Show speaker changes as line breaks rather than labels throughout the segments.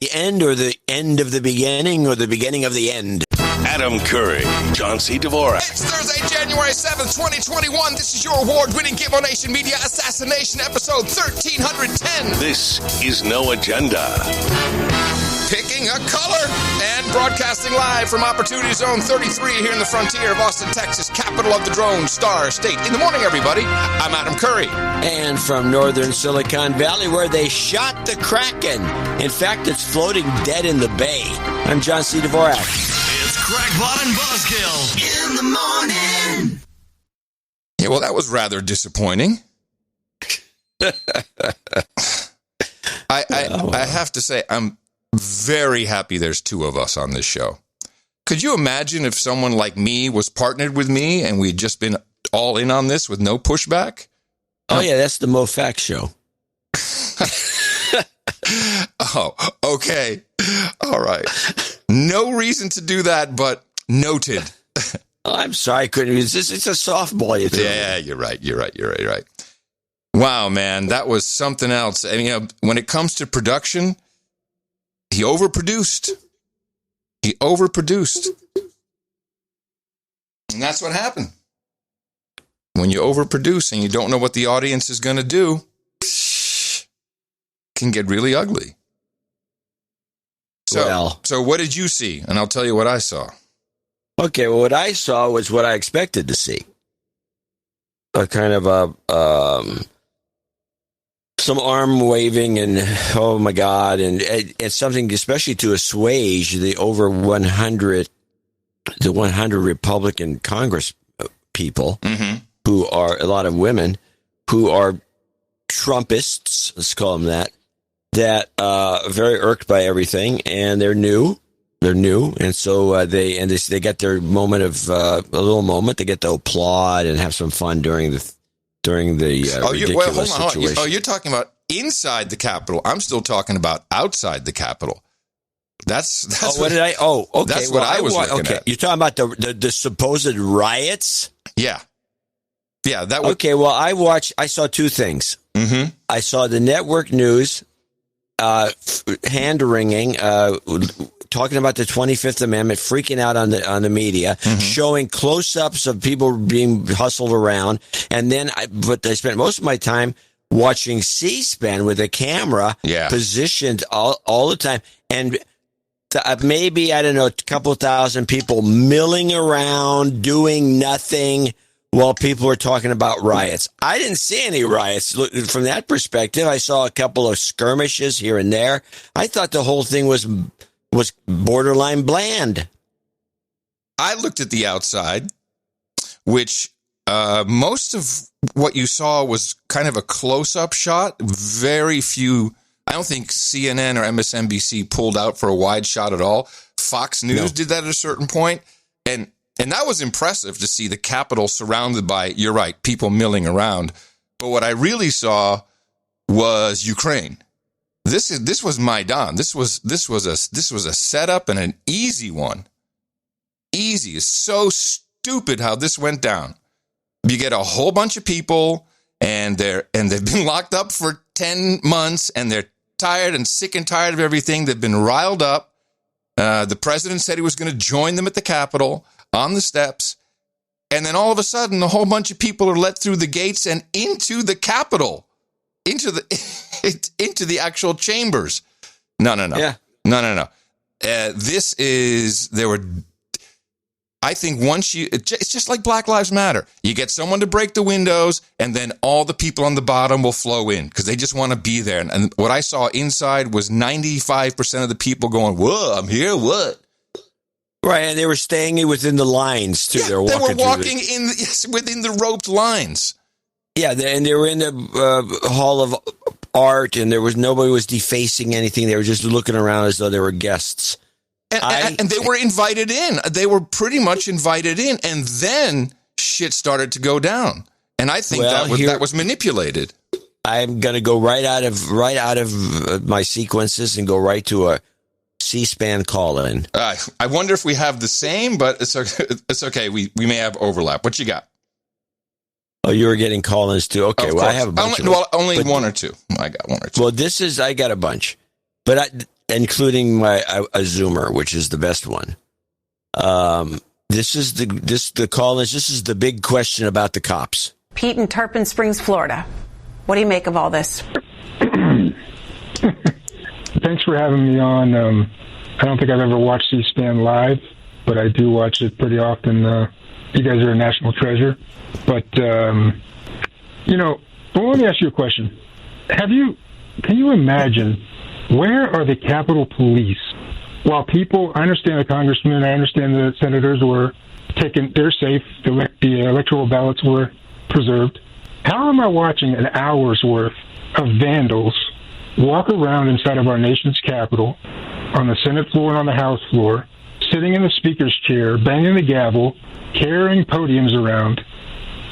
The end or the end of the beginning or the beginning of the end?
Adam Curry, John C. Dvorak.
It's Thursday, January 7th, 2021. This is your award-winning Gimmo Nation Media Assassination episode 1310.
This is No Agenda.
Picking a color and broadcasting live from Opportunity Zone 33 here in the frontier of Austin, Texas, capital of the drone, star state. In the morning, everybody, I'm Adam Curry.
And from northern Silicon Valley, where they shot the Kraken. In fact, it's floating dead in the bay. I'm John C. Dvorak.
It's Crackpot and Buzzkill in the morning.
Yeah, well, that was rather disappointing. I have to say, I'm very happy there's two of us on this show. Could you imagine if someone like me was partnered with me and we'd just been all in on this with no pushback?
Oh, yeah, that's the MoFax show.
Oh, okay. All right. No reason to do that, but noted.
Oh, I'm sorry, I couldn't. It's a softball.
Yeah, you're right. Wow, man, that was something else. I mean, when it comes to production, he overproduced. And that's what happened. When you overproduce and you don't know what the audience is going to do, it can get really ugly. So what did you see? And I'll tell you what I saw.
Okay, well, what I saw was what I expected to see. A kind of some arm waving and, oh my God, and it's something especially to assuage the over 100 Republican Congress people who are, a lot of women, who are Trumpists, let's call them that are very irked by everything, and they're new, and so they get their moment of a little moment. They get to applaud and have some fun during the ridiculous situation.
Oh, you're talking about inside the Capitol. I'm still talking about outside the Capitol. That's
what did I? Oh, okay.
That's what I was looking at.
You're talking about the supposed riots?
Yeah. That was
okay. Well, I saw two things.
Mm-hmm.
I saw the network news hand wringing, talking about the 25th Amendment, freaking out on the media, showing close-ups of people being hustled around, and then but I spent most of my time watching C-SPAN with a camera positioned all the time, and maybe, I don't know, a couple thousand people milling around doing nothing while people were talking about riots. I didn't see any riots from that perspective. I saw a couple of skirmishes here and there. I thought the whole thing was borderline bland.
I looked at the outside, which most of what you saw was kind of a close-up shot. Very few. I don't think CNN or MSNBC pulled out for a wide shot at all. Fox News did that at a certain point, and that was impressive to see the Capitol surrounded by, you're right, people milling around. But what I really saw was Ukraine. This was Maidan. This was a setup and an easy one. Easy. It's so stupid how this went down. You get a whole bunch of people and they've been locked up for 10 months and they're tired and sick and tired of everything. They've been riled up. The president said he was going to join them at the Capitol on the steps. And then all of a sudden, a whole bunch of people are let through the gates and into the Capitol, into the actual chambers. No.
Yeah.
No. I think it's just like Black Lives Matter. You get someone to break the windows, and then all the people on the bottom will flow in because they just want to be there. And what I saw inside was 95% of the people going, "Whoa, I'm here. What?"
Right, and they were staying within the lines too.
Yeah, they were walking within the roped lines.
Yeah, and they were in the Hall of Art, and nobody was defacing anything. They were just looking around as though they were guests.
And they were invited in. They were pretty much invited in, and then shit started to go down. And I think that was manipulated.
I'm going to go right out of my sequences and go right to a C-SPAN call-in.
I wonder if we have the same, but it's okay. We may have overlap. What you got?
Oh, you were getting call-ins too. Okay, well, I have a bunch.
Only one or two. I got one or two.
Well, I got a bunch. But including a Zoomer, which is the best one. This is the call is. This is the big question about the cops.
Pete in Tarpon Springs, Florida. What do you make of all this?
Thanks for having me on. I don't think I've ever watched C-SPAN live, but I do watch it pretty often. You guys are a national treasure. But, well, let me ask you a question. Can you imagine, where are the Capitol Police? While people, I understand the congressmen, I understand the senators were taken, they're safe, the electoral ballots were preserved. How am I watching an hour's worth of vandals walk around inside of our nation's Capitol, on the Senate floor and on the House floor, sitting in the speaker's chair, banging the gavel, carrying podiums around,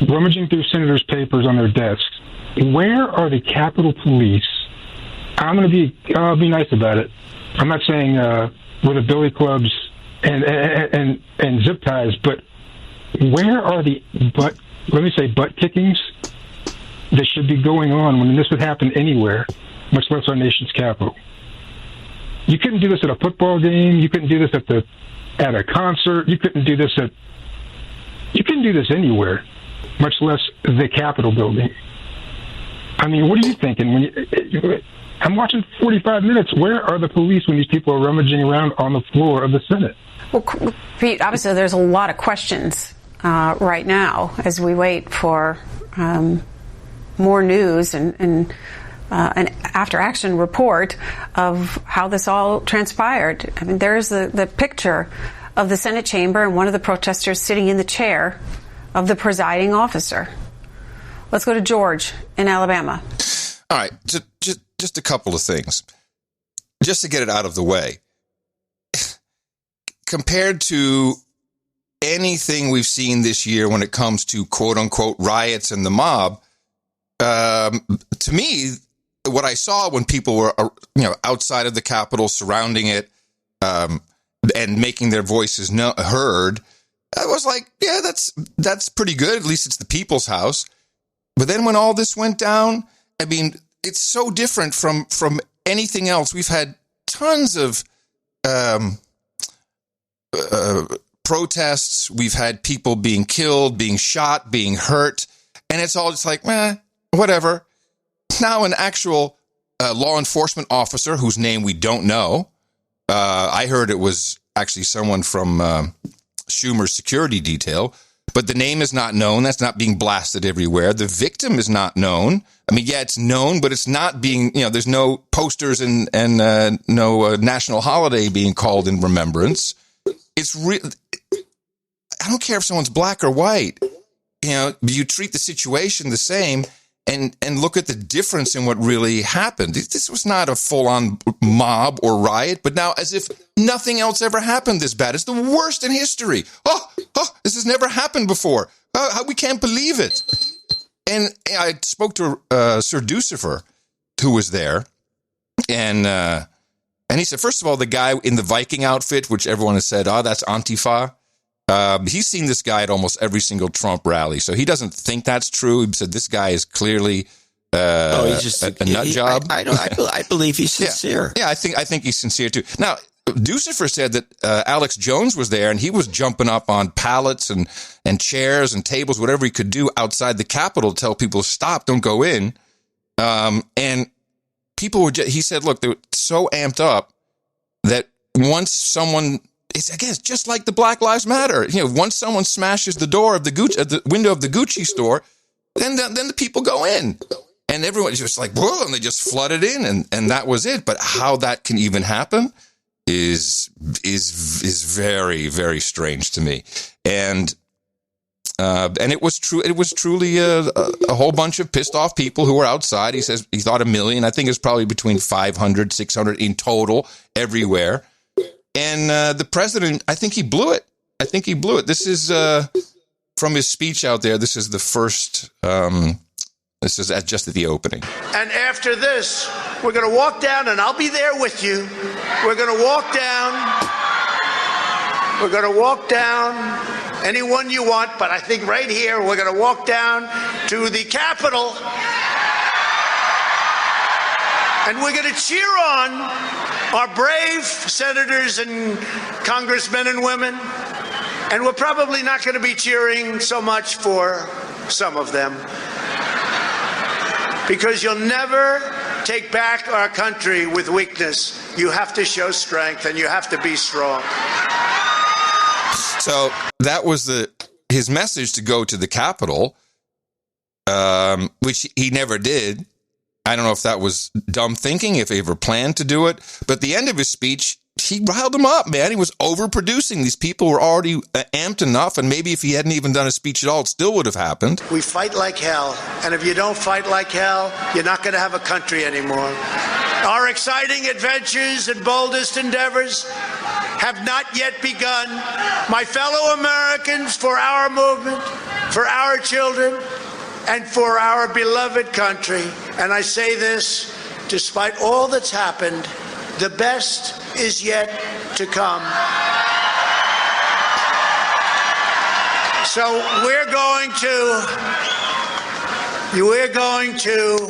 rummaging through senators' papers on their desks? Where are the Capitol Police? I'll be nice about it. I'm not saying with the billy clubs and zip ties, but where are the butt kickings that should be going on when this would happen anywhere, much less our nation's capital? You couldn't do this at a football game. You couldn't do this at a concert. You couldn't do this anywhere, much less the Capitol building. I mean, what are you thinking? I'm watching 45 minutes. Where are the police when these people are rummaging around on the floor of the Senate?
Well, Pete, obviously there's a lot of questions right now as we wait for more news and an after-action report of how this all transpired. I mean, there's the picture of the Senate chamber and one of the protesters sitting in the chair of the presiding officer. Let's go to George in Alabama.
All right, just a couple of things, just to get it out of the way. Compared to anything we've seen this year when it comes to quote-unquote riots and the mob, to me, what I saw when people were outside of the Capitol, surrounding it, and making their voices heard, I was like, yeah, that's pretty good. At least it's the people's house. But then when all this went down, I mean, it's so different from anything else. We've had tons of protests. We've had people being killed, being shot, being hurt. And it's all just like, whatever. Now an actual law enforcement officer whose name we don't know. I heard it was actually someone from Schumer's security detail. But the name is not known. That's not being blasted everywhere. The victim is not known. I mean, yeah, it's known, but it's not being, there's no posters and no national holiday being called in remembrance. It's real. I don't care if someone's black or white. You treat the situation the same and look at the difference in what really happened. This was not a full-on mob or riot, but now as if nothing else ever happened this bad. It's the worst in history. Oh, this has never happened before. We can't believe it. And I spoke to Sir Ducifer, who was there, and he said, first of all, the guy in the Viking outfit, which everyone has said, that's Antifa. He's seen this guy at almost every single Trump rally, so he doesn't think that's true. He said this guy is clearly
he's just
a nut job.
I believe he's sincere.
Yeah, I think he's sincere too. Now, Ducifer said that Alex Jones was there, and he was jumping up on pallets and chairs and tables, whatever he could do outside the Capitol to tell people, stop, don't go in. And people were he said, look, they were so amped up that once someone... It's, again, it's just like the Black Lives Matter. Once someone smashes the door of the window of the Gucci store, then the people go in, and everyone's just like, whoa, and they just flooded in, and that was it. But how that can even happen is very, very strange to me. And it was true. It was truly a whole bunch of pissed off people who were outside. He says he thought 1 million. I think it's probably between 500, 600 in total everywhere. And the president, I think he blew it. This is from his speech out there. This is the first. This is just at the opening.
And after this, we're going to walk down, and I'll be there with you. We're going to walk down. We're going to walk down anyone you want, but I think right here we're going to walk down to the Capitol, and we're going to cheer on are brave senators and congressmen and women, and we're probably not going to be cheering so much for some of them, because you'll never take back our country with weakness. You have to show strength, and you have to be strong.
So that was his message to go to the Capitol, which he never did. I don't know if that was dumb thinking, if he ever planned to do it. But at the end of his speech, he riled them up, man. He was overproducing. These people were already amped enough, and maybe if he hadn't even done a speech at all, it still would have happened.
We fight like hell, and if you don't fight like hell, you're not going to have a country anymore. Our exciting adventures and boldest endeavors have not yet begun. My fellow Americans, for our movement, for our children, and for our beloved country, and I say this despite all that's happened, the best is yet to come. So we're going to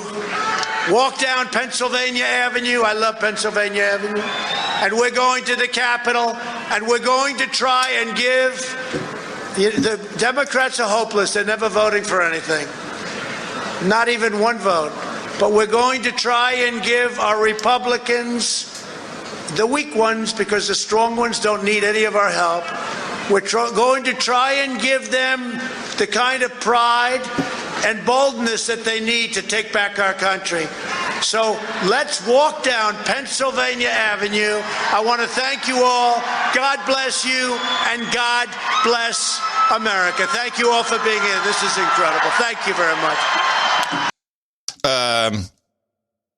walk down Pennsylvania Avenue. I love Pennsylvania Avenue. And we're going to the Capitol, and we're going to try and give. The Democrats are hopeless. They're never voting for anything. Not even one vote. But we're going to try and give our Republicans, the weak ones, because the strong ones don't need any of our help. We're going to try and give them the kind of pride and boldness that they need to take back our country. So let's walk down Pennsylvania Avenue. I want to thank you all. God bless you, and God bless America. Thank you all for being here. This is incredible. Thank you very much.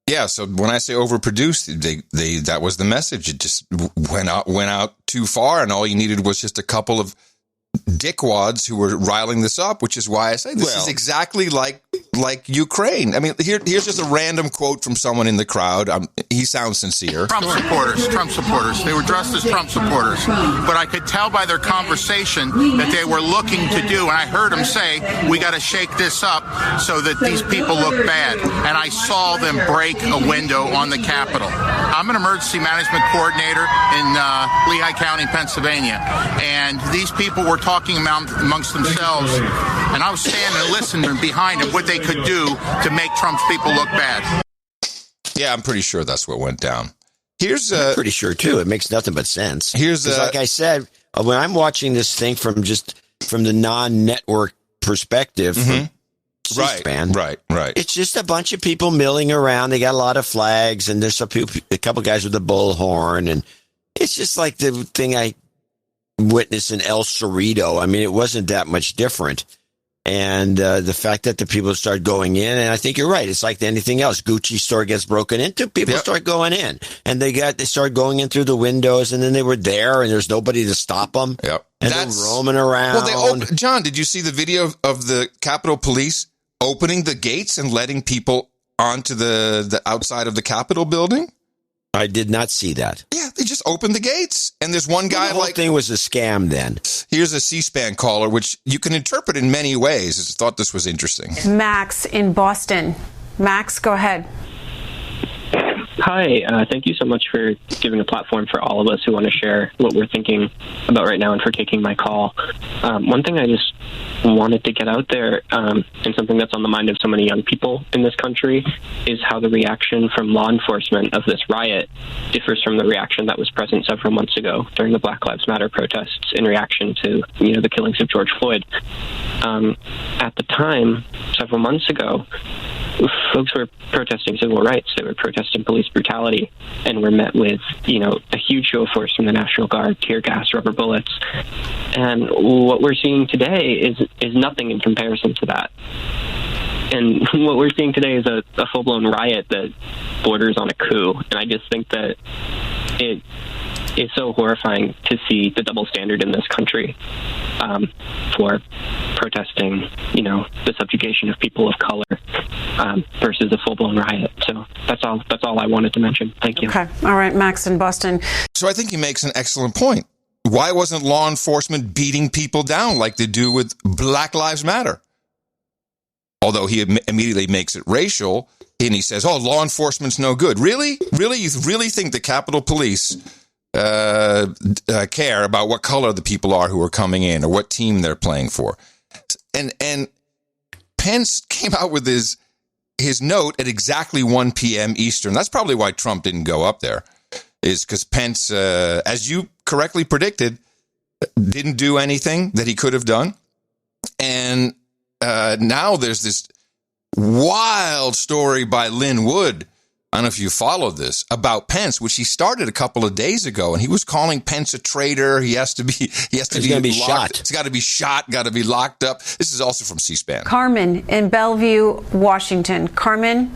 Yeah, so when I say overproduced, that was the message. It just went out too far, and all you needed was just a couple of dickwads who were riling this up, which is why I say this is exactly like Ukraine. I mean, here's just a random quote from someone in the crowd. He sounds sincere.
Trump supporters. They were dressed as Trump supporters. But I could tell by their conversation that they were looking to do, and I heard them say, we got to shake this up so that these people look bad. And I saw them break a window on the Capitol. I'm an emergency management coordinator in Lehigh County, Pennsylvania. And these people were talking amongst themselves, and I was standing and listening behind them what they could do to make Trump's people look bad.
Yeah, I'm pretty sure that's what went down.
I'm pretty sure too. It makes nothing but sense. Like I said, when I'm watching this thing from the non-network perspective, C-SPAN,
right.
It's just a bunch of people milling around. They got a lot of flags, and there's a couple guys with a bullhorn, and it's just like the thing I witnessed in El Cerrito. I mean, it wasn't that much different. And the fact that the people start going in, and I think you're right. It's like anything else. Gucci store gets broken into, people start going in, and they start going in through the windows, and then they were there, and there's nobody to stop them.
Yep,
and they're roaming around.
Well, John, did you see the video of the Capitol Police opening the gates and letting people onto the outside of the Capitol building?
I did not see that.
Yeah, they just opened the gates, and there's one guy
the whole thing was a scam then.
Here's a C-SPAN caller, which you can interpret in many ways. I thought this was interesting.
Max in Boston. Max, go ahead.
Hi, thank you so much for giving a platform for all of us who want to share what we're thinking about right now and for taking my call. One thing I just wanted to get out there, and something that's on the mind of so many young people in this country, is how the reaction from law enforcement of this riot differs from the reaction that was present several months ago during the Black Lives Matter protests in reaction to, the killings of George Floyd. At the time, several months ago, folks were protesting civil rights. They were protesting police brutality, and were met with, a huge show of force from the National Guard, tear gas, rubber bullets. And what we're seeing today is nothing in comparison to that. And what we're seeing today is a full-blown riot that borders on a coup. And I just think that it is so horrifying to see the double standard in this country for protesting, the subjugation of people of color versus a full-blown riot. So that's all I wanted to mention. Thank you.
Okay. All right, Max in Boston.
So I think he makes an excellent point. Why wasn't law enforcement beating people down like they do with Black Lives Matter? Although he immediately makes it racial, and he says, "Oh, law enforcement's no good." Really? You really think the Capitol Police care about what color the people are who are coming in or what team they're playing for? And Pence came out with his note at exactly 1 p.m. Eastern. That's probably why Trump didn't go up there, is because Pence, as you correctly predicted, didn't do anything that he could have done. And now there's this wild story by Lynn Wood. I don't know if you followed this about Pence, which he started a couple of days ago, and he was calling Pence a traitor. He's going to be
shot.
It's got to be shot, got to be locked up. This is also from C-SPAN.
Carmen in Bellevue, Washington. Carmen.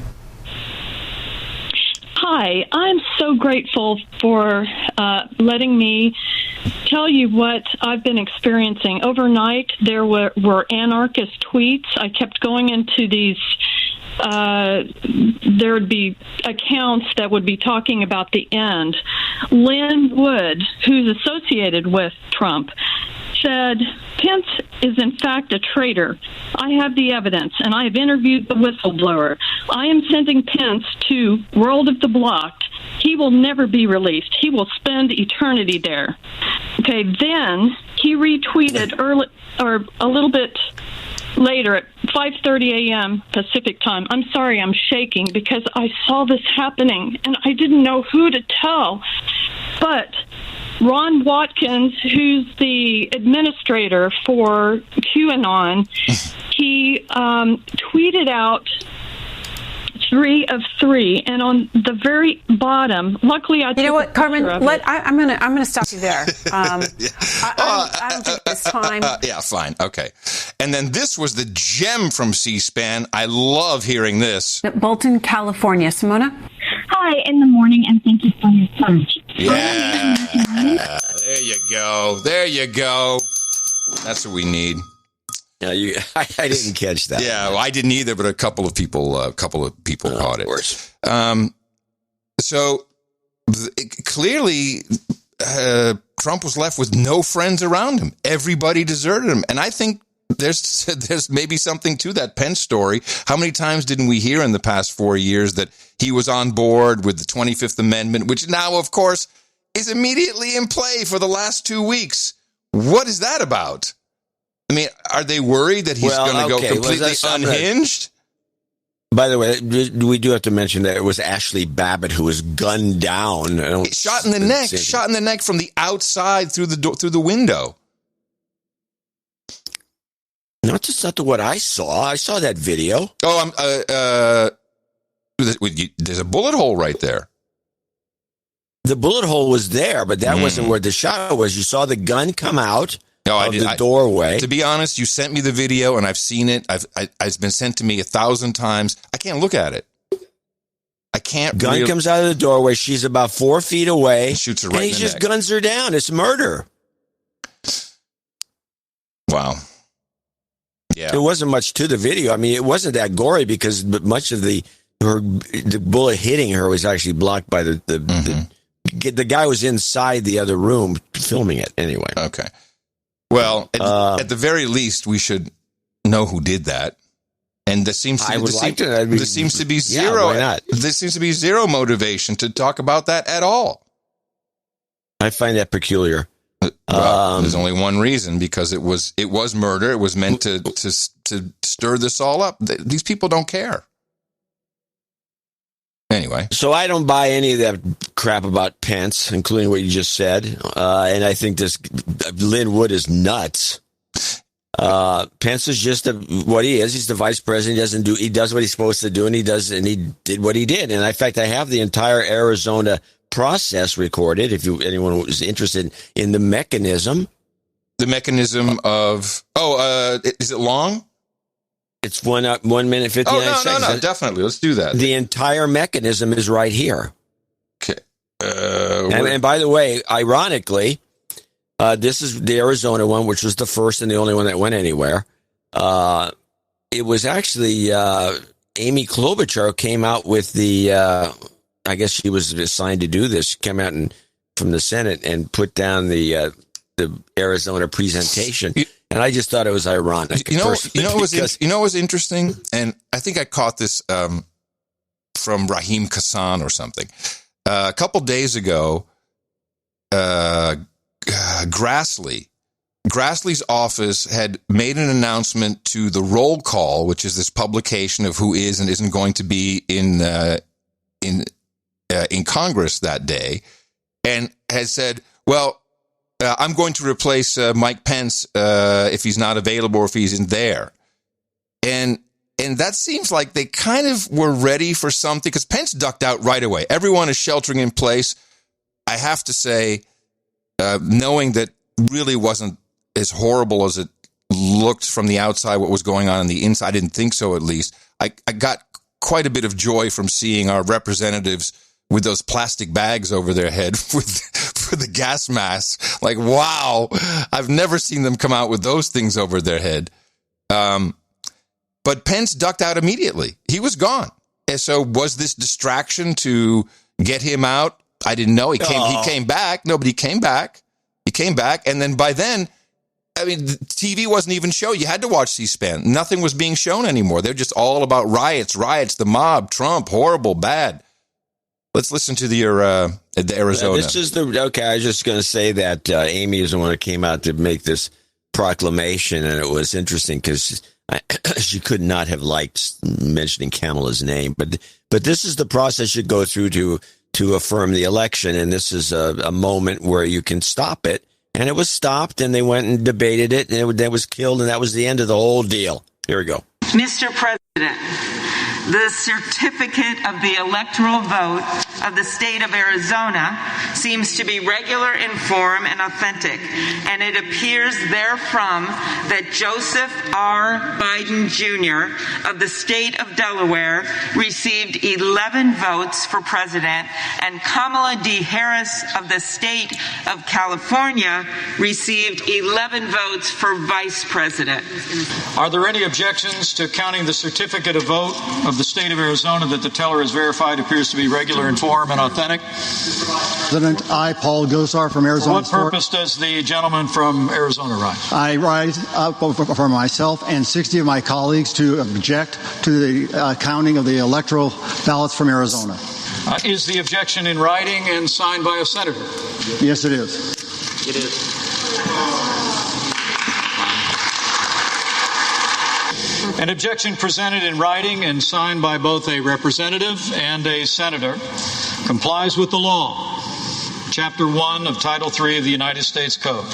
Hi, I'm so grateful for letting me tell you what I've been experiencing. Overnight, there were anarchist tweets. I kept going into these. There would be accounts that would be talking about the end. Lynn Wood, who's associated with Trump, said, Pence is in fact a traitor. I have the evidence, and I have interviewed the whistleblower. I am sending Pence to World of the Blocked. He will never be released. He will spend eternity there. Okay, then he retweeted early, or a little bit later at 5:30 a.m. Pacific time. I'm sorry, I'm shaking because I saw this happening and I didn't know who to tell. But Ron Watkins, who's the administrator for QAnon, he tweeted out 3 of 3, and on the very bottom, luckily I.
You know what, Carmen? I'm gonna stop you there. I don't think this time.
Yeah, fine, okay. And then this was the gem from C-SPAN. I love hearing this.
Bolton, California, Simona.
Hi, in the morning, and thank you for your time.
Yeah, there you go. There you go. That's what we need.
Yeah, I didn't catch that.
Yeah, well, I didn't either, but a couple of people caught it. So clearly, Trump was left with no friends around him. Everybody deserted him, and I think there's maybe something to that Pence story. How many times didn't we hear in the past 4 years that he was on board with the 25th Amendment, which now, of course, is immediately in play for the last 2 weeks? What is that about? I mean, are they worried that he's going to go completely unhinged?
By the way, we do have to mention that it was Ashley Babbitt who was gunned down.
Shot in the neck from the outside through the window.
Not just not to what I saw. I saw that video.
Oh, there's a bullet hole right there.
The bullet hole was there, but that wasn't where the shot was. You saw the gun come out. The doorway.
To be honest, you sent me the video, and I've seen it. It's been sent to me 1,000 times. I can't look at it. I can't.
Gun comes out of the doorway. She's about 4 feet away.
Shoots her right in the neck.
And he just guns her down. It's murder.
Wow. Yeah.
There wasn't much to the video. I mean, it wasn't that gory because much of the bullet hitting her was actually blocked by the guy was inside the other room filming it anyway.
Okay. Well, at the very least, we should know who did that, and there seems to be zero.
Why not?
There seems to be zero motivation to talk about that at all.
I find that peculiar.
Well, there's only one reason, because it was murder. It was meant to stir this all up. These people don't care. Anyway.
So I don't buy any of that crap about Pence, including what you just said. And I think this Lynn Wood is nuts. Pence is just what he is. He's the vice president. He does what he's supposed to do, and he did what he did. And in fact, I have the entire Arizona process recorded. If anyone was interested in the mechanism.
The mechanism of is it long?
It's 1 minute 59 seconds.
No, definitely. Let's do that.
The entire mechanism is right here.
Okay.
And by the way, ironically, this is the Arizona one, which was the first and the only one that went anywhere. It was actually Amy Klobuchar came out with the, I guess she was assigned to do this, came out from the Senate and put down the Arizona presentation. And I just thought it was ironic.
You know what was interesting? And I think I caught this from Raheem Kassan or something. A couple days ago, Grassley's office had made an announcement to the Roll Call, which is this publication of who is and isn't going to be in Congress that day, and had said, well, I'm going to replace Mike Pence if he's not available or if he isn't there. And that seems like they kind of were ready for something, because Pence ducked out right away. Everyone is sheltering in place. I have to say, knowing that really wasn't as horrible as it looked from the outside, what was going on the inside, I didn't think so, at least. I got quite a bit of joy from seeing our representatives with those plastic bags over their head for the gas masks. Like, wow, I've never seen them come out with those things over their head. But Pence ducked out immediately. He was gone. And so was this distraction to get him out? I didn't know. He came back. Nobody came back. He came back. And then by then, I mean, the TV wasn't even shown. You had to watch C-SPAN. Nothing was being shown anymore. They're just all about riots, the mob, Trump, horrible, bad. Let's listen to the Arizona.
This is okay. I was just going to say that Amy is the one who came out to make this proclamation, and it was interesting because she could not have liked mentioning Kamala's name, but this is the process you go through to affirm the election, and this is a moment where you can stop it, and it was stopped, and they went and debated it, and it was killed, and that was the end of the whole deal. Here we go.
Mr. President, the certificate of the electoral vote of the state of Arizona seems to be regular in form and authentic, and it appears therefrom that Joseph R. Biden Jr. of the state of Delaware received 11 votes for president, and Kamala D. Harris of the state of California received 11 votes for vice president.
Are there any objections to counting the certificate of vote of the state of Arizona that the teller has verified appears to be regular in form and authentic?
President, I, Paul Gosar from Arizona.
For what purpose does the gentleman from Arizona rise?
I rise up for myself and 60 of my colleagues to object to the counting of the electoral ballots from Arizona.
Is the objection in writing and signed by a senator?
Yes, it is.
It is. An objection presented in writing and signed by both a representative and a senator complies with the law. Chapter 1 of Title 3 of the United States Code.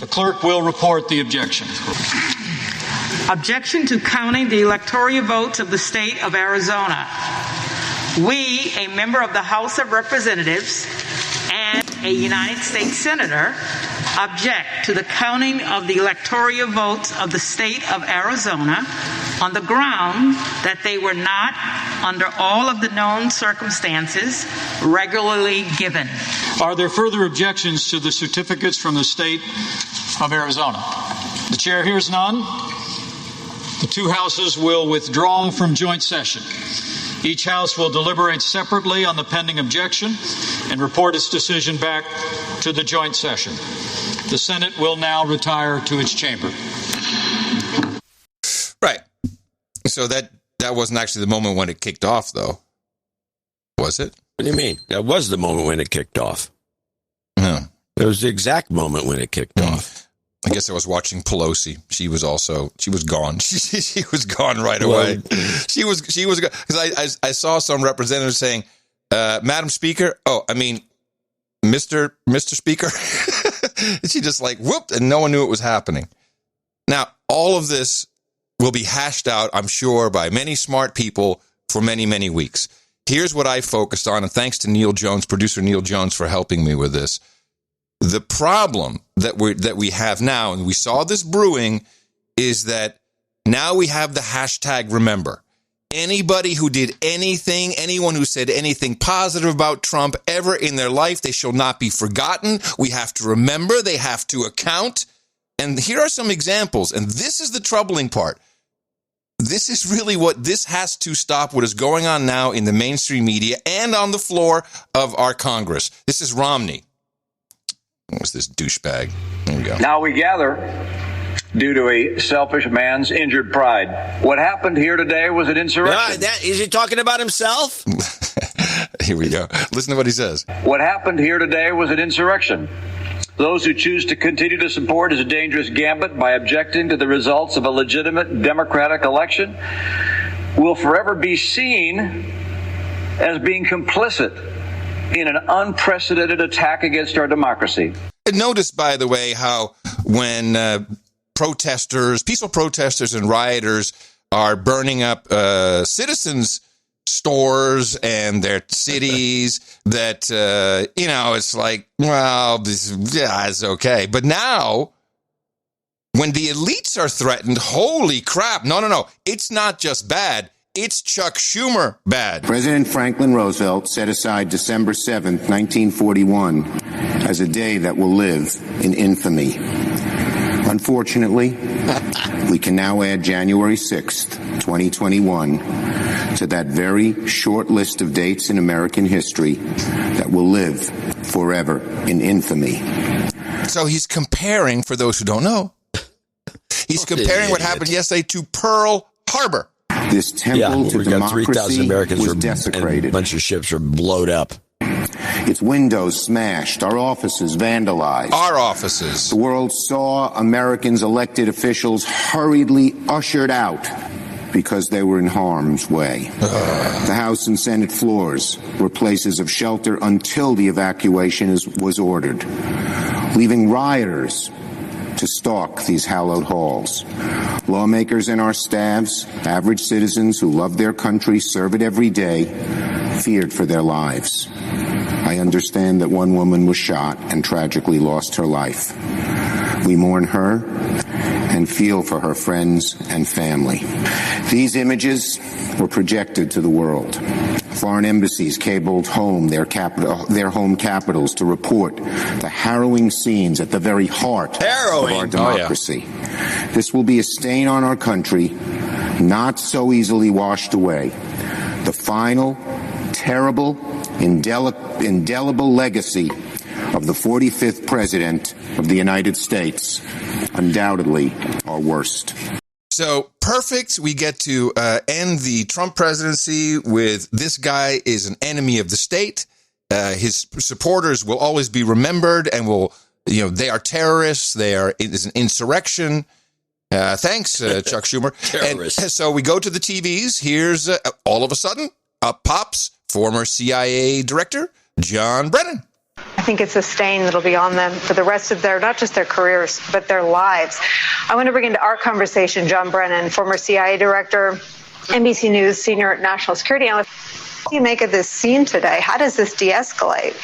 The clerk will report the objection.
Objection to counting the electoral votes of the state of Arizona. We, a member of the House of Representatives and a United States Senator, object to the counting of the electoral votes of the state of Arizona on the ground that they were not, under all of the known circumstances, regularly given.
Are there further objections to the certificates from the state of Arizona? The chair hears none. The two houses will withdraw from joint session. Each house will deliberate separately on the pending objection and report its decision back to the joint session. The Senate will now retire to its chamber.
Right. So that wasn't actually the moment when it kicked off, though. Was it?
What do you mean? That was the moment when it kicked off.
No.
It was the exact moment when it kicked off.
I guess I was watching Pelosi. She was gone. She was gone right away. She was gone. Because I saw some representative saying, Madam Speaker, Mr. Speaker. And she just like whooped, and no one knew it was happening. Now, all of this will be hashed out, I'm sure, by many smart people for many, many weeks. Here's what I focused on, and thanks to Neil Jones, producer Neil Jones, for helping me with this. The problem that we have now, and we saw this brewing, is that now we have the hashtag remember. Anybody who did anything, anyone who said anything positive about Trump ever in their life, they shall not be forgotten. We have to remember. They have to account. And here are some examples. And this is the troubling part. This is really this has to stop what is going on now in the mainstream media and on the floor of our Congress. This is Romney. What was this douchebag? There we go.
Now we gather due to a selfish man's injured pride. What happened here today was an insurrection.
Is he talking about himself?
Here we go. Listen to what he says.
What happened here today was an insurrection. Those who choose to continue to support is a dangerous gambit by objecting to the results of a legitimate democratic election will forever be seen as being complicit in an unprecedented attack against our democracy.
Notice, by the way, how when peaceful protesters and rioters are burning up citizens' stores and their cities, that, it's like, well, it's okay. But now, when the elites are threatened, holy crap. No. It's not just bad. It's Chuck Schumer bad.
President Franklin Roosevelt set aside December 7th, 1941, as a day that will live in infamy. Unfortunately, we can now add January 6th, 2021, to that very short list of dates in American history that will live forever in infamy.
So he's comparing, for those who don't know, he's comparing what happened yesterday to Pearl Harbor.
This temple to democracy was desecrated.
And a bunch of ships were blown up.
Its windows smashed, our offices vandalized.
Our offices.
The world saw Americans' elected officials hurriedly ushered out because they were in harm's way. The House and Senate floors were places of shelter until the evacuation was ordered, leaving rioters to stalk these hallowed halls. Lawmakers and our staffs, average citizens who love their country, serve it every day, feared for their lives. I understand that one woman was shot and tragically lost her life. We mourn her and feel for her friends and family. These images were projected to the world. Foreign embassies cabled home their home capitals to report the harrowing scenes at the very heart of our democracy. Oh, yeah. This will be a stain on our country, not so easily washed away. The final, terrible, indelible legacy of the 45th President of the United States, undoubtedly our worst.
So, perfect. We get to end the Trump presidency with this guy is an enemy of the state. His supporters will always be remembered and they are terrorists. It is an insurrection. Thanks, Chuck Schumer.
Terrorists.
And so we go to the TVs. Here's all of a sudden, up pops former CIA director John Brennan.
I think it's a stain that'll be on them for the rest of their, not just their careers, but their lives. I want to bring into our conversation John Brennan, former CIA director, NBC News senior national security analyst. What do you make of this scene today? How does this de-escalate?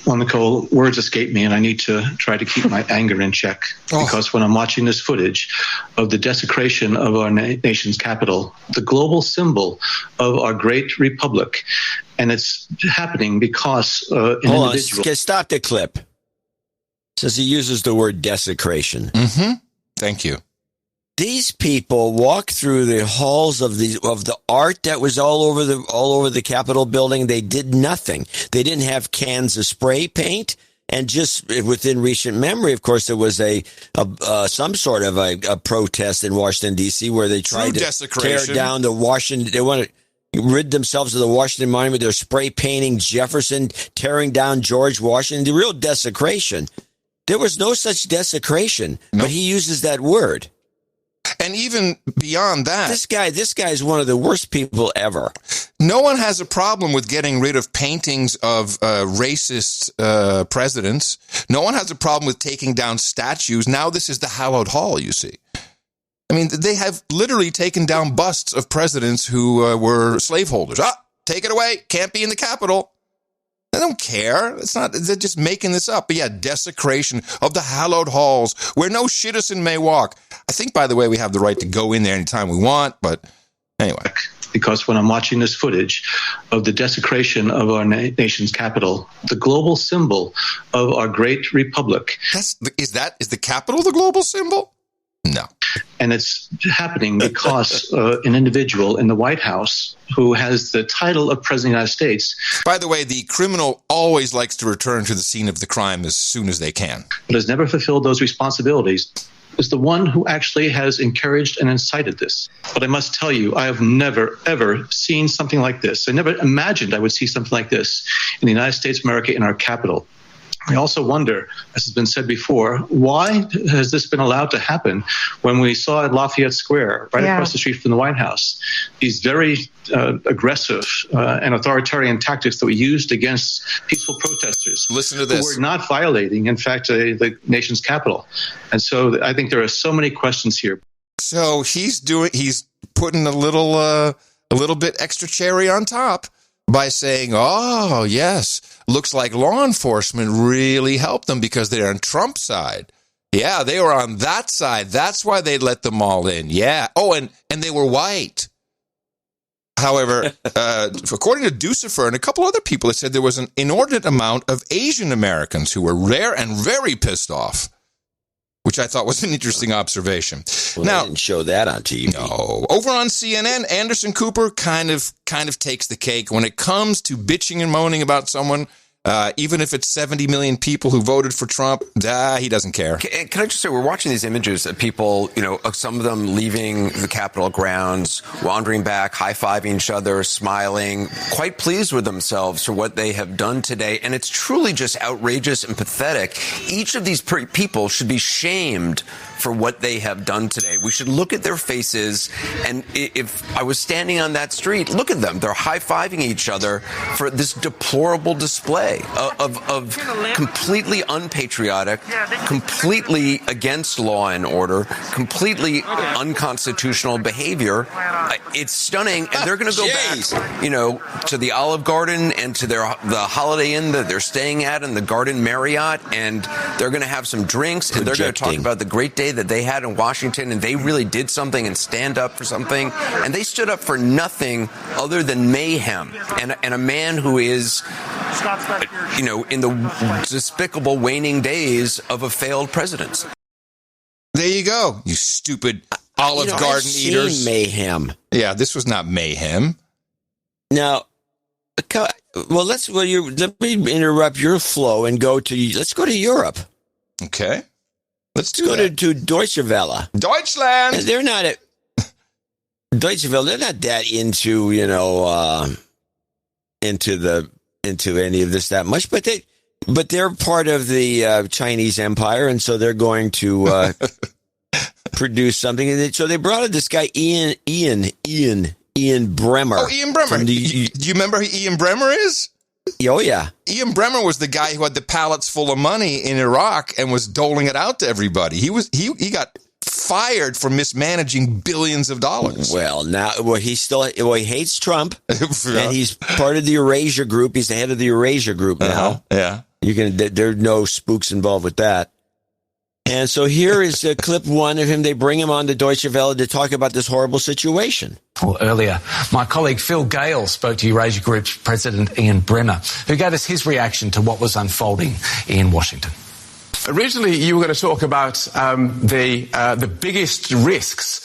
Well, Nicole, words escape me, and I need to try to keep my anger in check. Because when I'm watching this footage of the desecration of our nation's capital, the global symbol of our great republic, and it's happening because an individual...
Stop the clip. It says he uses the word desecration.
Mm-hmm. Thank you.
These people walk through the halls of the art that was all over the Capitol building. They did nothing. They didn't have cans of spray paint. And just within recent memory, of course, there was some sort of a protest in Washington D.C. where they tried to tear down the Washington. They want to rid themselves of the Washington Monument. They're spray painting Jefferson, tearing down George Washington. The real desecration. There was no such desecration, but he uses that word.
And even beyond that,
this guy is one of the worst people ever.
No one has a problem with getting rid of paintings of racist presidents. No one has a problem with taking down statues. Now this is the hallowed hall, you see. I mean, they have literally taken down busts of presidents who were slaveholders. Take it away. Can't be in the Capitol. They don't care. They're just making this up. But yeah, desecration of the hallowed halls where no citizen may walk. I think, by the way, we have the right to go in there anytime we want. But anyway.
Because when I'm watching this footage of the desecration of our nation's capital, the global symbol of our great republic.
Is the Capitol the global symbol? No.
And it's happening because an individual in the White House who has the title of President of the United States.
By the way, the criminal always likes to return to the scene of the crime as soon as they can.
But has never fulfilled those responsibilities. is the one who actually has encouraged and incited this. But I must tell you, I have never, ever seen something like this. I never imagined I would see something like this in the United States of America, in our capital. I also wonder, as has been said before, why has this been allowed to happen when we saw at Lafayette Square, right across the street from the White House, these very aggressive and authoritarian tactics that were used against peaceful protesters.
Listen to this.
Who were not violating, in fact, the nation's capital. And so I think there are so many questions here.
So he's putting a little bit extra cherry on top by saying, oh, yes, looks like law enforcement really helped them because they're on Trump's side. Yeah, they were on that side. That's why they let them all in. Yeah. Oh, and they were white. However, according to Ducifer and a couple other people, it said there was an inordinate amount of Asian Americans who were rare and very pissed off, which I thought was an interesting observation.
Well, now, they didn't show that on TV.
No. Over on CNN, Anderson Cooper kind of takes the cake when it comes to bitching and moaning about someone. Even if it's 70 million people who voted for Trump, he doesn't care.
Can I just say, we're watching these images of people, some of them leaving the Capitol grounds, wandering back, high-fiving each other, smiling, quite pleased with themselves for what they have done today. And it's truly just outrageous and pathetic. Each of these people should be shamed for what they have done today. We should look at their faces, and if I was standing on that street, look at them. They're high-fiving each other for this deplorable display of completely unpatriotic, completely against law and order, completely unconstitutional behavior. It's stunning, and they're going to go back, to the Olive Garden and to the Holiday Inn that they're staying at and the Garden Marriott, and they're going to have some drinks, and they're going to talk about the great day that they had in Washington, and they really did something and stand up for something, and they stood up for nothing other than mayhem, and a man who is, in the despicable waning days of a failed presidency.
There you go, you stupid Olive Garden eaters.
Mayhem.
Yeah, this was not mayhem.
Now, let me interrupt your flow and let's go to Europe.
Okay. Let's
go to Deutsche Welle.
Deutschland.
They're not Deutsche Welle. They're not that into into any of this that much, but they're part of the Chinese Empire, and so they're going to produce something. And so they brought in this guy Ian Bremmer.
Oh, Ian Bremmer. Do you remember who Ian Bremmer is?
Oh, yeah.
Ian Bremmer was the guy who had the pallets full of money in Iraq and was doling it out to everybody. He got fired for mismanaging billions of dollars.
Well, he hates Trump, and he's part of the Eurasia group. He's the head of the Eurasia group now.
Yeah.
There are no spooks involved with that. And so here is clip one of him. They bring him on to Deutsche Welle to talk about this horrible situation.
Well, earlier, my colleague Phil Gale spoke to Eurasia Group's president Ian Bremmer, who gave us his reaction to what was unfolding in Washington.
Originally, you were going to talk about the biggest risks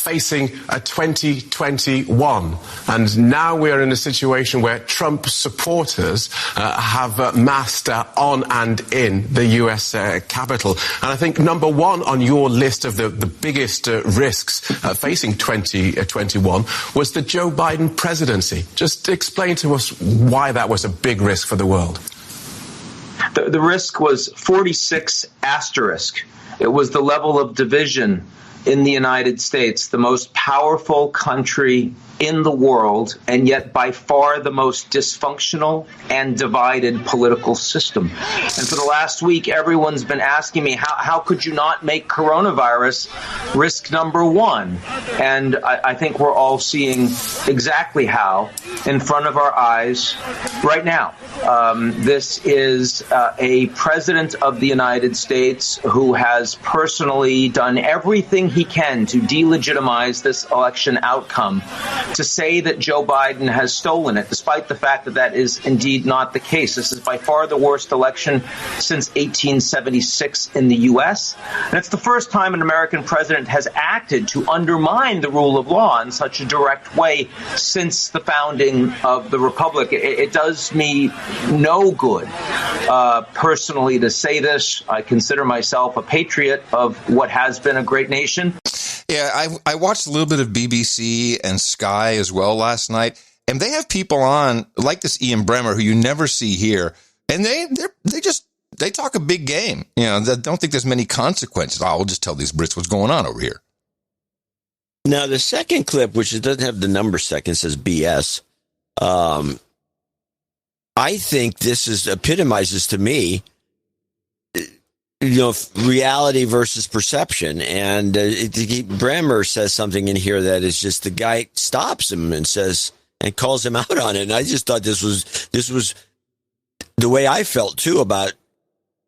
facing 2021. And now we're in a situation where Trump supporters have massed on and in the U.S. Capitol. And I think number one on your list of the biggest risks facing 2021 was the Joe Biden presidency. Just explain to us why that was a big risk for the world.
The risk was 46 asterisk. It was the level of division in the United States, the most powerful country in the world, and yet by far the most dysfunctional and divided political system. And for the last week, everyone's been asking me, how could you not make coronavirus risk number one? And I think we're all seeing exactly how in front of our eyes right now. This is a president of the United States who has personally done everything he can to delegitimize this election outcome. to say that Joe Biden has stolen it, despite the fact that that is indeed not the case. This is by far the worst election since 1876 in the U.S., and it's the first time an American president has acted to undermine the rule of law in such a direct way since the founding of the Republic. It does me no good personally to say this. I consider myself a patriot of what has been a great nation.
Yeah, I watched a little bit of BBC and Sky as well last night, and they have people on like this Ian Bremmer who you never see here, and they talk a big game. You know, they don't think there's many consequences. I'll just tell these Brits what's going on over here.
Now, the second clip, which doesn't have the number second, says BS. I think this epitomizes to me, reality versus perception. And Bremer says something in here that is just, the guy stops him and says, and calls him out on it. And I just thought this was the way I felt too about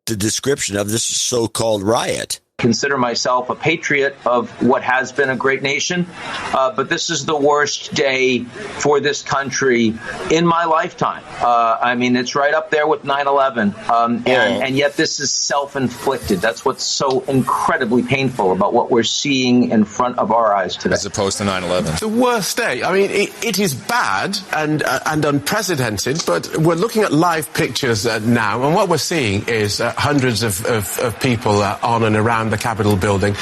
the description of this so-called riot.
Consider myself a patriot of what has been a great nation, but this is the worst day for this country in my lifetime. I mean, it's right up there with 9/11, and yet this is self-inflicted. That's what's so incredibly painful about what we're seeing in front of our eyes today.
As opposed to 9/11.
The worst day. I mean, it is bad and unprecedented, but we're looking at live pictures now, and what we're seeing is hundreds of people on and around the Capitol building.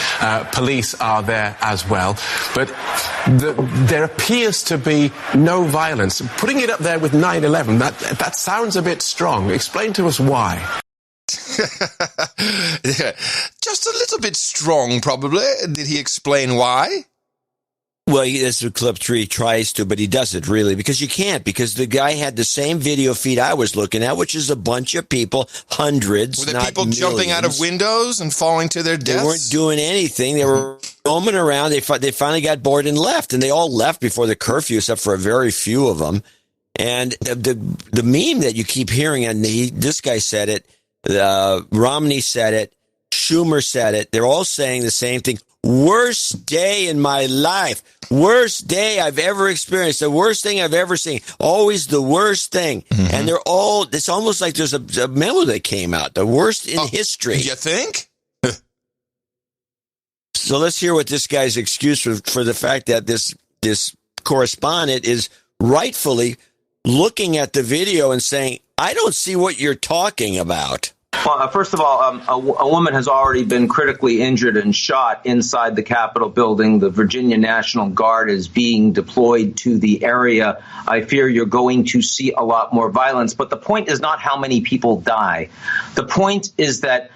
Police are there as well. But there appears to be no violence. Putting it up there with 9/11, that sounds a bit strong. Explain to us why.
Yeah, just a little bit strong, probably. Did he explain why?
Well, that's what Clip 3 tries to, but he doesn't really, because you can't, because the guy had the same video feed I was looking at, which is a bunch of people, hundreds,
Were there
not
people
millions.
jumping out of windows and falling to their deaths?
They weren't doing anything. They were roaming around. They finally got bored and left, and they all left before the curfew, except for a very few of them. And the meme that you keep hearing, and this guy said it, Romney said it, Schumer said it, they're all saying the same thing. Worst day in my life. Worst day I've ever experienced. The worst thing I've ever seen. Always the worst thing. Mm-hmm. And it's almost like there's a memo that came out. The worst in history.
You think?
So let's hear what this guy's excuse for the fact that this correspondent is rightfully looking at the video and saying, I don't see what you're talking about.
Well, first of all, a woman has already been critically injured and shot inside the Capitol building. The Virginia National Guard is being deployed to the area. I fear you're going to see a lot more violence. But the point is not how many people die. The point is that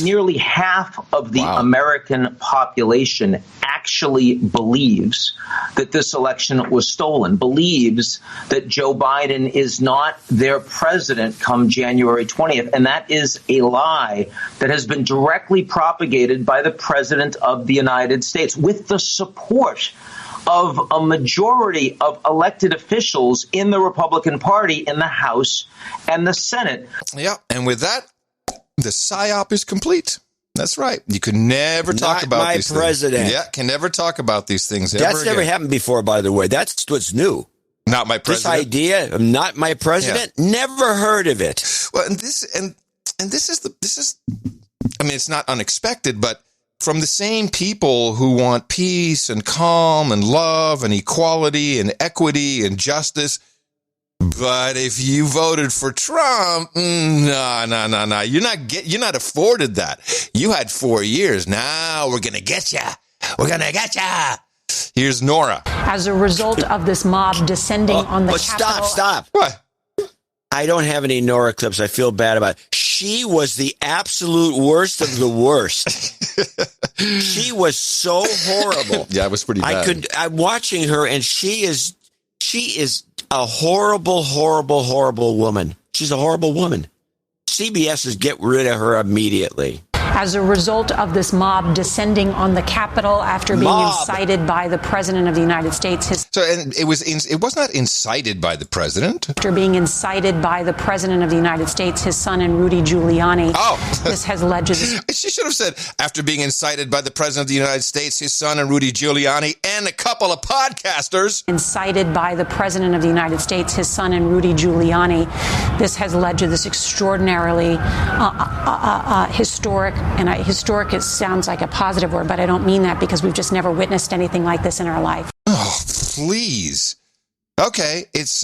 nearly half of the American population actually believes that this election was stolen, believes that Joe Biden is not their president come January 20th. And that is a lie that has been directly propagated by the president of the United States with the support of a majority of elected officials in the Republican Party in the House and the Senate.
Yeah, and with that, the PSYOP is complete. That's right. You can never talk about these things. Not my president. Yeah, can never talk about these things ever again.
That's never happened before, by the way. That's what's new.
Not my president.
This idea of not my president, never heard of it.
Well, and this is I mean, it's not unexpected, but from the same people who want peace and calm and love and equality and equity and justice. But if you voted for Trump, no. You're not afforded that. You had 4 years. Now we're going to get you. We're going to get you. Here's Nora.
As a result of this mob descending on the Capitol.
Stop.
What?
I don't have any Nora clips. I feel bad about it. She was the absolute worst of the worst. She was so horrible.
Yeah, it was pretty bad.
I'm watching her, and she is a horrible, horrible, horrible woman. She's a horrible woman. CBS is get rid of her immediately.
as a result of this mob descending on the Capitol after being incited by the President of the United States.
And it was not incited by the President.
After being incited by the President of the United States, his son and Rudy Giuliani. This has led to this.
She should have said, after being incited by the President of the United States, his son and Rudy Giuliani, and a couple of podcasters.
Incited by the President of the United States, his son and Rudy Giuliani. This has led to this extraordinarily historic, and historic sounds like a positive word, but I don't mean that because we've just never witnessed anything like this in our life.
Oh, please. Okay, it's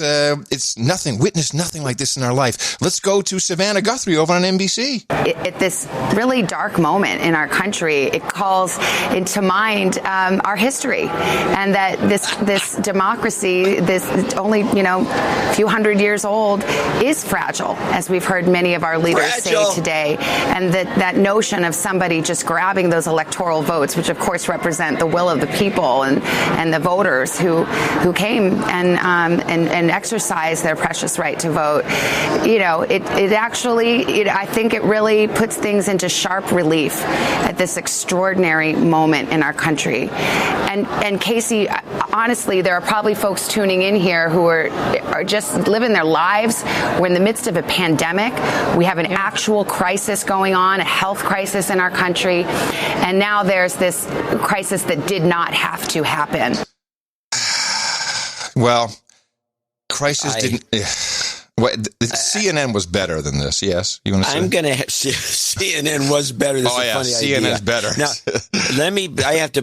nothing. Witness nothing like this in our life. Let's go to Savannah Guthrie over on NBC.
At this really dark moment in our country, it calls into mind our history, and that this democracy, this only a few hundred years old, is fragile, as we've heard many of our leaders say today, and that notion of somebody just grabbing those electoral votes, which of course represent the will of the people and the voters who came and exercise their precious right to vote. It actually, I think it really puts things into sharp relief at this extraordinary moment in our country. And Casey, honestly, there are probably folks tuning in here who are just living their lives. We're in the midst of a pandemic. We have an actual crisis going on, a health crisis in our country. And now there's this crisis that did not have to happen.
Well, crisis didn't. CNN was better than this. Yes, you want to say?
I'm going to. CNN was better. This is a funny idea.
CNN's better.
Now, I have to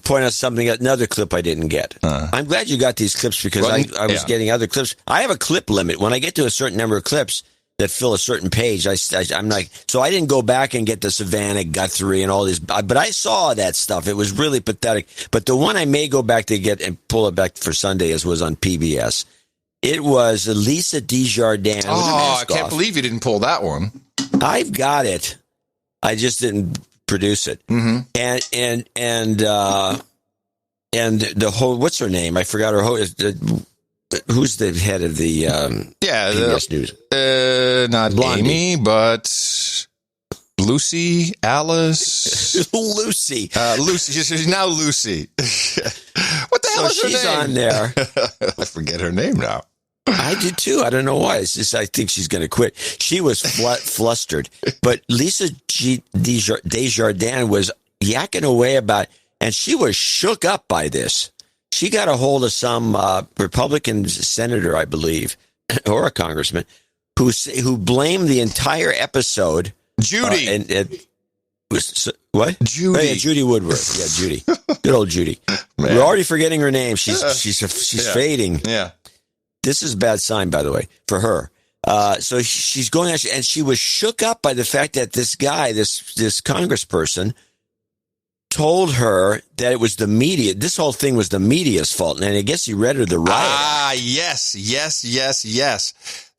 point out something. Another clip I didn't get. I'm glad you got these clips because I was getting other clips. I have a clip limit. When I get to a certain number of clips that fill a certain page, I'm like, so I didn't go back and get the Savannah Guthrie and all this, but I saw that stuff. It was really pathetic. But the one I may go back to get and pull it back for Sunday was on PBS. It was Lisa Desjardins.
Oh, I can't believe you didn't pull that one.
I've got it. I just didn't produce it.
Mm-hmm.
And the whole, what's her name? I forgot her whole. Who's the head of the PBS News?
Not Blondie. Amy, but Lucy, Alice.
Lucy.
Lucy. She's now Lucy. What the hell is her name?
She's on there.
I forget her name now.
I did too. I don't know why. It's just I think she's going to quit. She was flustered. But Lisa Desjardins was yakking away about, and she was shook up by this. She got a hold of some Republican senator, I believe, or a congressman, who blamed the entire episode.
Judy.
What?
Judy.
Oh, yeah, Judy Woodward. Yeah, Judy. Good old Judy. Man. We're already forgetting her name. She's fading.
Yeah.
This is a bad sign, by the way, for her. So she's going out, and she was shook up by the fact that this guy, this congressperson, told her that it was the media. This whole thing was the media's fault. And I guess he read her the riot.
Yes.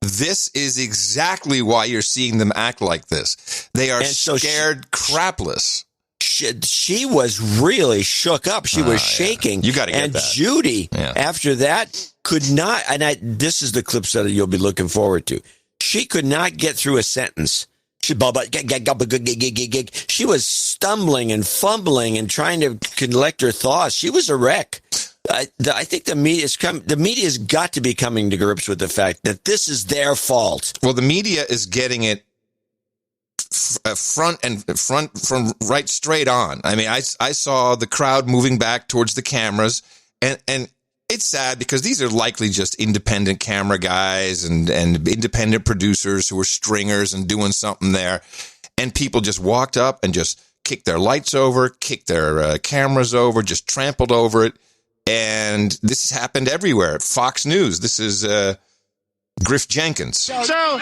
This is exactly why you're seeing them act like this. They are scared crapless.
She was really shook up. She was shaking.
You got to get
and
that.
And Judy, after that, could not, and this is the clips that you'll be looking forward to. She could not get through a sentence. She was stumbling and fumbling and trying to collect her thoughts. She was a wreck. I think the media's got to be coming to grips with the fact that this is their fault.
Well, the media is getting it front from right straight on. I mean, I saw the crowd moving back towards the cameras, and it's sad because these are likely just independent camera guys and independent producers who are stringers and doing something there. And people just walked up and just kicked their lights over, kicked their cameras over, just trampled over it. And this has happened everywhere. Fox News. This is Griff Jenkins.
So,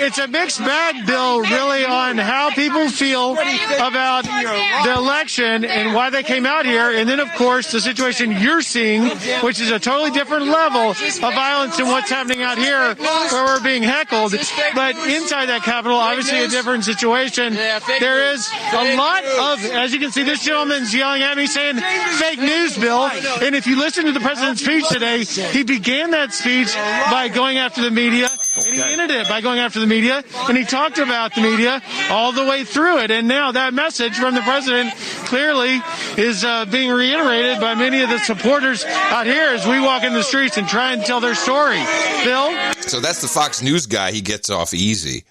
it's a mixed bag, Bill, really, on how people feel about the election and why they came out here. And then, of course, the situation you're seeing, which is a totally different level of violence than what's happening out here where we're being heckled. But inside that Capitol, obviously a different situation. There is a lot of, as you can see, this gentleman's yelling at me saying, fake news, Bill. And if you listen to the president's speech today, he began that speech by going after the media. And he ended it by going after the media, and he talked about the media all the way through it. And now that message from the president clearly is being reiterated by many of the supporters out here as we walk in the streets and try and tell their story. Bill?
So that's the Fox News guy. He gets off easy.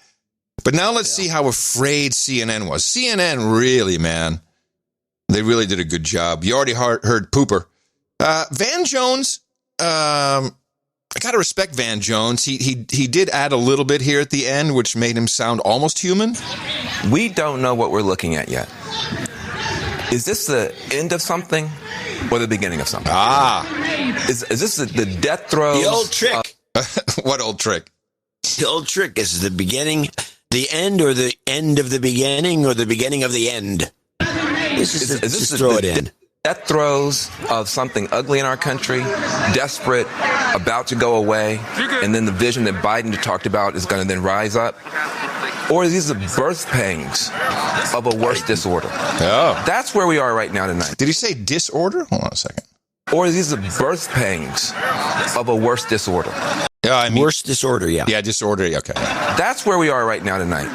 But now let's see how afraid CNN was. CNN really, man, they really did a good job. You already heard Pooper. Van Jones, I got to respect Van Jones. He did add a little bit here at the end, which made him sound almost human.
We don't know what we're looking at yet. Is this the end of something or the beginning of something? Is this the death throes?
The old trick.
What old trick?
The old trick is the beginning, the end, or the end of the beginning, or the beginning of the end. Just throw it in.
Death throes of something ugly in our country, desperate, about to go away, and then the vision that Biden talked about is going to then rise up? Or is these the birth pangs of a worse disorder?
Oh.
That's where we are right now tonight.
Did he say disorder? Hold on a second.
Or is these the birth pangs of a worse disorder?
Yeah, I mean,
worse disorder, yeah.
Yeah, disorder, okay.
That's where we are right now tonight.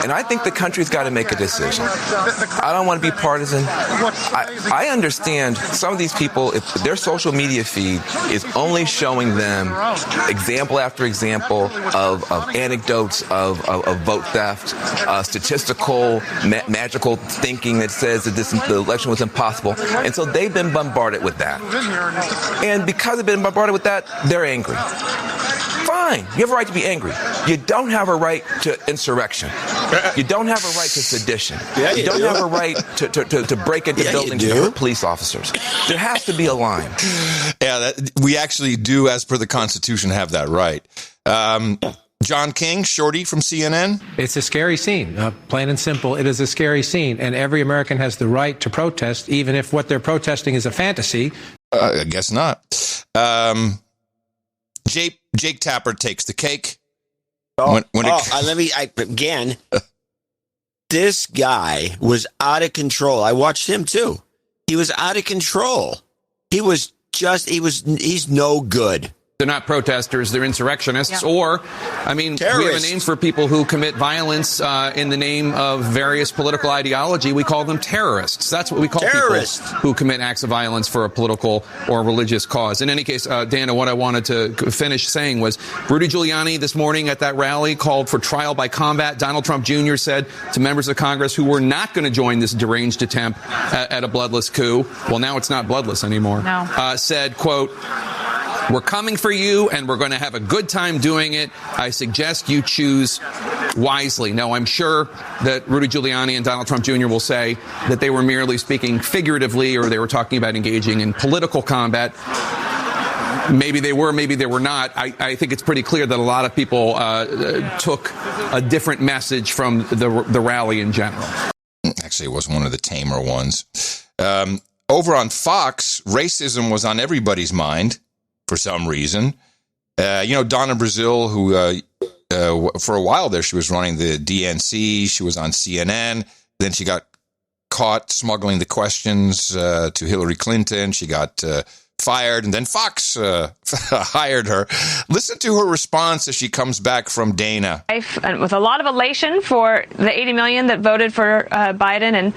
And I think the country's got to make a decision. I don't want to be partisan. I understand some of these people, if their social media feed is only showing them example after example of anecdotes of vote theft, statistical, magical thinking that says that the election was impossible. And so they've been bombarded with that. And because they've been bombarded with that, they're angry. Fine. You have a right to be angry. You don't have a right to insurrection. You don't have a right to sedition.
Yeah,
you don't have a right to break into buildings and hurt police officers. There has to be a line.
Yeah, we actually do, as per the Constitution, have that right. John King, Shorty from CNN.
It's a scary scene, plain and simple. It is a scary scene, and every American has the right to protest, even if what they're protesting is a fantasy.
I guess not. Jake Tapper takes the cake.
Again, this guy was out of control. I watched him too. He was out of control. He's no good.
They're not protesters, they're insurrectionists, or, I mean,
terrorists.
We have a name for people who commit violence in the name of various political ideology. We call them terrorists. That's what we call people who commit acts of violence for a political or religious cause. In any case, Dana, what I wanted to finish saying was Rudy Giuliani this morning at that rally called for trial by combat. Donald Trump Jr. said to members of Congress who were not going to join this deranged attempt at a bloodless coup, well, now it's not bloodless anymore, said, quote, "We're coming for you, and we're going to have a good time doing it. I suggest you choose wisely." Now, I'm sure that Rudy Giuliani and Donald Trump Jr. will say that they were merely speaking figuratively, or they were talking about engaging in political combat. Maybe they were, maybe they were not. I think it's pretty clear that a lot of people took a different message from the rally in general.
Actually, it was one of the tamer ones. Over on Fox, racism was on everybody's mind. For some reason, Donna Brazile, who for a while there, she was running the DNC. She was on CNN. Then she got caught smuggling the questions to Hillary Clinton. She got fired, and then Fox hired her. Listen to her response as she comes back from Dana.
With a lot of elation for the 80 million that voted for Biden, and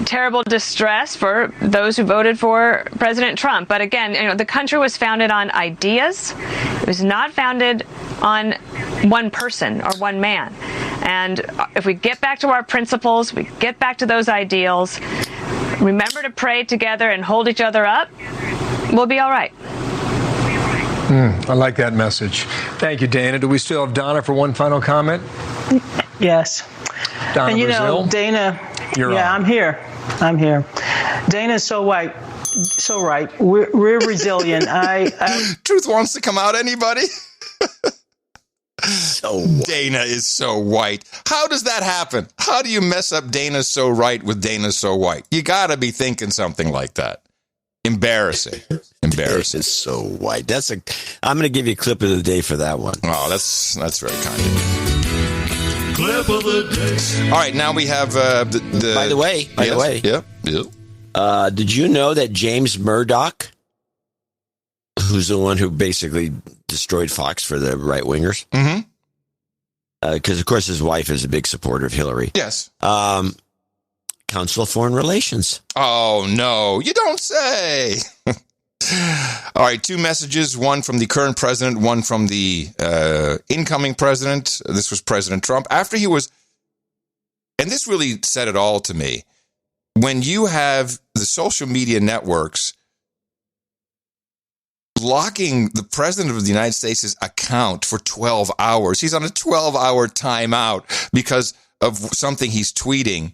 terrible distress for those who voted for President Trump. But again, the country was founded on ideas. It was not founded on one person or one man. And if we get back to our principles, we get back to those ideals, remember to pray together and hold each other up, we'll be all right.
I like that message. Thank you, Dana. Do we still have Donna for one final comment?
Yes.
Donna Brazile?
Dana,
You're on.
I'm here. Dana's so right. So right. We're resilient.
Truth wants to come out, anybody? Dana is so white. How does that happen? How do you mess up Dana's so right with Dana's so white? You got to be thinking something like that. Embarrassing. Embarrassing.
Dana is so white. I'm going to give you a clip of the day for that one.
Oh, that's very kind of you.
Clip of the day.
All right, now we have the.
By the way.
Yeah.
Did you know that James Murdoch, who's the one who basically destroyed Fox for the right wingers.
Mm-hmm.
Because, of course, his wife is a big supporter of Hillary.
Yes.
Council of Foreign Relations.
Oh, no, you don't say. All right, 2 messages, one from the current president, one from the incoming president. This was President Trump. After he was, and this really said it all to me, when you have the social media networks locking the president of the United States' account for 12 hours. He's on a 12-hour timeout because of something he's tweeting,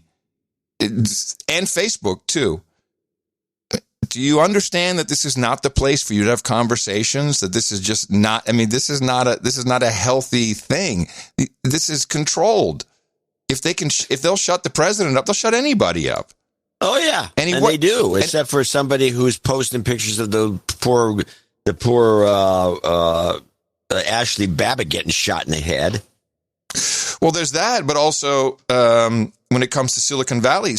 and Facebook, too. Do you understand that this is not the place for you to have conversations? That this is just not, I mean, this is not a healthy thing. This is controlled. If they'll shut the president up, they'll shut anybody up.
Oh, yeah. And they do, except for somebody who's posting pictures of the poor Ashley Babbitt getting shot in the head.
Well, there's that, but also when it comes to Silicon Valley,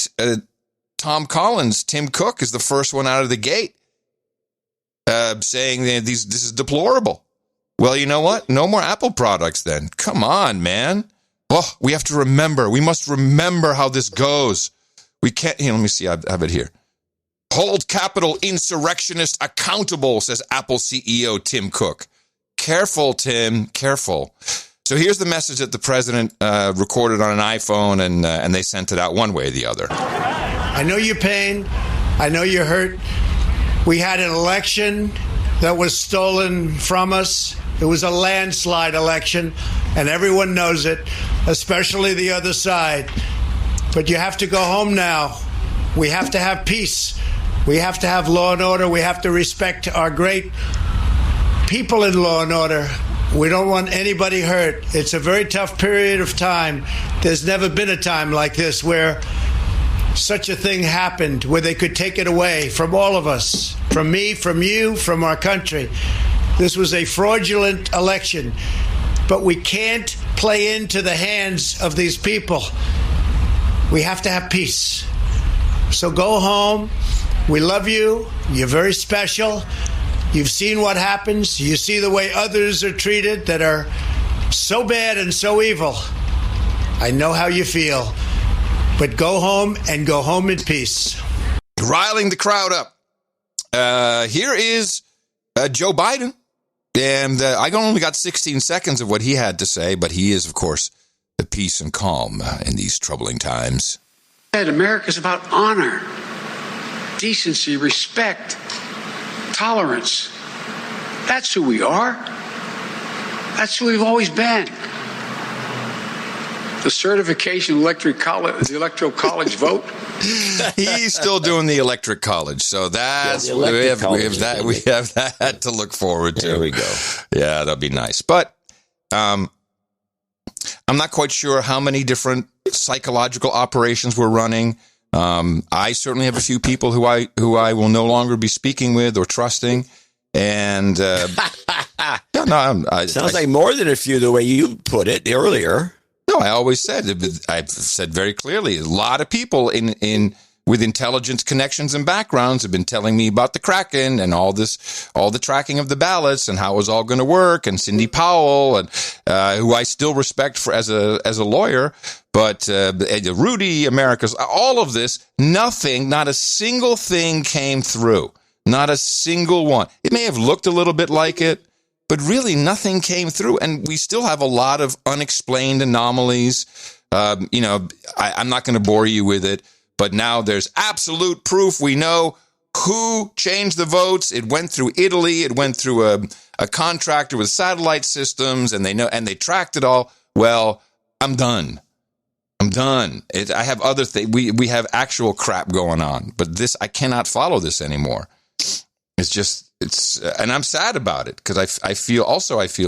Tim Cook is the first one out of the gate saying that this is deplorable. Well, you know what? No more Apple products then. Come on, man. Oh, we have to remember. We must remember how this goes. We can't. Let me see. I have it here. Hold Capitol insurrectionists accountable, says Apple CEO Tim Cook. Careful, Tim. Careful. So here's the message that the president recorded on an iPhone, and they sent it out one way or the other.
I know your pain. I know you're hurt. We had an election that was stolen from us. It was a landslide election, and everyone knows it, especially the other side. But you have to go home now. We have to have peace. We have to have law and order. We have to respect our great people in law and order. We don't want anybody hurt. It's a very tough period of time. There's never been a time like this where such a thing happened, where they could take it away from all of us, from me, from you, from our country. This was a fraudulent election, but we can't play into the hands of these people. We have to have peace. So go home. We love you. You're very special. You've seen what happens. You see the way others are treated that are so bad and so evil. I know how you feel. But go home and go home in peace.
Riling the crowd up. Here is Joe Biden. And I only got 16 seconds of what he had to say, but he is, of course, the peace and calm in these troubling times.
America's about honor, decency, respect, tolerance. That's who we are. That's who we've always been. The certification the electoral college vote.
He's still doing the electric college, so that's we have that to look forward to.
There we go.
Yeah, that'll be nice. But I'm not quite sure how many different psychological operations we're running. I certainly have a few people who I will no longer be speaking with or trusting, and
sounds like more than a few the way you put it earlier.
No, I always said, I've said very clearly, a lot of people with intelligence connections and backgrounds have been telling me about the Kraken and all the tracking of the ballots and how it was all going to work, and Cindy Powell, and who I still respect as a lawyer, but Rudy, America's, all of this, nothing, not a single thing came through. Not a single one. It may have looked a little bit like it, but really nothing came through, and we still have a lot of unexplained anomalies. I'm not going to bore you with it, but now there's absolute proof. We know who changed the votes. It went through Italy. It went through a contractor with satellite systems, and they tracked it all. Well, I'm done. I have other things. We have actual crap going on, but this, I cannot follow this anymore. And I'm sad about it because I feel a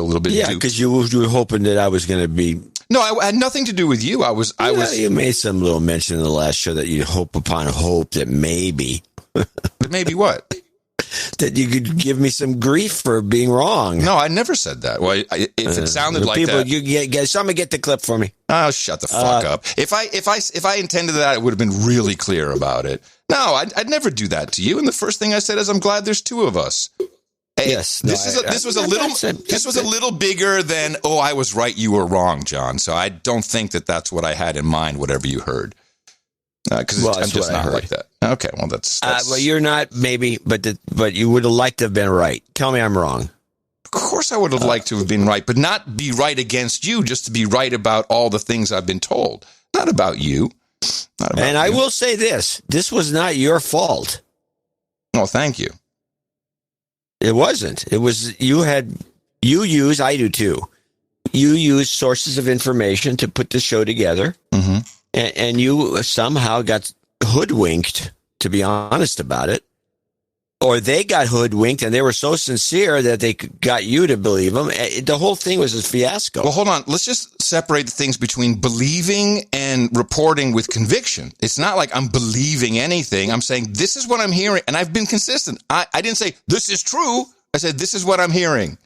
little bit.
Yeah, because you were hoping that I was going to be.
No, I had nothing to do with you. You
made some little mention in the last show that you hope upon hope that maybe.
Maybe what?
That you could give me some grief for being wrong.
No, I never said that. Well, if it sounded like
people,
that,
somebody get the clip for me.
Oh, shut the fuck up! If I intended that, I would have been really clear about it. No, I'd never do that to you. And the first thing I said is, I'm glad there's two of us.
Yes.
This was a little bigger than, I was right, you were wrong, John. So I don't think that's what I had in mind, whatever you heard. Because I'm just not like that. Okay, well, that's
well, you're not, maybe, but you would have liked to have been right. Tell me I'm wrong.
Of course I would have liked to have been right, but not be right against you, just to be right about all the things I've been told. Not about you.
I will say this. This was not your fault.
Oh, thank you.
It wasn't. It was, I do too. You use sources of information to put the show together, and you somehow got hoodwinked, to be honest about it. Or they got hoodwinked, and they were so sincere that they got you to believe them. The whole thing was a fiasco.
Well, hold on. Let's just separate the things between believing and reporting with conviction. It's not like I'm believing anything. I'm saying this is what I'm hearing, and I've been consistent. I didn't say this is true. I said this is what I'm hearing.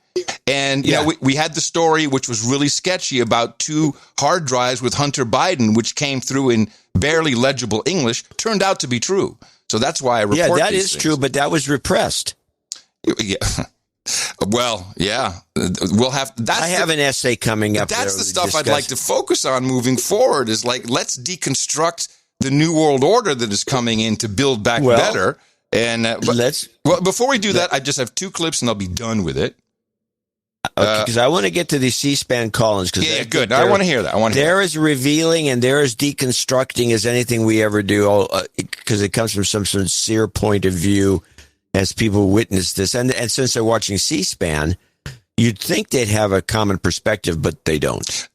And you know, we had the story, which was really sketchy, about 2 hard drives with Hunter Biden, which came through in barely legible English, turned out to be true. So that's why I report these things.
Yeah, that is true, but that was repressed.
Yeah. Well, yeah. We'll have.
I have an essay coming up.
That's the stuff I'd like to focus on moving forward. Is like, let's deconstruct the new world order that is coming in to build back better. And before we do that, I just have 2 clips, and I'll be done with it.
Okay, because I want to get to the C-SPAN call-ins.
Yeah, good. I want to hear that.
They're as revealing and they're as deconstructing as anything we ever do, because it comes from some sincere point of view as people witness this. And since they're watching C-SPAN, you'd think they'd have a common perspective, but they don't.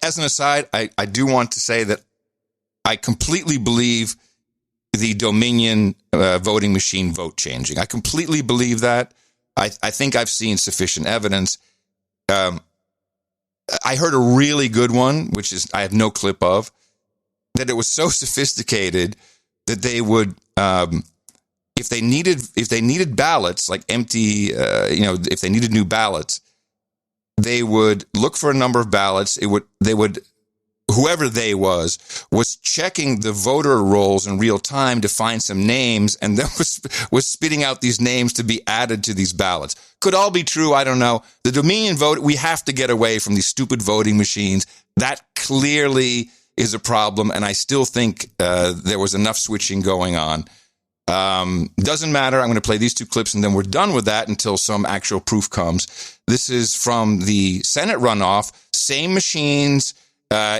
As an aside, I do want to say that I completely believe the Dominion voting machine vote changing. I completely believe that. I think I've seen sufficient evidence. I heard a really good one, which is I have no clip of, that it was so sophisticated that they would, if they needed ballots, like empty, if they needed new ballots, they would look for a number of ballots. Whoever they was checking the voter rolls in real time to find some names, and then was spitting out these names to be added to these ballots. Could all be true. I don't know. The Dominion vote, we have to get away from these stupid voting machines. That clearly is a problem, and I still think there was enough switching going on. Doesn't matter. I'm going to play these 2 clips, and then we're done with that until some actual proof comes. This is from the Senate runoff. Same machines.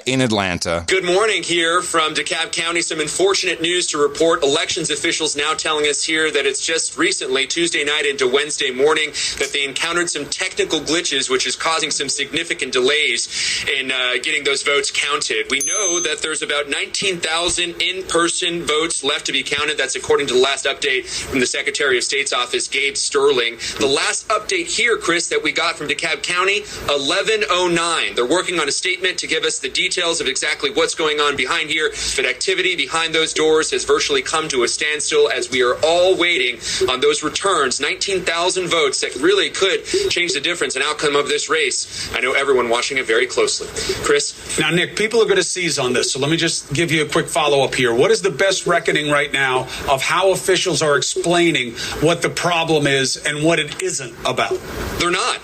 In Atlanta.
Good morning here from DeKalb County. Some unfortunate news to report. Elections officials now telling us here that it's just recently, Tuesday night into Wednesday morning, that they encountered some technical glitches, which is causing some significant delays in getting those votes counted. We know that there's about 19,000 in-person votes left to be counted. That's according to the last update from the Secretary of State's office, Gabe Sterling. The last update here, Chris, that we got from DeKalb County, 11:09. They're working on a statement to give us the details of exactly what's going on behind here, but activity behind those doors has virtually come to a standstill as we are all waiting on those returns. 19,000 votes that really could change the difference and outcome of this race. I know everyone watching it very closely. Chris?
Now, Nick, people are going to seize on this, so let me just give you a quick follow-up here. What is the best reckoning right now of how officials are explaining what the problem is and what it isn't about?
They're not.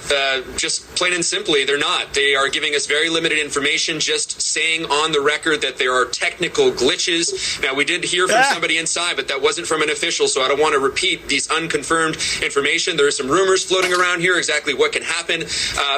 Just plain and simply, they're not. They are giving us very limited information, just saying on the record that there are technical glitches. Now, we did hear from somebody inside, but that wasn't from an official, so I don't want to repeat these unconfirmed information. There are some rumors floating around here exactly what can happen,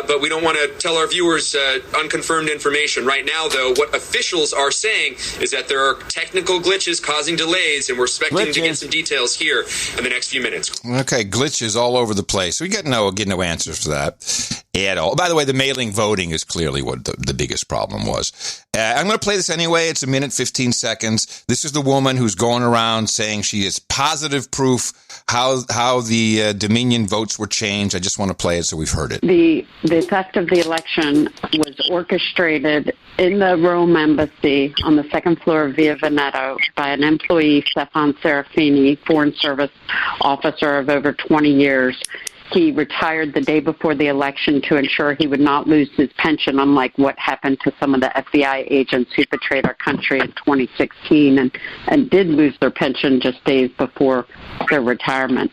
but we don't want to tell our viewers unconfirmed information. Right now, though, what officials are saying is that there are technical glitches causing delays, and we're expecting to get some details here in the next few minutes.
Okay, glitches all over the place. We get no answers to that at all. By the way, the mailing voting is clearly what the biggest problem was. I'm going to play this anyway. It's 1 minute, 15 seconds. This is the woman who's going around saying she is positive proof how the Dominion votes were changed. I just want to play it so we've heard it.
The theft of the election was orchestrated in the Rome embassy on the second floor of Via Veneto by an employee, Stefan Serafini, Foreign Service officer of over 20 years. He retired the day before the election to ensure he would not lose his pension, unlike what happened to some of the FBI agents who betrayed our country in 2016 and did lose their pension just days before their retirement.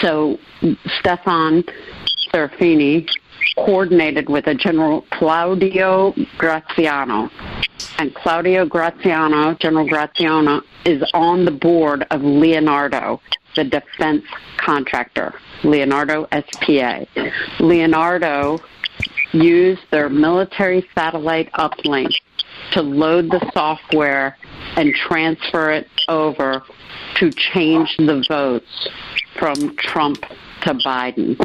So Stefan Serafini coordinated with a General Claudio Graziano. And General Graziano, is on the board of Leonardo, the defense contractor, Leonardo SPA. Leonardo used their military satellite uplink to load the software and transfer it over to change the votes from Trump to Biden.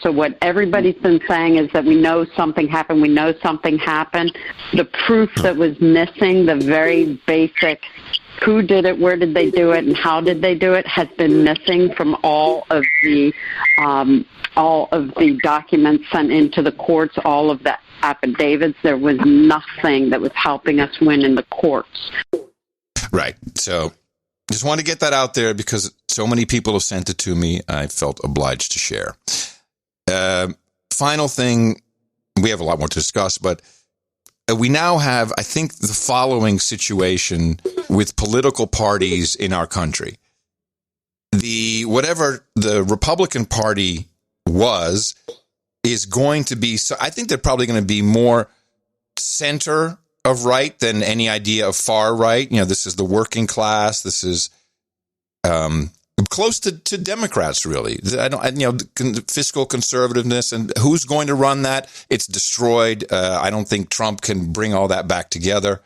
So what everybody's been saying is that we know something happened. The proof that was missing, the very basic who did it, where did they do it, and how did they do it, has been missing from all of the documents sent into the courts, all of the affidavits. There was nothing that was helping us win in the courts.
Right. So just want to get that out there because so many people have sent it to me. I felt obliged to share. Final thing, we have a lot more to discuss, but we now have, I think, the following situation with political parties in our country. Whatever the Republican Party is going to be, so I think they're probably going to be more center of right than any idea of far right. This is the working class. This is close to Democrats, really. Fiscal conservativeness, and who's going to run that? It's destroyed. I don't think Trump can bring all that back together.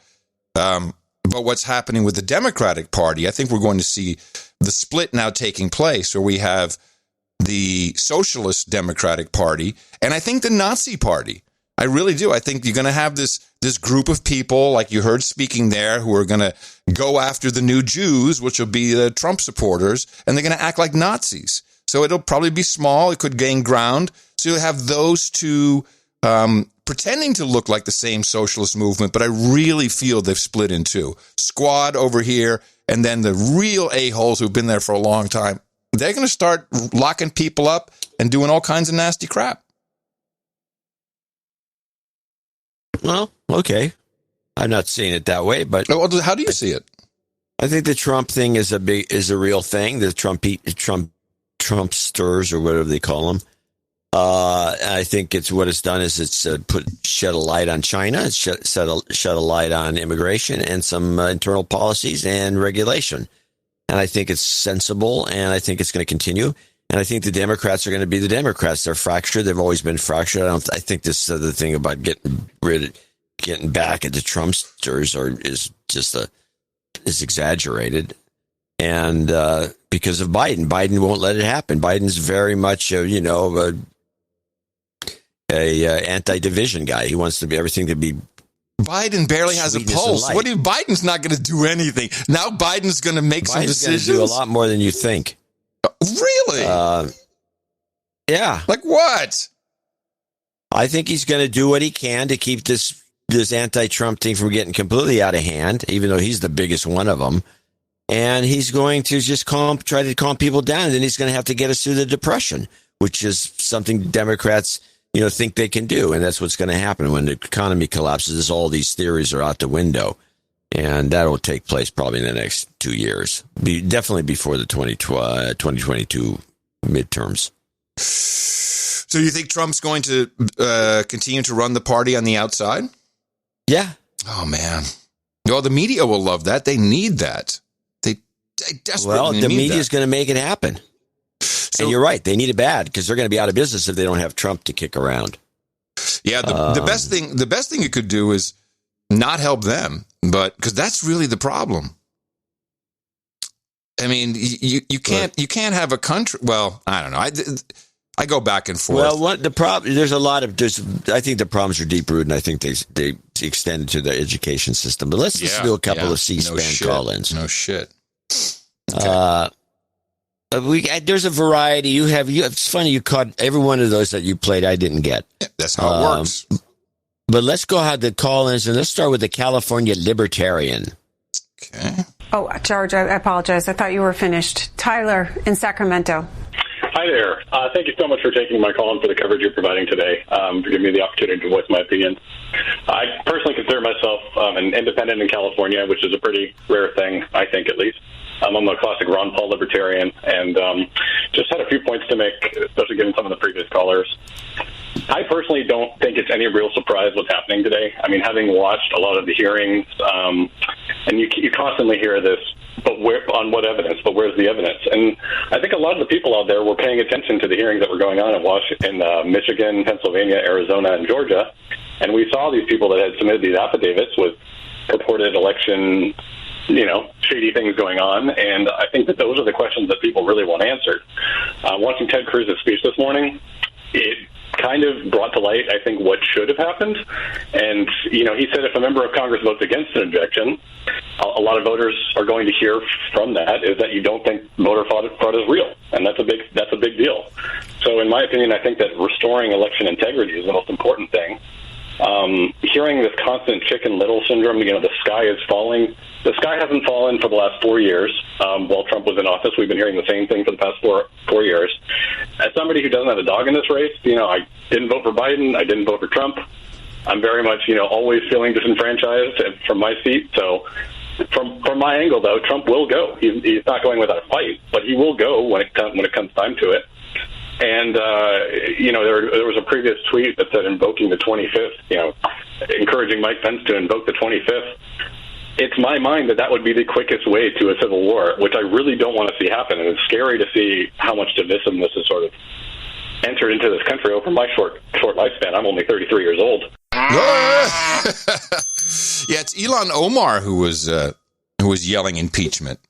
But what's happening with the Democratic Party, I think we're going to see the split now taking place, where we have the Socialist Democratic Party, and I think the Nazi Party. I really do. I think you're going to have this group of people, like you heard speaking there, who are going to go after the new Jews, which will be the Trump supporters, and they're going to act like Nazis. So it'll probably be small. It could gain ground. So you'll have those two pretending to look like the same socialist movement, but I really feel they've split in two. Squad over here, and then the real a-holes who've been there for a long time. They're going to start locking people up and doing all kinds of nasty crap.
Well, okay. I'm not seeing it that way, but
how do you see it?
I think the Trump thing is a real thing. The Trumpsters, or whatever they call them. I think what it's done is it's shed a light on China, it's shed a light on immigration and some internal policies and regulation. And I think it's sensible, and I think it's going to continue. And I think the Democrats are going to be the Democrats. They're fractured. They've always been fractured. I think this other thing about getting back at the Trumpsters is exaggerated. And because of Biden won't let it happen. Biden's very much a anti-division guy. He wants everything to be.
Biden barely has a pulse. Biden's not going to do anything. Now Biden's going to make some decisions.
Biden's going to do a lot more than you think.
Really?
Yeah.
Like what?
I think he's going to do what he can to keep this anti-Trump thing from getting completely out of hand, even though he's the biggest one of them. And he's going to just try to calm people down. And then he's going to have to get us through the Depression, which is something Democrats, think they can do. And that's what's going to happen when the economy collapses. All these theories are out the window. And that will take place probably in the next 2 years. Definitely before the 2022 midterms.
So you think Trump's going to continue to run the party on the outside?
Yeah.
Oh, man. Well, the media will love that. They need that. They desperately need that.
The media is going to make it happen. And you're right. They need it bad because they're going to be out of business if they don't have Trump to kick around.
Yeah, the best thing you could do is not help them, but because that's really the problem. I mean, you can't have a country. Well, I don't know. I go back and forth.
Well, I think the problems are deep rooted, and I think they extend to the education system. But let's just do a couple of C-SPAN call-ins.
No shit.
Okay. There's a variety. It's funny you caught every one of those that you played. I didn't get.
Yeah, that's how it works.
But let's go ahead the call-ins, and let's start with the California Libertarian.
Okay.
Oh, George, I apologize. I thought you were finished. Tyler in Sacramento.
Hi there. Thank you so much for taking my call and for the coverage you're providing today, for giving me the opportunity to voice my opinion. I personally consider myself an independent in California, which is a pretty rare thing, I think, at least. I'm a classic Ron Paul libertarian, and just had a few points to make, especially given some of the previous callers. I personally don't think it's any real surprise what's happening today. I mean, having watched a lot of the hearings, and you constantly hear this, but on what evidence? But where's the evidence? And I think a lot of the people out there were paying attention to the hearings that were going on in Michigan, Pennsylvania, Arizona, and Georgia, and we saw these people that had submitted these affidavits with purported election, shady things going on, and I think that those are the questions that people really want answered. Watching Ted Cruz's speech this morning, it kind of brought to light, I think, what should have happened. And, he said if a member of Congress votes against an objection, a lot of voters are going to hear from that is that you don't think voter fraud is real. And that's a big deal. So in my opinion, I think that restoring election integrity is the most important thing. Hearing this constant Chicken Little syndrome, the sky is falling. The sky hasn't fallen for the last 4 years. While Trump was in office, we've been hearing the same thing for the past four years. As somebody who doesn't have a dog in this race, I didn't vote for Biden. I didn't vote for Trump. I'm very much, always feeling disenfranchised from my seat. So from my angle, though, Trump will go. He's not going without a fight, but he will go when it comes time to it. And, there was a previous tweet that said invoking the 25th, encouraging Mike Pence to invoke the 25th. It's my mind that would be the quickest way to a civil war, which I really don't want to see happen. And it's scary to see how much divisiveness has sort of entered into this country over my short lifespan. I'm only 33 years old.
Yeah, it's Ilhan Omar who was yelling impeachment.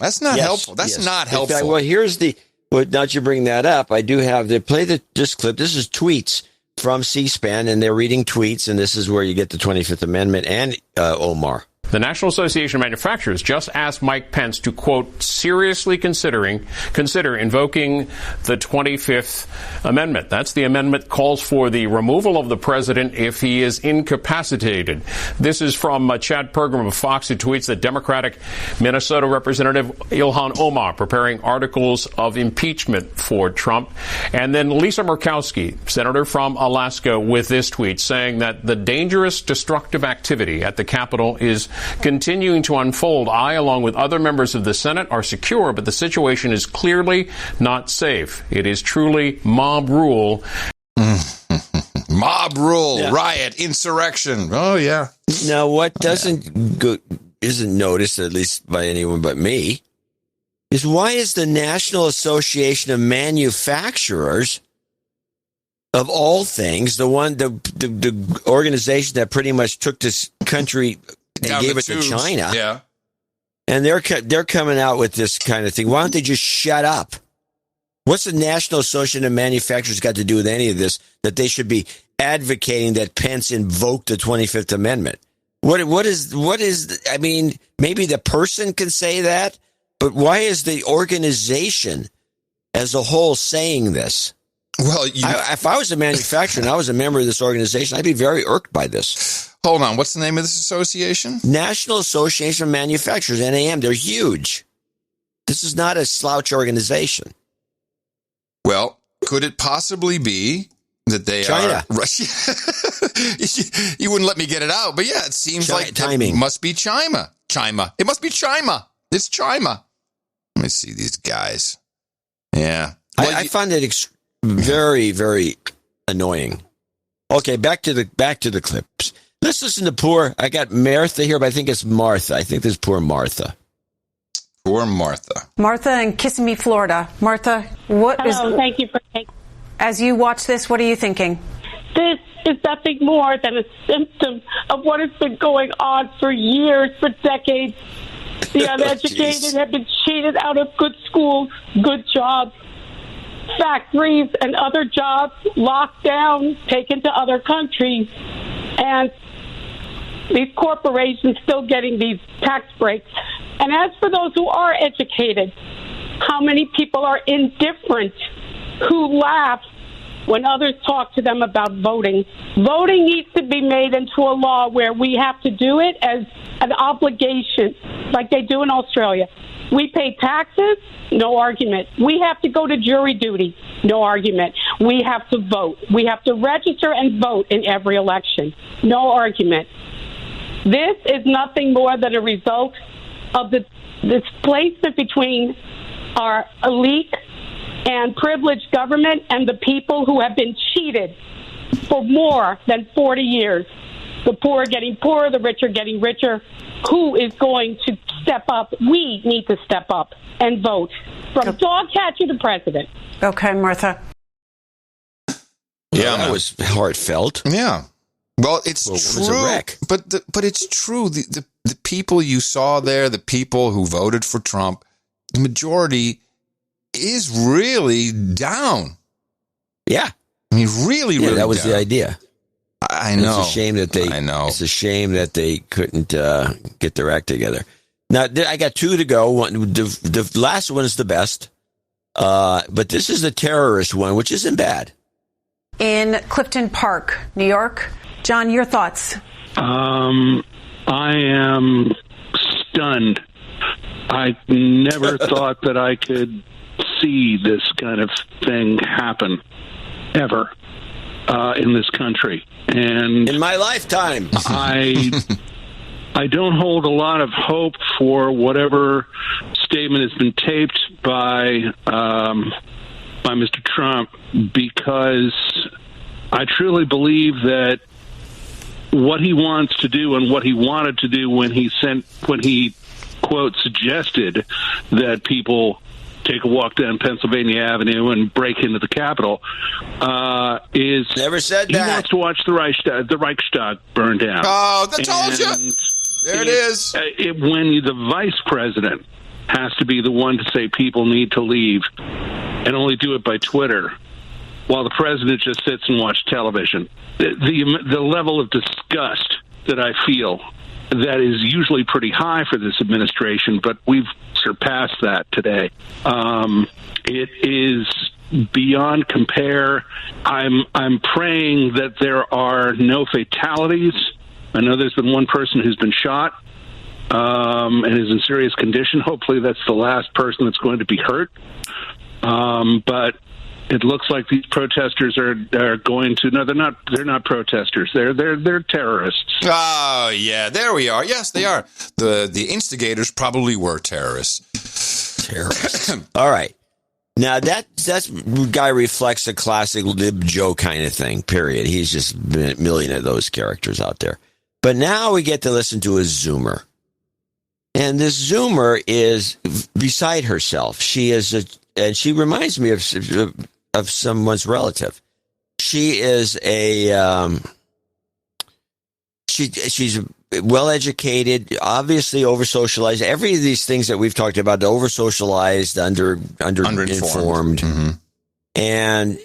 That's not helpful. That's not helpful.
In fact, well, here's the. But now that you bring that up, I do have to play this clip. This is tweets from C-SPAN, and they're reading tweets, and this is where you get the 25th Amendment and Omar.
The National Association of Manufacturers just asked Mike Pence to, quote, seriously consider invoking the 25th Amendment. That's the amendment calls for the removal of the president if he is incapacitated. This is from Chad Pergram of Fox, who tweets that Democratic Minnesota Representative Ilhan Omar preparing articles of impeachment for Trump. And then Lisa Murkowski, senator from Alaska, with this tweet saying that the dangerous destructive activity at the Capitol is continuing to unfold. I, along with other members of the Senate, are secure, but the situation is clearly not safe. It is truly mob rule.
Mob rule, yeah. Riot, insurrection. Oh, yeah.
Now, what isn't noticed, at least by anyone but me, is why is the National Association of Manufacturers, of all things, the organization that pretty much took this country and gave it to China.
Yeah.
And they're coming out with this kind of thing. Why don't they just shut up? What's the National Association of Manufacturers got to do with any of this, that they should be advocating that Pence invoke the 25th Amendment? What is, I mean, maybe the person can say that, but why is the organization as a whole saying this?
Well,
if I was a manufacturer and I was a member of this organization, I'd be very irked by this.
Hold on. What's the name of this association?
National Association of Manufacturers, NAM. They're huge. This is not a slouch organization.
Well, could it possibly be that they
China.
are Russia? You wouldn't let me get it out, but yeah, it seems like timing. It must be China. It must be China. It's China. Let me see these guys. Yeah.
Well, I find it very, very annoying. Okay, back to the clips. Let's listen to I got Martha here, but I think it's Martha. I think this is poor Martha.
Poor Martha.
Martha in Kissimmee, Florida. Martha,
thank you for taking.
As you watch this, what are you thinking?
This is nothing more than a symptom of what has been going on for years, for decades. The uneducated have been cheated out of good schools, good jobs, factories and other jobs locked down, taken to other countries, and these corporations still getting these tax breaks. And as for those who are educated, how many people are indifferent, who laugh when others talk to them about voting. Voting needs to be made into a law where we have to do it as an obligation, like they do in Australia. We pay taxes, no argument. We have to go to jury duty, no argument. We have to vote. We have to register and vote in every election, no argument. This is nothing more than a result of the displacement between our elite and privileged government and the people who have been cheated for more than 40 years. The poor are getting poorer, the rich are getting richer. Who is going to step up? We need to step up and vote, from dog catcher to president.
Okay, Martha.
Yeah, that was heartfelt.
Yeah. Well, it's
true,
true, but it's true. The people you saw there, the people who voted for Trump, the majority is really down.
Yeah,
I mean, really
that was
down.
the idea.
I know.
It's a shame that they.
I know.
It's a shame that they couldn't get their act together. Now I got two to go. The last one is the best, but this is the terrorist one, which isn't bad.
In Clifton Park, New York. John, your thoughts?
I am stunned. I never thought that I could see this kind of thing happen ever in this country. And
in my lifetime,
I don't hold a lot of hope for whatever statement has been taped by Mr. Trump, because I truly believe that what he wants to do and what he wanted to do when he quote suggested that people take a walk down Pennsylvania Avenue and break into the Capitol is
never said that.
He wants to watch the Reichstag burn down.
Oh, I told you. There it is.
When the vice president has to be the one to say people need to leave and only do it by Twitter, while the president just sits and watches television. The level of disgust that I feel, that is usually pretty high for this administration, but we've surpassed that today. It is beyond compare. I'm praying that there are no fatalities. I know there's been one person who's been shot and is in serious condition. Hopefully that's the last person that's going to be hurt. But it looks like these protesters are going to. No, they're not protesters. They're terrorists.
Oh yeah, there we are. Yes, they are. The instigators probably were terrorists.
All right. Now that guy reflects a classic Lib Joe kind of thing. Period. He's just been a million of those characters out there. But now we get to listen to a Zoomer, and this Zoomer is beside herself. She is and she reminds me of someone's relative. She is she's well educated, obviously over socialized. Every of these things that we've talked about, over socialized, underinformed,
mm-hmm.
and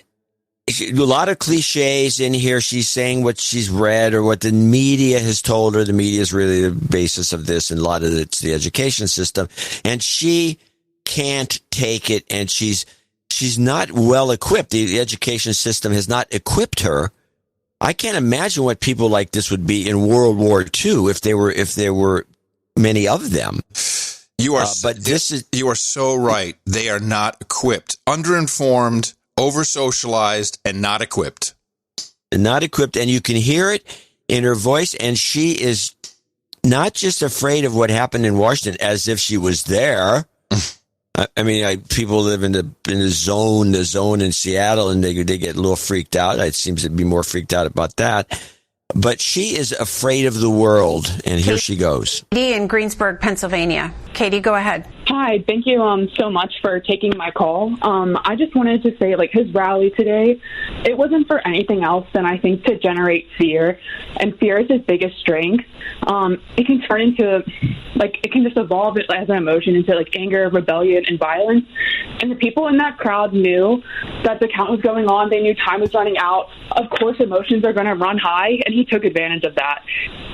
a lot of cliches in here. She's saying what she's read or what the media has told her. The media is really the basis of this, and a lot of it's the education system, and she can't take it, and she's not well equipped. The education system has not equipped her. I can't imagine what people like this would be in World War II if there were many of them.
You are,
you
are so right. They are not equipped, underinformed, over socialized, and not equipped.
Not equipped, and you can hear it in her voice. And she is not just afraid of what happened in Washington, as if she was there. I mean, people live in the zone in Seattle, and they get a little freaked out. It seems to be more freaked out about that. But she is afraid of the world, and here she goes.
Katie in Greensburg, Pennsylvania. Katie, go ahead.
Hi, thank you so much for taking my call. I just wanted to say, his rally today, it wasn't for anything else than, I think, to generate fear. And fear is his biggest strength. It can turn into, it can just evolve it as an emotion into, anger, rebellion, and violence. And the people in that crowd knew that the count was going on. They knew time was running out. Of course, emotions are going to run high, and he took advantage of that.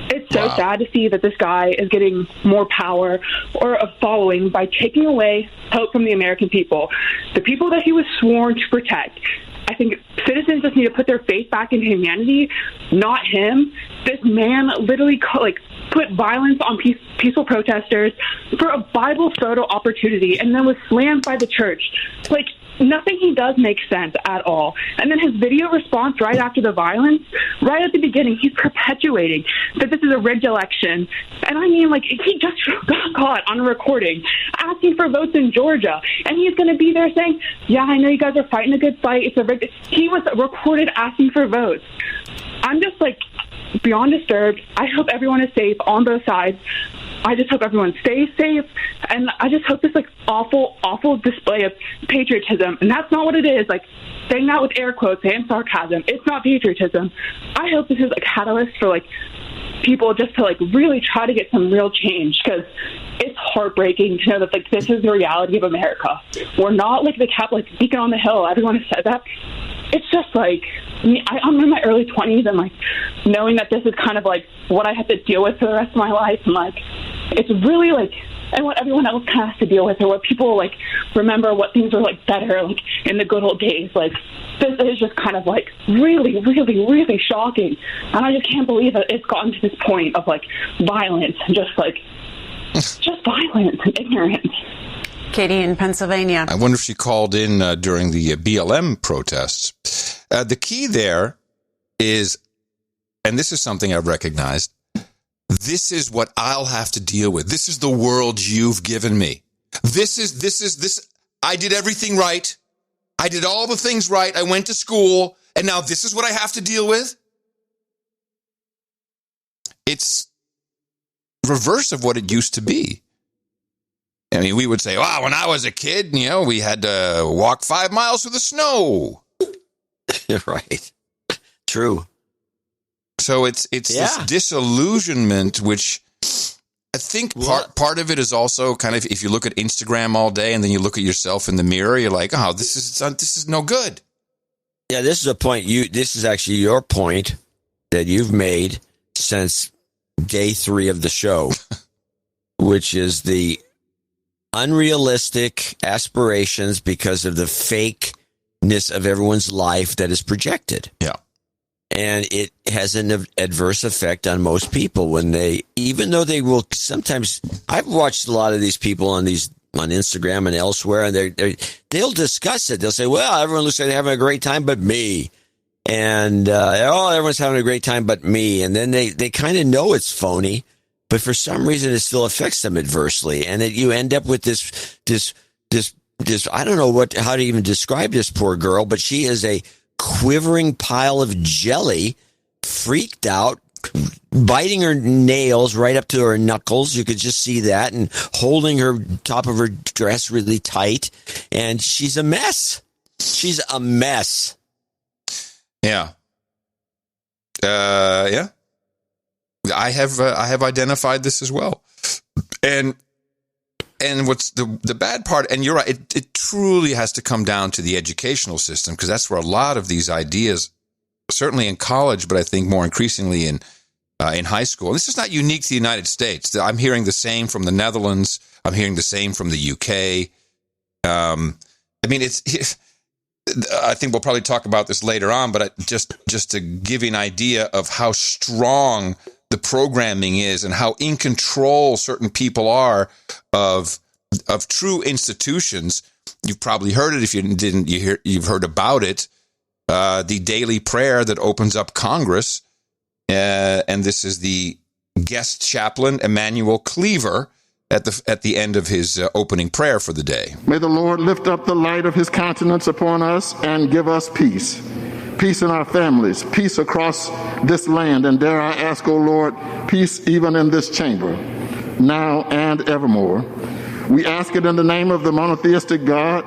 It's so sad to see that this guy is getting more power or a following by taking away hope from the American people, the people that he was sworn to protect. I think citizens just need to put their faith back in humanity, not him. This man literally put violence on peaceful protesters for a Bible photo opportunity and then was slammed by the church. Like, nothing he does makes sense at all. And then his video response right after the violence, right at the beginning, he's perpetuating that this is a rigged election. And I mean, like, he just got caught on a recording asking for votes in Georgia. And he's going to be there saying, yeah, I know you guys are fighting a good fight. It's a rigged. He was recorded asking for votes. I'm just, like, beyond disturbed. I hope everyone is safe on both sides. I just hope everyone stays safe, and I just hope this awful, awful display of patriotism, and that's not what it is. Like, saying that with air quotes and sarcasm, it's not patriotism. I hope this is a catalyst for people just to really try to get some real change, because it's heartbreaking to know that this is the reality of America. We're not the Catholic beacon on the hill. Everyone has said that. It's just I'm in my early 20s, and knowing that this is kind of what I have to deal with for the rest of my life, and it's really and what everyone else has to deal with, or what people remember what things were better in the good old days. This is just kind of really, really, really shocking, and I just can't believe that it's gotten to this point of violence and just violence and ignorance.
Katie in Pennsylvania.
I wonder if she called in during the BLM protests. The key there is, and this is something I've recognized, this is what I'll have to deal with. This is the world you've given me. This. I did everything right. I did all the things right. I went to school, and now this is what I have to deal with. It's reverse of what it used to be. I mean, we would say, wow, when I was a kid, we had to walk 5 miles through the snow.
Right. True.
So it's this disillusionment, which I think part of it is also kind of, if you look at Instagram all day and then you look at yourself in the mirror, you're like, oh, this is no good.
Yeah, this is a point this is actually your point that you've made since day 3 of the show, which is the unrealistic aspirations because of the fakeness of everyone's life that is projected.
Yeah.
And it has an adverse effect on most people even though they will sometimes, I've watched a lot of these people on Instagram and elsewhere, and they'll discuss it. They'll say, well, everyone looks like they're having a great time, but me. And, everyone's having a great time, but me. And then they kind of know it's phony, but for some reason it still affects them adversely. And you end up with this, I don't know how to even describe this poor girl, but she is a quivering pile of jelly, freaked out, biting her nails right up to her knuckles. You could just see that, and holding her top of her dress really tight. And she's a mess. She's a mess.
Yeah. Yeah. I have identified this as well. And what's the bad part, and you're right, it truly has to come down to the educational system, because that's where a lot of these ideas, certainly in college, but I think more increasingly in high school. And this is not unique to the United States. I'm hearing the same from the Netherlands. I'm hearing the same from the UK. I mean, I think we'll probably talk about this later on, but just to give you an idea of how strong the programming is and how in control certain people are of true institutions. You've probably heard it. If you didn't, you've heard about it. The daily prayer that opens up Congress, and this is the guest chaplain Emmanuel Cleaver at the end of his opening prayer for the day.
May the Lord lift up the light of his countenance upon us and give us peace. Peace in our families, peace across this land, and dare I ask, O Lord, peace even in this chamber, now and evermore. We ask it in the name of the monotheistic God,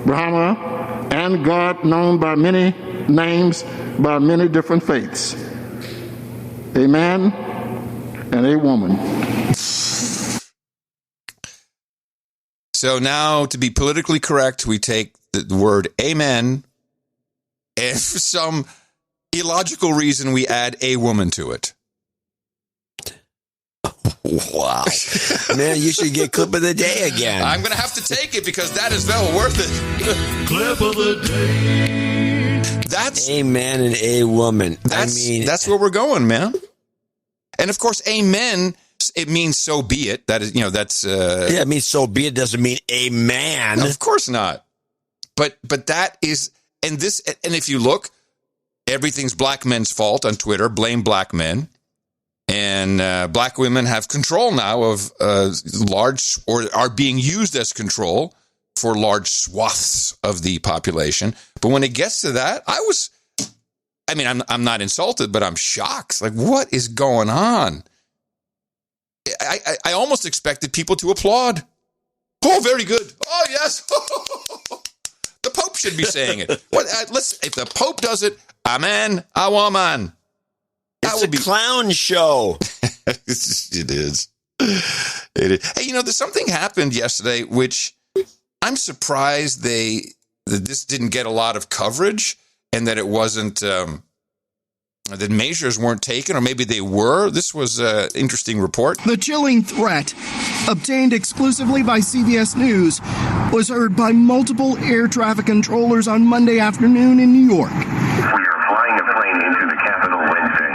Brahma, and God known by many names, by many different faiths. A man and a woman.
So now, to be politically correct, we take the word amen, and for some illogical reason, we add a woman to it.
Wow. Man, you should get clip of the day again.
I'm going to have to take it because that is well worth it.
Clip of the day.
That's
a man and a woman.
That's where we're going, man. And of course, amen, it means so be it. That is, that's
it means so be it doesn't mean a man.
Of course not. But that is, and if you look, everything's black men's fault on Twitter. Blame black men. And black women have control now of large, or are being used as control for large swaths of the population. But when it gets to that, I'm not insulted, but I'm shocked. Like, what is going on? I almost expected people to applaud. Oh, very good. Oh, yes. The Pope should be saying it. If the Pope does it, amen, a woman.
It's a clown show.
It is. Hey, there's something happened yesterday, which I'm surprised that this didn't get a lot of coverage, and that it wasn't, that measures weren't taken, or maybe they were. This was an interesting report.
The chilling threat, obtained exclusively by CBS News, was heard by multiple air traffic controllers on Monday afternoon in New York.
We are flying a plane into the Capitol Wednesday.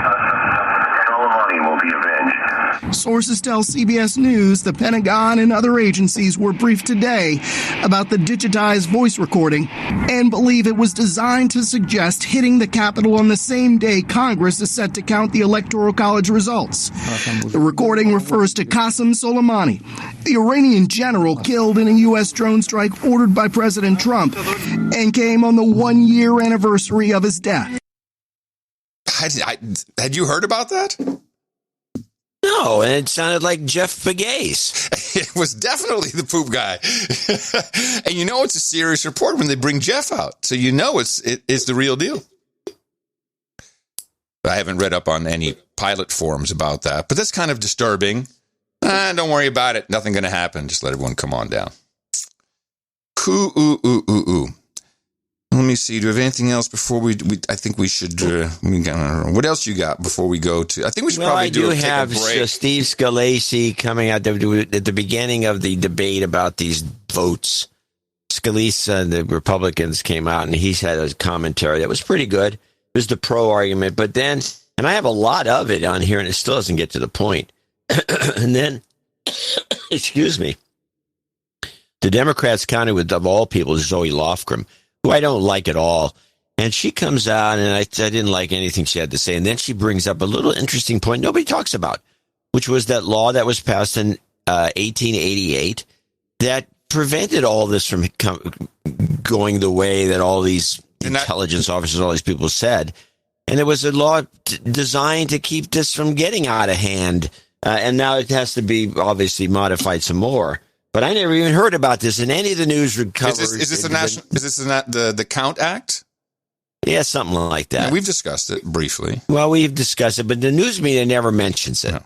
Soleimani will be avenged.
Sources tell CBS News the Pentagon and other agencies were briefed today about the digitized voice recording and believe it was designed to suggest hitting the Capitol on the same day Congress is set to count the Electoral College results. The recording refers to Qasem Soleimani, the Iranian general killed in a U.S. drone strike ordered by President Trump, and came on the one-year anniversary of his death.
Had you heard about that?
No, and it sounded like Jeff Pegues.
It was definitely the poop guy. And it's a serious report when they bring Jeff out. So it's the real deal. I haven't read up on any pilot forums about that, but that's kind of disturbing. Don't worry about it. Nothing going to happen. Just let everyone come on down. Let me see. Do we have anything else before we I think we should. What else you got before we go to? I think we should probably take a break.
I do have Steve Scalise coming out at the beginning of the debate about these votes. Scalise and the Republicans came out, and he's had a commentary that was pretty good. It was the pro argument, but then, and I have a lot of it on here, and it still doesn't get to the point. And then, excuse me, the Democrats counted with, of all people, Zoe Lofgren, who I don't like at all. And she comes out, and I didn't like anything she had to say. And then she brings up a little interesting point nobody talks about, which was that law that was passed in 1888 that prevented all this from going the way that all these intelligence officers, all these people said. And it was a law designed to keep this from getting out of hand. And now it has to be obviously modified some more. But I never even heard about this in any of the news recoveries.
Is this the Count Act?
Yeah, something like that.
Yeah, we've discussed it briefly.
Well, we've discussed it, but the news media never mentions it. No.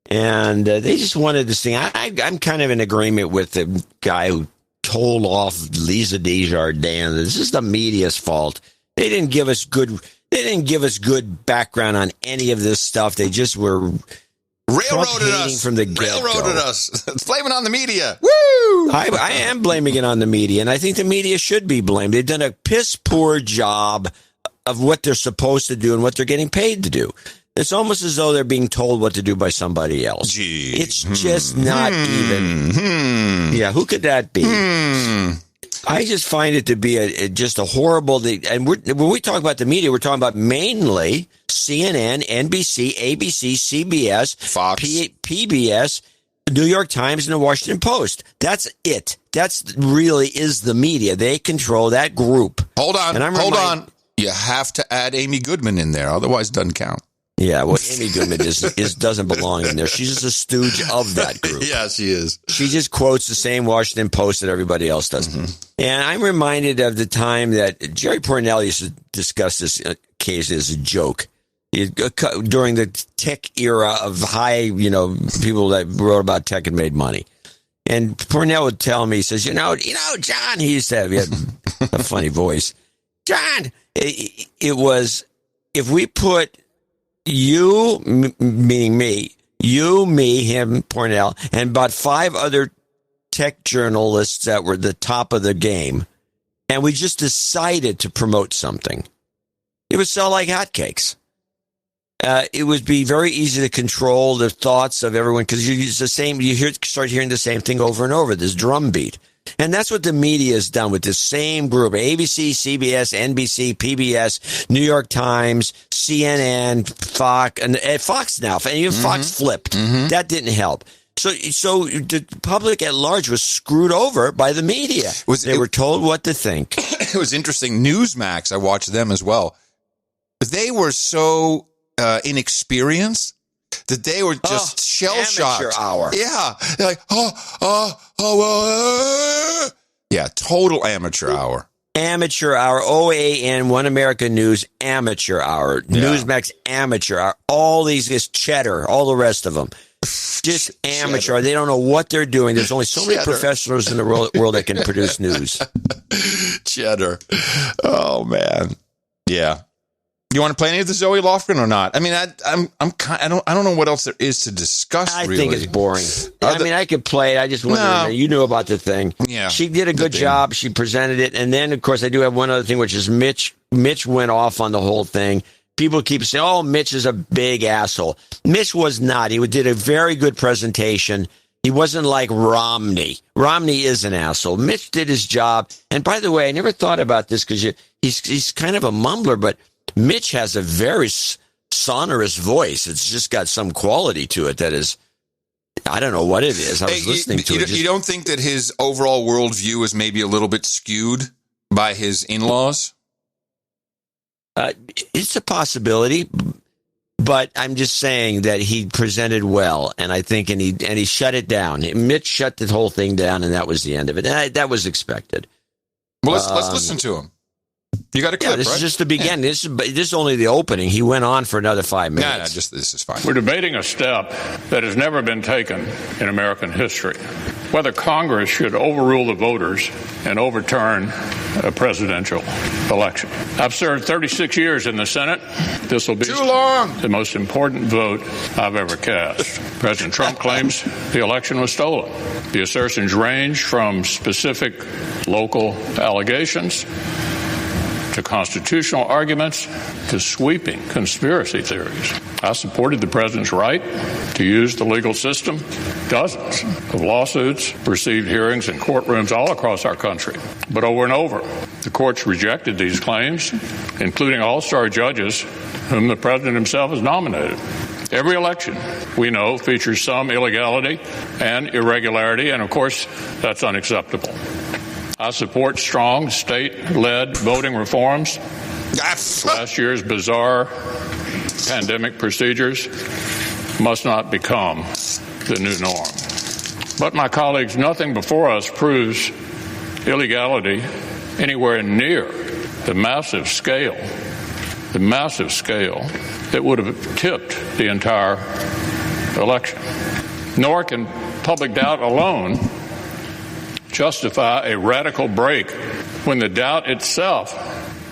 And they just wanted this thing. I'm kind of in agreement with the guy who told off Lisa Desjardins. This is the media's fault. They didn't give us good background on any of this stuff. They just were
railroaded us
from the get-go.
Railroaded us. Blaming on the media. Woo!
I am blaming it on the media, and I think the media should be blamed. They've done a piss-poor job of what they're supposed to do and what they're getting paid to do. It's almost as though they're being told what to do by somebody else.
Gee.
It's just not even. Yeah, who could that be? I just find it to be just a horrible thing. And when we talk about the media, we're talking about mainly CNN, NBC, ABC, CBS,
Fox,
PBS, New York Times, and the Washington Post. That's it. That's really is the media. They control that group.
Hold on. You have to add Amy Goodman in there. Otherwise, it doesn't count.
Yeah, well, Amy Goodman doesn't belong in there. She's just a stooge of that group.
Yeah, she is.
She just quotes the same Washington Post that everybody else does. Mm-hmm. And I'm reminded of the time that Jerry Pournelle used to discuss this case as a joke. During the tech era of high, people that wrote about tech and made money. And Pournelle would tell me, he says, John, he used to have a funny voice. John, it was, if we put you, meaning me, him, Pournelle, and about 5 other tech journalists that were the top of the game, and we just decided to promote something. It would sell like hotcakes. It would be very easy to control the thoughts of everyone because you use the same. Start hearing the same thing over and over. This drumbeat, and that's what the media has done with this same group: ABC, CBS, NBC, PBS, New York Times, CNN, Fox, and Fox now. And even Fox flipped. That didn't help. So the public at large was screwed over by the media. They were told what to think.
It was interesting. Newsmax, I watched them as well. They were so inexperienced that they were just shell-shocked.
Amateur hour.
Yeah. They're like, yeah, total amateur hour.
Amateur hour, OAN, One American News, amateur hour,
Yeah.
Newsmax, amateur hour, all these, this cheddar, all the rest of them. Just amateur. Cheddar. They don't know what they're doing. There's only so many professionals in the world that can produce news.
Cheddar. Oh, man. Yeah. You want to play any of the Zoe Lofgren or not? I mean, I don't know what else there is to discuss.
I
really.
think it's boring. I mean, I could play it. I just wonder. You knew about the thing.
Yeah,
she did a good job. She presented it, and then of course I do have one other thing, which is Mitch. Mitch went off on the whole thing. People keep saying, "Oh, Mitch is a big asshole." Mitch was not. He did a very good presentation. He wasn't like Romney. Romney is an asshole. Mitch did his job. And by the way, I never thought about this because he's kind of a mumbler, but Mitch has a very sonorous voice. It's just got some quality to it that is, I don't know what it is. I was listening to it.
You don't think that his overall worldview is maybe a little bit skewed by his in-laws?
It's a possibility, but I'm just saying that he presented well, and I think, and he shut it down. Mitch shut the whole thing down, and that was the end of it. And that was expected.
Well, let's listen to him. You got a clip,
this
right?
is just the beginning. Yeah. This is only the opening. He went on for another 5 minutes.
This is fine.
We're debating a step that has never been taken in American history. Whether Congress should overrule the voters and overturn a presidential election. I've served 36 years in the Senate. This will be
too long.
The most important vote I've ever cast. President Trump claims the election was stolen. The assertions range from specific local allegations to constitutional arguments, to sweeping conspiracy theories. I supported the president's right to use the legal system. Dozens of lawsuits, received hearings in courtrooms all across our country. But over and over, the courts rejected these claims, including all-star judges whom the president himself has nominated. Every election, we know, features some illegality and irregularity, and of course, that's unacceptable. I support strong state-led voting reforms. Last year's bizarre pandemic procedures must not become the new norm. But my colleagues, nothing before us proves illegality anywhere near the massive scale that would have tipped the entire election. Nor can public doubt alone justify a radical break when the doubt itself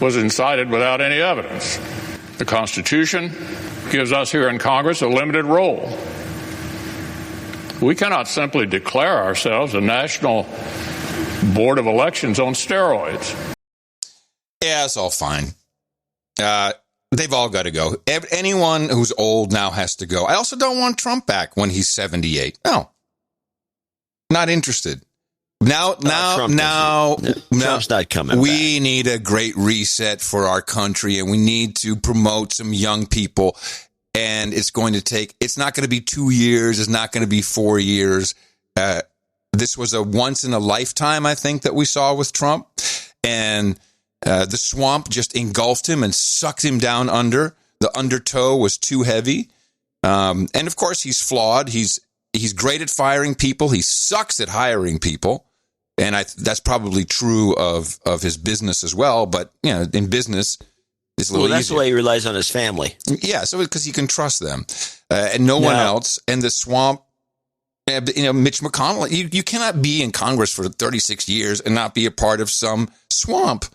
was incited without any evidence. The Constitution gives us here in Congress a limited role. We cannot simply declare ourselves a national board of elections on steroids.
Yeah, it's all fine. They've all got to go. Anyone who's old now has to go. I also don't want Trump back when he's 78. No. Not interested. Now,
Trump's not coming
we need a great reset for our country, and we need to promote some young people. And it's not going to be 2 years. It's not going to be 4 years. This was a once in a lifetime, I think, that we saw with Trump. And the swamp just engulfed him and sucked him down under. The undertow was too heavy. And of course, he's flawed. He's great at firing people. He sucks at hiring people. And that's probably true of his business as well. But, in business, it's a little
that's
easier.
the way he relies on his family.
Yeah, so because he can trust them. And no one else. And the swamp, Mitch McConnell, you cannot be in Congress for 36 years and not be a part of some swamp.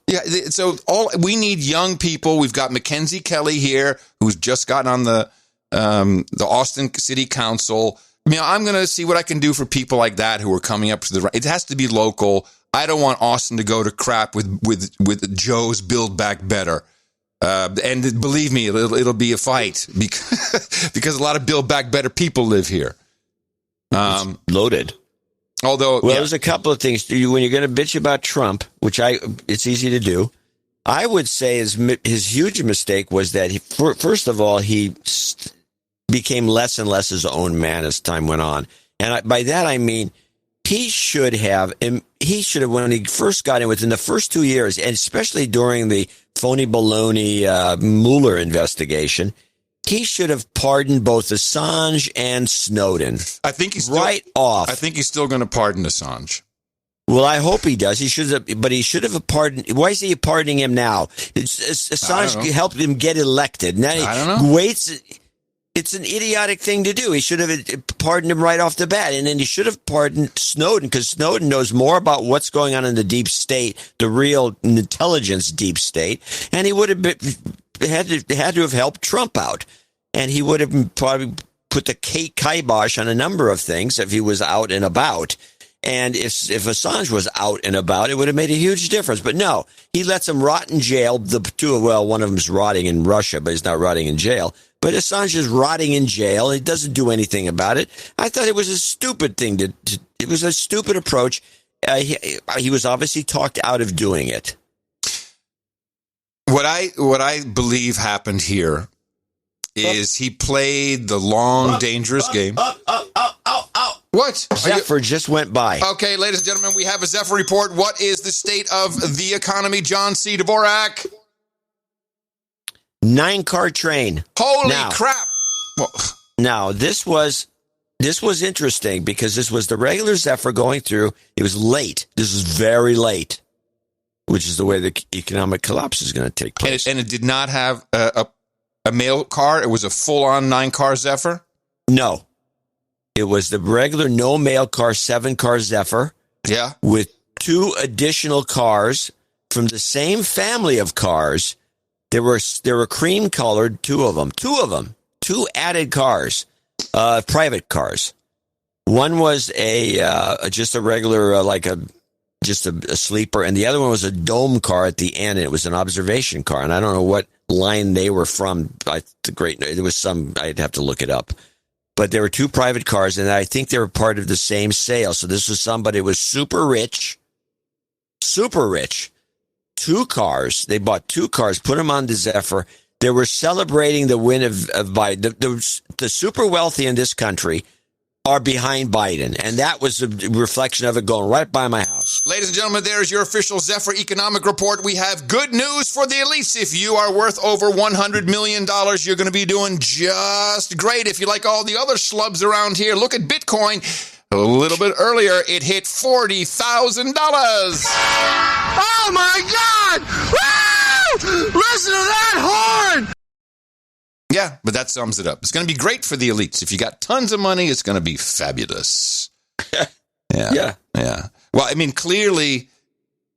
Yeah, so we need young people. We've got Mackenzie Kelly here, who's just gotten on the Austin City Council. I'm going to see what I can do for people like that who are coming up to the right. It has to be local. I don't want Austin to go to crap with Joe's Build Back Better. And believe me, it'll be a fight because a lot of Build Back Better people live here.
It's loaded.
Although,
there's a couple of things. When you're going to bitch about Trump, which it's easy to do, I would say his huge mistake was that first of all, he became less and less his own man as time went on. And by that, I mean, he should have, when he first got in, within the first 2 years, and especially during the phony baloney Mueller investigation, he should have pardoned both Assange and Snowden.
I think he's
off.
I think he's still going to pardon Assange.
Well, I hope he does. He should have, but he should have pardoned. Why is he pardoning him now? Assange helped him get elected. Now
I don't know.
Waits. It's an idiotic thing to do. He should have pardoned him right off the bat, and then he should have pardoned Snowden, because Snowden knows more about what's going on in the deep state, the real intelligence deep state, and he would have had to have helped Trump out, and he would have probably put the kibosh on a number of things if he was out and about. And if Assange was out and about, it would have made a huge difference. But no, he lets him rot in jail. One of them's rotting in Russia, but he's not rotting in jail. But Assange is rotting in jail. He doesn't do anything about it. I thought it was a stupid thing it was a stupid approach. He was obviously talked out of doing it.
What I believe happened here is he played the long, dangerous game. What?
Zephyr just went by.
Okay, ladies and gentlemen, we have a Zephyr report. What is the state of the economy? John C. Dvorak.
9-car train.
Holy crap. Well,
now, this was interesting because this was the regular Zephyr going through. It was late. This is very late, which is the way the economic collapse is going to take place.
And it did not have a mail car? It was a full-on 9-car Zephyr?
No. It was the regular no mail car 7-car Zephyr.
Yeah.
With 2 additional cars from the same family of cars. There were cream colored, 2 of them, 2 added cars, private cars. One was just a regular, just a sleeper, and the other one was a dome car at the end. And it was an observation car, and I don't know what line they were from. It was some. I'd have to look it up. But there were 2 private cars, and I think they were part of the same sale. So this was somebody who was super rich. 2 cars. They bought 2 cars, put them on the Zephyr. They were celebrating the win of Biden. The super wealthy in this country are behind Biden, and that was a reflection of it going right by my house.
Ladies and gentlemen, there's your official Zephyr economic report. We have good news for the elites. If you are worth over $100 million, you're going to be doing just great. If you like all the other schlubs around here, look at Bitcoin. A little bit earlier, it hit $40,000.
Oh, my God! Woo! Listen to that horn!
Yeah, but that sums it up. It's going to be great for the elites. If you got tons of money, it's going to be fabulous. Yeah. Well, I mean, clearly,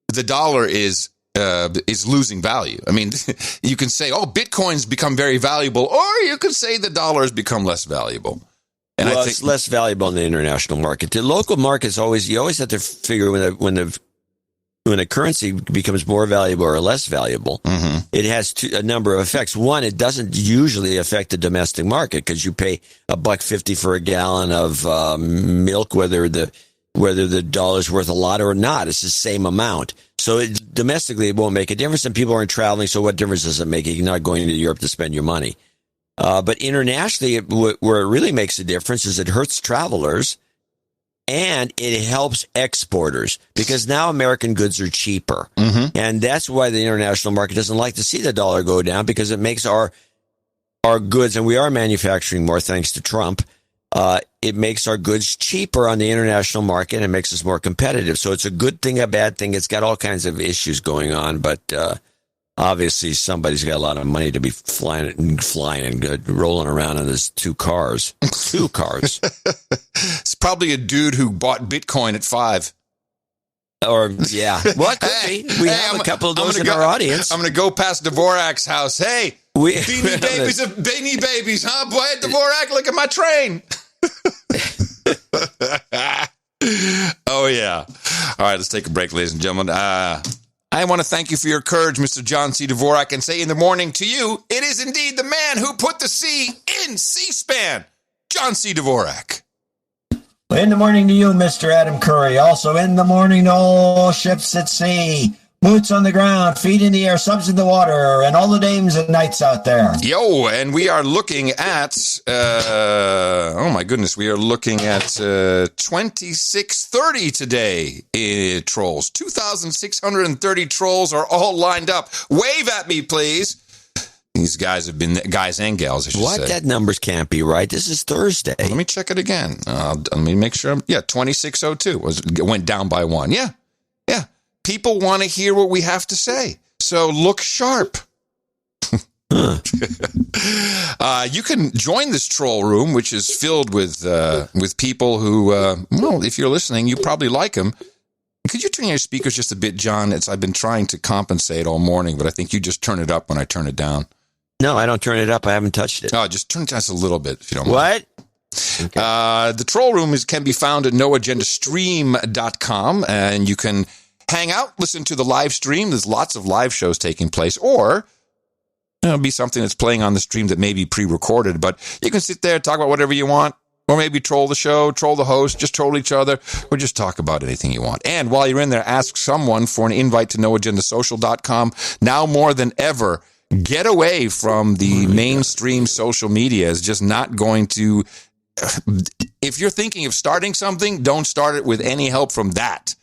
the dollar is losing value. I mean, you can say, oh, Bitcoin's become very valuable, or you could say the dollar has become less valuable. And
I think it's less valuable in the international market. The local markets you always have to figure when a currency becomes more valuable or less valuable, it has a number of effects. One, it doesn't usually affect the domestic market because you pay $1.50 for a gallon of milk, whether the dollar's worth a lot or not. It's the same amount. So domestically, it won't make a difference, and people aren't traveling. So what difference does it make? You're not going to Europe to spend your money. But internationally, where it really makes a difference is it hurts travelers and it helps exporters because now American goods are cheaper. And that's why the international market doesn't like to see the dollar go down because it makes our goods, and we are manufacturing more thanks to Trump, it makes our goods cheaper on the international market and makes us more competitive. So it's a good thing, a bad thing. It's got all kinds of issues going on, but obviously, somebody's got a lot of money to be flying and rolling around in those 2 cars. 2 cars.
It's probably a dude who bought Bitcoin at 5.
Or, yeah. Well, it could be. We have a couple of those in our audience.
I'm going to go past Dvorak's house. Hey, beanie babies, huh? Boy, Dvorak, look at my train. Oh, yeah. All right, let's take a break, ladies and gentlemen.
I
I want to thank you for your courage, Mr. John C. Dvorak, and say in the morning to you, it is indeed the man who put the C in C-SPAN, John C. Dvorak.
In the morning to you, Mr. Adam Curry. Also in the morning to all ships at sea. Boots on the ground, feet in the air, subs in the water, and all the dames and knights out there.
Yo, and we are looking at, oh my goodness, we are looking at 2630 today, trolls. 2,630 trolls are all lined up. Wave at me, please. These guys have been, guys and gals, I should say.
That numbers can't be right. This is Thursday.
Let me check it again. Let me make sure. 2602 went down by 1. Yeah. People want to hear what we have to say. So look sharp. You can join this troll room, which is filled with people who, well, if you're listening, you probably like them. Could you turn your speakers just a bit, John? I've been trying to compensate all morning, but I think you just turn it up when I turn it down.
No, I don't turn it up. I haven't touched it.
Oh, just turn it down just a little bit, if you don't mind.
What?
Okay. The troll room can be found at noagendastream.com, and you can hang out, listen to the live stream. There's lots of live shows taking place, or it'll be something that's playing on the stream that may be pre-recorded, but you can sit there, talk about whatever you want, or maybe troll the show, troll the host, just troll each other, or just talk about anything you want. And while you're in there, ask someone for an invite to noagendasocial.com. Now more than ever, get away from the mainstream social media. Is just not going to, if you're thinking of starting something, don't start it with any help from that.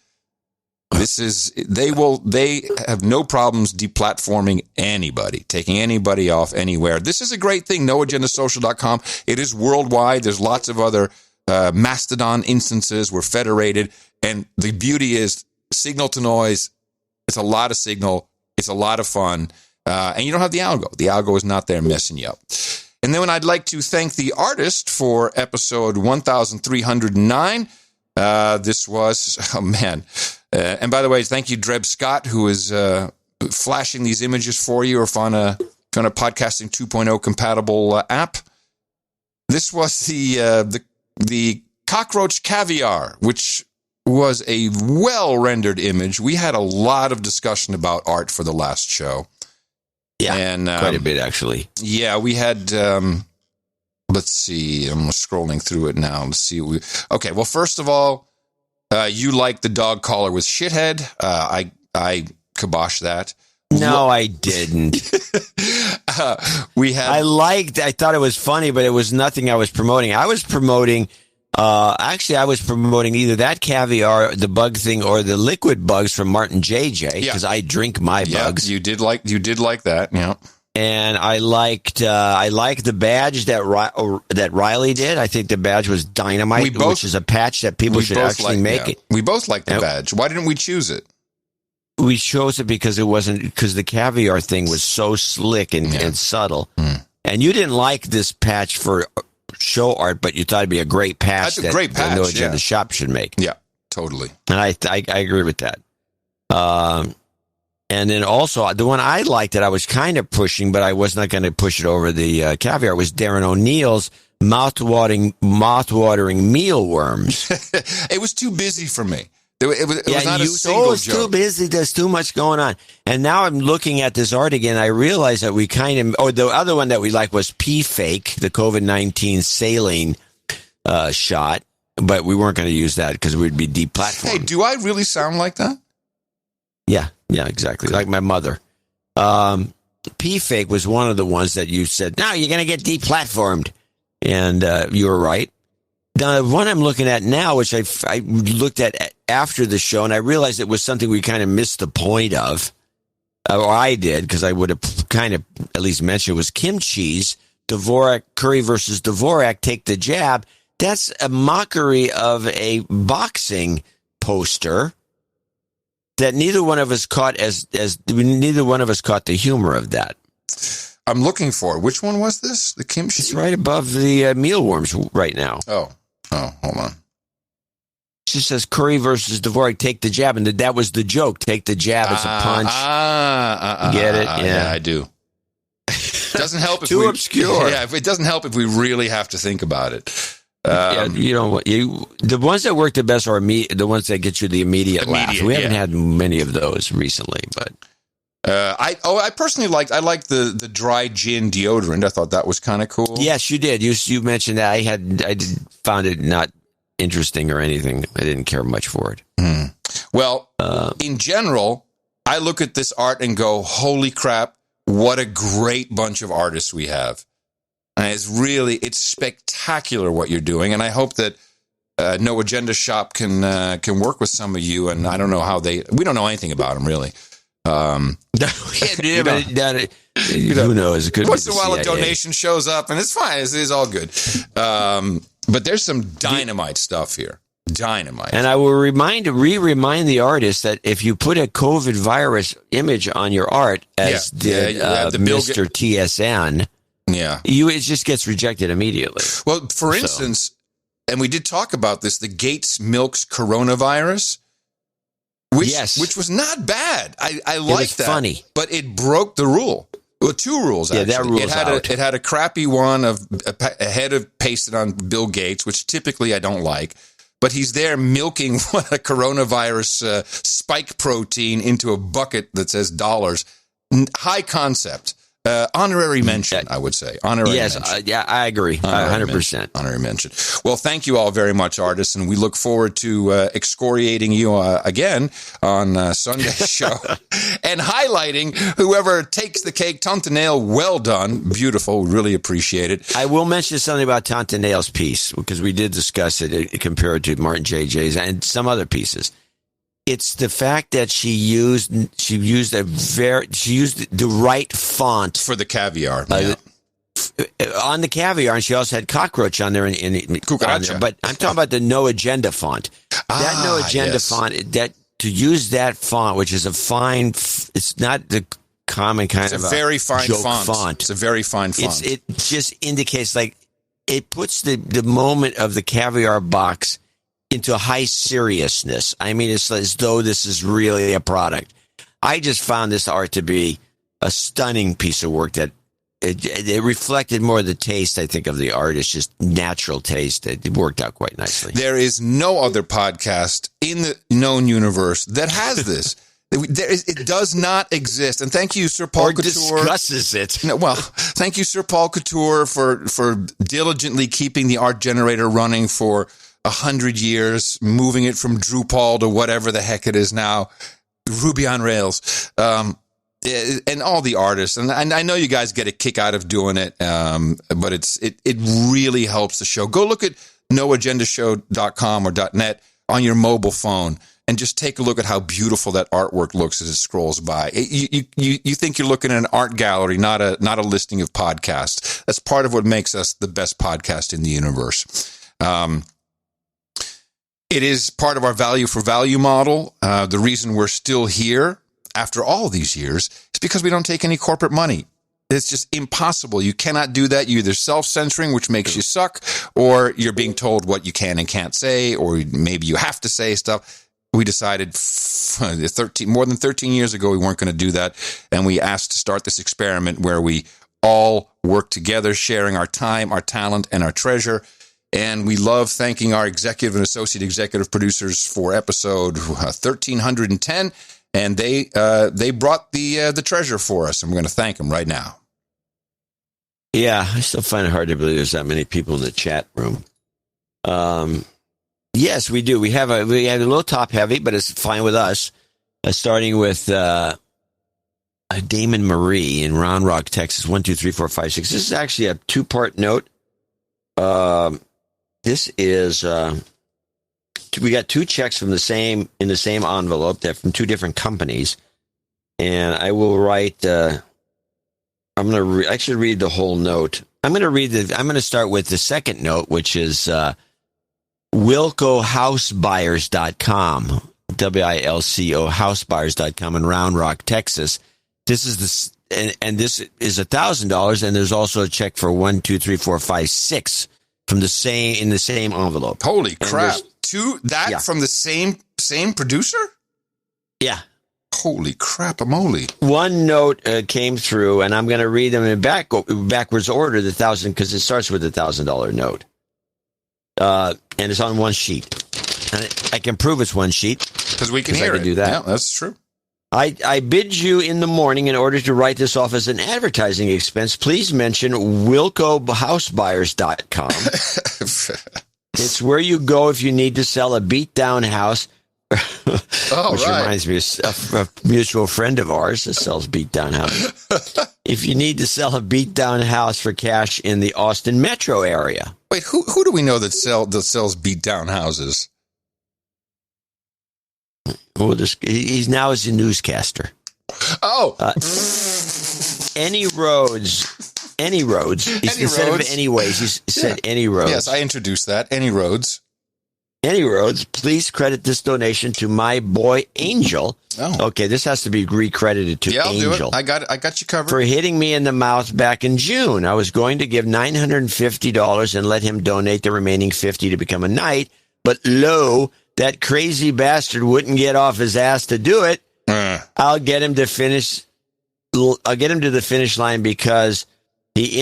They have no problems deplatforming anybody, taking anybody off anywhere. This is a great thing, noagendasocial.com. It is worldwide. There's lots of other Mastodon instances. We're federated. And the beauty is signal to noise. It's a lot of signal. It's a lot of fun. And you don't have the algo. The algo is not there messing you up. And then I'd like to thank the artist for episode 1309. This was, oh man. And by the way, thank you, Dreb Scott, who is flashing these images for you, or if on a Podcasting 2.0 compatible app. This was the cockroach caviar, which was a well-rendered image. We had a lot of discussion about art for the last show.
Yeah,
and
quite a bit, actually.
Yeah, we had... let's see. I'm scrolling through it now. Let's see. Okay, well, first of all, you like the dog collar with shithead. I kiboshed that.
No, I didn't. I thought it was funny, but it was nothing I was promoting. I was promoting either that caviar, the bug thing, or the liquid bugs from Martin JJ, because I drink my bugs.
You did like that, yeah.
And I liked the badge that Riley did. I think the badge was dynamite, which is a patch that people should actually make. It.
We both liked the badge. Why didn't we choose it?
We chose it because the caviar thing was so slick and subtle. And you didn't like this patch for show art, but you thought it'd be a great patch.
That's a great patch.
No Agenda shop should make.
Yeah, totally.
And I agree with that. And then also, the one I liked that I was kind of pushing, but I was not going to push it over the caviar, was Darren O'Neill's mouth-watering mealworms.
It was too busy for me. It was not a single joke.
Too busy. There's too much going on. And now I'm looking at this art again. I realize that we the other one that we liked was P-Fake, the COVID-19 saline shot, but we weren't going to use that because we'd be deplatformed.
Hey, do I really sound like that?
Yeah, exactly. Like my mother. P-Fake was one of the ones that you said, no, you're going to get deplatformed. And you were right. Now, the one I'm looking at now, which I looked at after the show, and I realized it was something we kind of missed the point of, or I did, because I would have kind of at least mentioned, was Kim Cheese, Dvorak, Curry versus Dvorak, take the jab. That's a mockery of a boxing poster that neither one of us caught neither one of us caught the humor of that.
I'm looking for it. Which one was this? The kimchi?
It's right above the mealworms right now.
Oh, hold on.
It just says Curry versus Dvorak, take the jab, and that was the joke. Take the jab as a punch. Get it?
Yeah, I do. Doesn't help if
Too obscure.
Yeah, it doesn't help if we really have to think about it.
The ones that work the best are the ones that get you the immediate laugh. We haven't had many of those recently, but
I personally liked the dry gin deodorant. I thought that was kind of cool.
Yes, you did. You mentioned that. I found it not interesting or anything. I didn't care much for it.
Well, in general, I look at this art and go, "Holy crap! What a great bunch of artists we have!" And it's spectacular what you're doing. And I hope that No Agenda Shop can work with some of you. And I don't know how we don't know anything about them really. Who
knows?
Once in a while, a donation shows up, and it's fine. It's all good. But there's some dynamite stuff here. Dynamite.
And I will remind the artist that if you put a COVID virus image on your art, as did Mr. TSN, it just gets rejected immediately.
Well, for instance, and we did talk about this, the Gates Milks coronavirus. Which was not bad. I liked that.
Funny,
but it broke the rule. Well, two rules actually.
Yeah, that rule's out.
It had a crappy one of a head of pasted on Bill Gates, which typically I don't like. But he's there milking a coronavirus spike protein into a bucket that says dollars. High concept. Honorary mention, I would say. Honorary mention.
I agree. 100%.
Honorary mention. Well, thank you all very much, artists, and we look forward to excoriating you again on Sunday's show and highlighting whoever takes the cake. Tontanale, well done. Beautiful. Really appreciate it.
I will mention something about Tontanale's piece, because we did discuss it compared to Martin J.J.'s and some other pieces. It's the fact that she used the right font
for the caviar
on the caviar, and she also had cockroach on there. But I'm talking about the No Agenda font. That No Agenda font. That to use that font, which is a fine. It's not the common kind of
a very fine
joke
font. It's a very fine font.
It just indicates it puts the moment of the caviar box into high seriousness. I mean, it's as though this is really a product. I just found this art to be a stunning piece of work that it reflected more the taste, I think, of the artist, just natural taste. It worked out quite nicely.
There is no other podcast in the known universe that has this. It does not exist. And thank you, Sir Paul Couture.
Discusses it.
Thank you, Sir Paul Couture, for diligently keeping the art generator running for 100 years, moving it from Drupal to whatever the heck it is now, Ruby on Rails, and all the artists. And I know you guys get a kick out of doing it, but it really helps the show. Go look at noagendashow.com or .net on your mobile phone and just take a look at how beautiful that artwork looks as it scrolls by. You think you're looking at an art gallery, not a listing of podcasts. That's part of what makes us the best podcast in the universe. It is part of our value for value model. The reason we're still here after all these years is because we don't take any corporate money. It's just impossible. You cannot do that. You're either self-censoring, which makes you suck, or you're being told what you can and can't say, or maybe you have to say stuff. We decided more than 13 years ago we weren't going to do that, and we asked to start this experiment where we all work together, sharing our time, our talent, and our treasure. And we love thanking our executive and associate executive producers for episode 1310. And they brought the treasure for us, and we're going to thank them right now.
Yeah, I still find it hard to believe there's that many people in the chat room. Yes, we do. We have a little top heavy, but it's fine with us. Starting with Damon Marie in Round Rock, Texas, 1, 2, 3, 4, 5, 6. This is actually a 2-part note. This is we got 2 checks from in the same envelope. They're from 2 different companies, and I will write. I'm going to actually read the whole note. I'm going to start with the second note, which is WilcoHouseBuyers.com, WILCO housebuyers.com in Round Rock, Texas. This is and this is $1,000, and there's also a check for 1, 2, 3, 4, 5, 6 from the same envelope.
Holy crap! From the same producer?
Yeah.
Holy crap-a-moly.
One note came through, and I'm going to read them in backwards order, the 1,000, because it starts with $1,000 note. and it's on one sheet. And I can prove it's one sheet
because we can hear
I can do that.
Yeah, that's true.
I bid you in the morning in order to write this off as an advertising expense. Please mention WilcoHouseBuyers.com. It's where you go if you need to sell a beat-down house. Which reminds me of a mutual friend of ours that sells beat-down houses. If you need to sell a beat-down house for cash in the Austin metro area.
Wait, who do we know that sells beat-down houses?
Well, he's now a newscaster.
Oh,
any roads. Instead of anyways, he said any roads.
Yes, I introduced that. Any roads.
Any roads. Please credit this donation to my boy Angel.
Oh.
Okay, this has to be recredited to
I'll
Angel.
do it. I got you covered.
For hitting me in the mouth back in June. I was going to give $950 and let him donate the remaining $50 to become a knight, but lo, that crazy bastard wouldn't get off his ass to do it. I'll get him to the finish line because the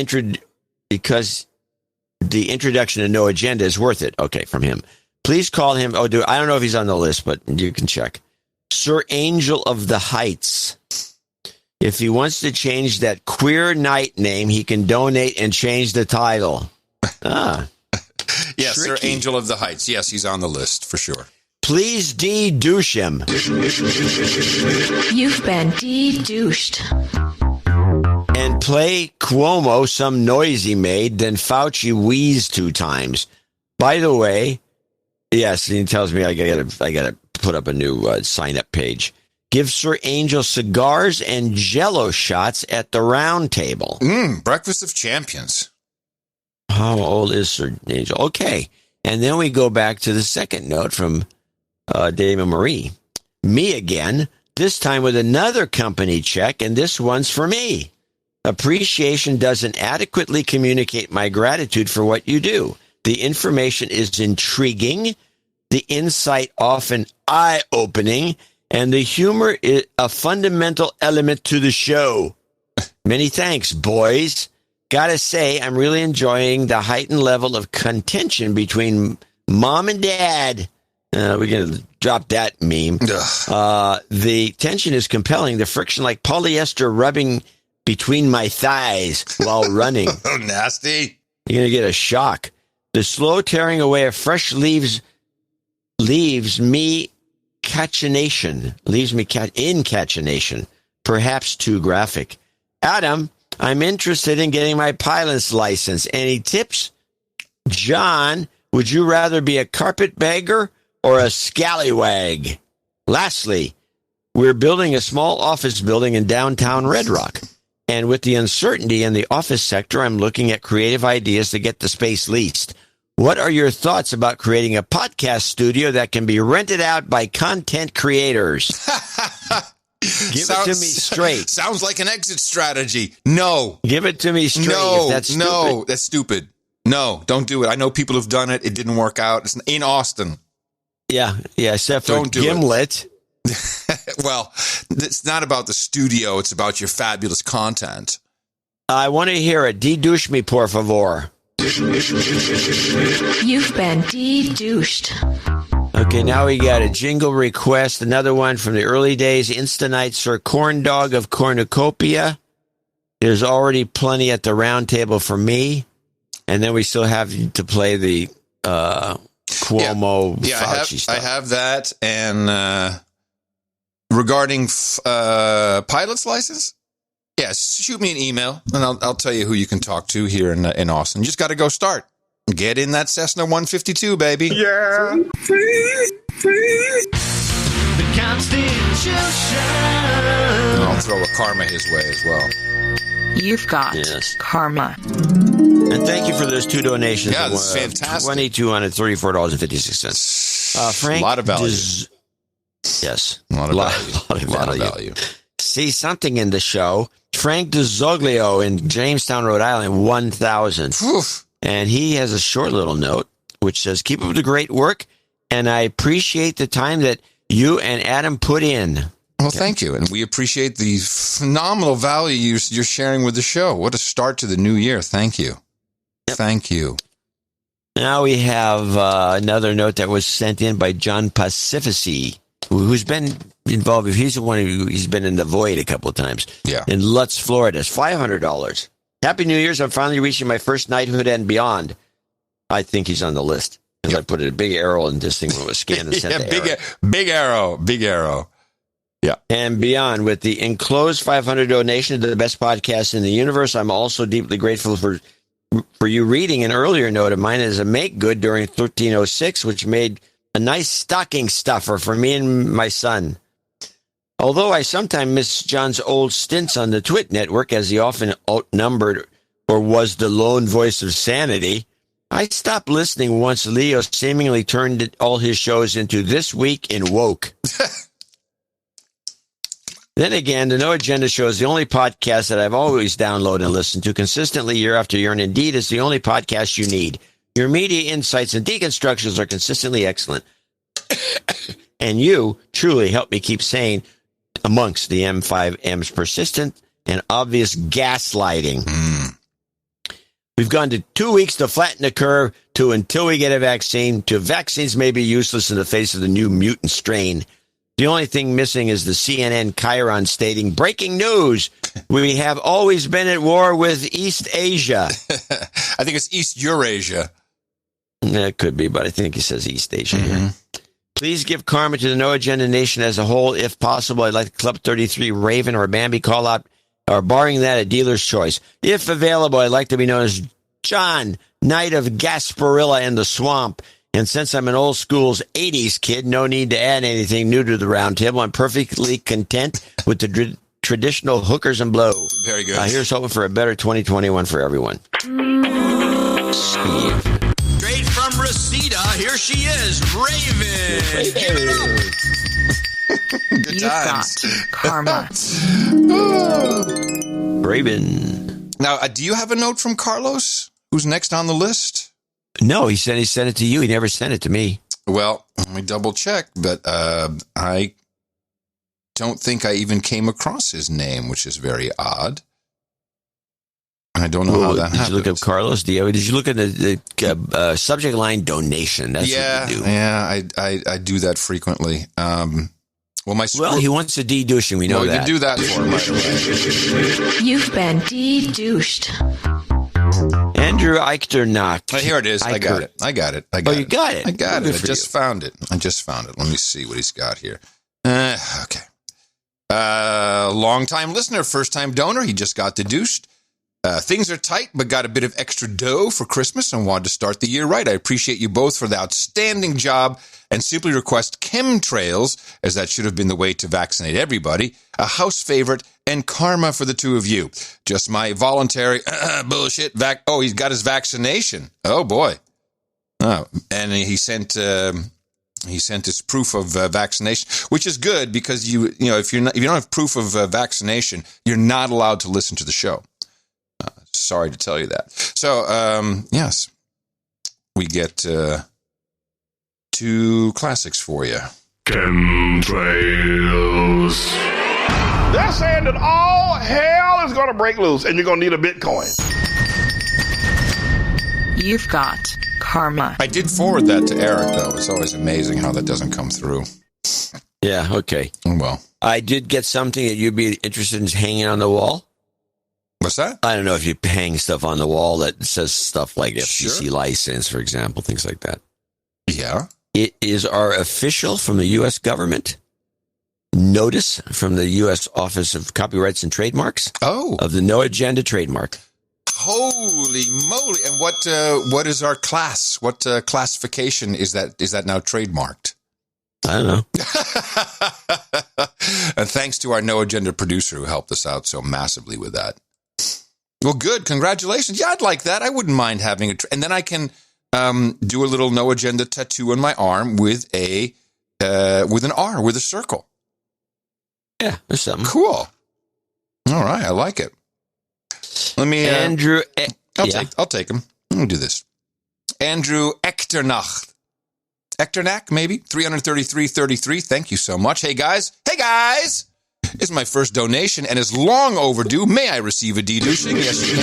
introduction to No Agenda is worth it. Okay, from him. Please call him. I don't know if he's on the list, but you can check. Sir Angel of the Heights. If he wants to change that queer knight name, he can donate and change the title.
Yes,
tricky.
Sir Angel of the Heights. Yes, he's on the list for sure.
Please de-douche him.
You've been de-douched.
And play Cuomo some noise he made, then Fauci wheezed 2 times. By the way, yes, he tells me I gotta put up a new sign-up page. Give Sir Angel cigars and Jell-O shots at the round table.
Breakfast of Champions.
How old is Sir Angel? Okay. And then we go back to the second note from David Marie. Me again, this time with another company check, and this one's for me. Appreciation doesn't adequately communicate my gratitude for what you do. The information is intriguing, the insight often eye-opening, and the humor is a fundamental element to the show. Many thanks, boys. Gotta say, I'm really enjoying the heightened level of contention between mom and dad. We're going to drop that meme. The tension is compelling. The friction like polyester rubbing between my thighs while running.
Oh, nasty.
You're going to get a shock. The slow tearing away of fresh leaves me cachinnation. Leaves me in cachinnation. Perhaps too graphic. Adam, I'm interested in getting my pilot's license. Any tips? John, would you rather be a carpetbagger or a scallywag? Lastly, we're building a small office building in downtown Red Rock. And with the uncertainty in the office sector, I'm looking at creative ideas to get the space leased. What are your thoughts about creating a podcast studio that can be rented out by content creators? Give it to me straight.
Sounds like an exit strategy. No.
Give it to me straight.
No,
if that's stupid.
No, that's stupid. No, don't do it. I know people who've done it. It didn't work out. It's in Austin.
Yeah, except for Gimlet.
Well, it's not about the studio. It's about your fabulous content.
I want to hear it. De-douche me, por favor.
You've been de-douched.
Okay, now we got a jingle request. Another one from the early days. Instanight Sir Corn Dog of Cornucopia. There's already plenty at the round table for me. And then we still have to play the Cuomo Fauci stuff.
I have that. And regarding pilot's license, yes, shoot me an email, and I'll tell you who you can talk to here in Austin. You just got to go start. Get in that Cessna 152, baby.
Yeah.
The Constitution.
And I'll throw a karma his way as well.
You've got karma.
And thank you for those 2 donations.
Yeah, that's fantastic.
$234.56. Frank,
a lot of value.
Yes.
A lot of value.
See something in the show. Frank DeZoglio in Jamestown, Rhode Island, 1,000. And he has a short little note which says, keep up the great work, and I appreciate the time that you and Adam put in.
Well, thank you. And we appreciate the phenomenal value you're sharing with the show. What a start to the new year. Thank you. Yep. Thank you.
Now we have another note that was sent in by John Pacifici, who's been involved. He's the one who's been in the void a couple of times.
Yeah.
In Lutz, Florida. It's $500. Happy New Year's. I'm finally reaching my first knighthood and beyond. I think he's on the list. Because I put a big arrow in this thing when it was scanned and sent to Eric.
Big arrow. Yeah.
And beyond. With the enclosed $500 donation to the best podcast in the universe, I'm also deeply grateful for you reading an earlier note of mine as a make good during 1306, which made a nice stocking stuffer for me and my son. Although I sometimes miss John's old stints on the Twit network, as he often outnumbered or was the lone voice of sanity, I stopped listening once Leo seemingly turned all his shows into This Week in Woke. Then again, the No Agenda Show is the only podcast that I've always downloaded and listened to consistently year after year, and indeed is the only podcast you need. Your media insights and deconstructions are consistently excellent. And you truly help me keep sane amongst the M5M's persistent and obvious gaslighting. We've gone to 2 weeks to flatten the curve, to until we get a vaccine, to vaccines may be useless in the face of the new mutant strain. The only thing missing is the CNN Chiron stating, breaking news, we have always been at war with East Asia.
I think it's East Eurasia.
It could be, but I think he says East Asia here. Please give karma to the No Agenda Nation as a whole. If possible, I'd like Club 33 Raven or Bambi call out, or barring that, a dealer's choice. If available, I'd like to be known as John, Knight of Gasparilla and the Swamp. And since I'm an old school's 80s kid, no need to add anything new to the round table. I'm perfectly content with the traditional hookers and blow.
Very good.
Here's hoping for a better 2021 for everyone. Steve.
Straight from Reseda, here she is, Raven. Give it up.
Good
You've
times.
got karma.
Raven.
Now, do you have a note from Carlos? Who's next on the list?
No, he said he sent it to you. He never sent it to me.
Well, let me double check, but I don't think I even came across his name, which is very odd. I don't know how that happened.
Did you look up Carlos? Did you look at the subject line donation? That's what you do.
Yeah, I do that frequently.
Well, he wants a de-douching. We know that.
You can do that for him right away.
You've been de-douched.
Andrew Eichternach.
Here it is. I got it.
You got it?
I got it. I just found it. Let me see what he's got here. Okay. Long-time listener, first-time donor. He just got de-douched. Things are tight, but got a bit of extra dough for Christmas and wanted to start the year right. I appreciate you both for the outstanding job and simply request chemtrails, as that should have been the way to vaccinate everybody, a house favorite, and karma for the two of you. Just my voluntary bullshit. He's got his vaccination. Oh, boy. Oh, and he sent his proof of vaccination, which is good because if you don't have proof of vaccination, you're not allowed to listen to the show. Sorry to tell you that. So, yes, we get two classics for you.
Chemtrails. They're saying that all hell is going to break loose and you're going to need a Bitcoin.
You've got karma.
I did forward that to Eric, though. It's always amazing how that doesn't come through.
Yeah, okay.
Well,
I did get something that you'd be interested in hanging on the wall.
What's that?
I don't know if you hang stuff on the wall that says stuff like FCC license, for example, things like that.
Yeah.
It is our official from the U.S. government notice from the U.S. Office of Copyrights and Trademarks of the No Agenda trademark.
Holy moly. And what is our class? What classification is that? Is that now trademarked?
I don't know.
And thanks to our No Agenda producer who helped us out so massively with that. Well, good. Congratulations. Yeah, I'd like that. I wouldn't mind having it. And then I can do a little No Agenda tattoo on my arm with an R, with a circle.
Yeah, there's something.
Cool. All right. I like it. Let me...
Andrew...
I'll take him. Let me do this. Andrew Echternach, maybe? 333.33. Thank you so much. Hey, guys. is my first donation and is long overdue. May I receive a de-douching? Yes, you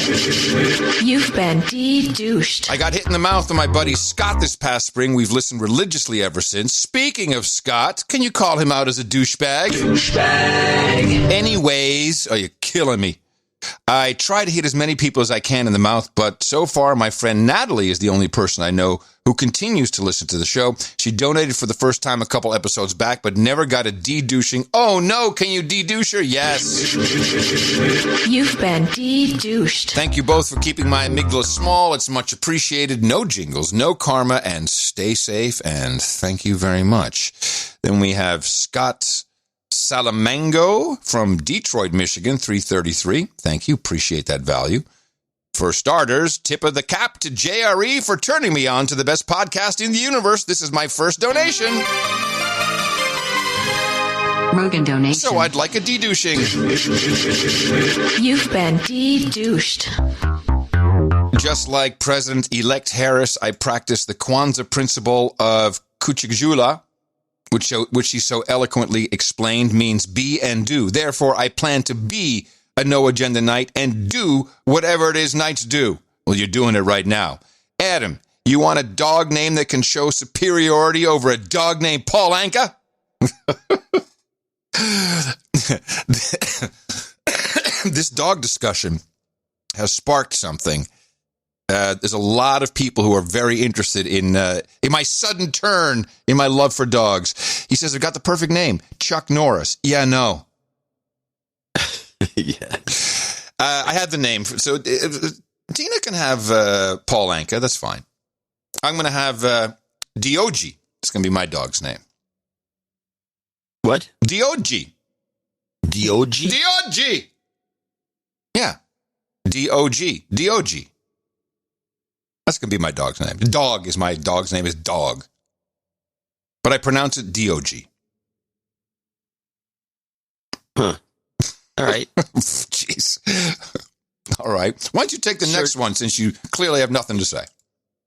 can.
You've been de-douched.
I got hit in the mouth with my buddy Scott this past spring. We've listened religiously ever since. Speaking of Scott, can you call him out as a douchebag? Douchebag. Anyways, you're killing me. I try to hit as many people as I can in the mouth, but so far my friend Natalie is the only person I know who continues to listen to the show. She donated for the first time a couple episodes back, but never got a de-douching. Oh no, can you de-douche her? Yes.
You've been de-douched.
Thank you both for keeping my amygdala small. It's much appreciated. No jingles, no karma, and stay safe, and thank you very much. Then we have Scott Salamango from Detroit, Michigan, 333. Thank you. Appreciate that value. For starters, tip of the cap to JRE for turning me on to the best podcast in the universe. This is my first donation.
Rogan donation.
So I'd like a de-douching.
You've been de-douched.
Just like President-elect Harris, I practice the Kwanzaa principle of Kuchikjula, which he so eloquently explained means be and do. Therefore, I plan to be a no-agenda knight and do whatever it is knights do. Well, you're doing it right now. Adam, you want a dog name that can show superiority over a dog named Paul Anka? This dog discussion has sparked something. There's a lot of people who are very interested in my sudden turn in my love for dogs. He says, I've got the perfect name, Chuck Norris. Yeah, no.
Yeah.
I have the name. So Tina can have Paul Anka. That's fine. I'm going to have Diogi. It's going to be my dog's name.
What?
Diogi.
Diogi?
Diogi. Yeah. D-O-G. Diogi. That's going to be my dog's name. My dog's name is Dog. But I pronounce it D-O-G.
Huh. All right.
Jeez. All right. Why don't you take the next one since you clearly have nothing to say?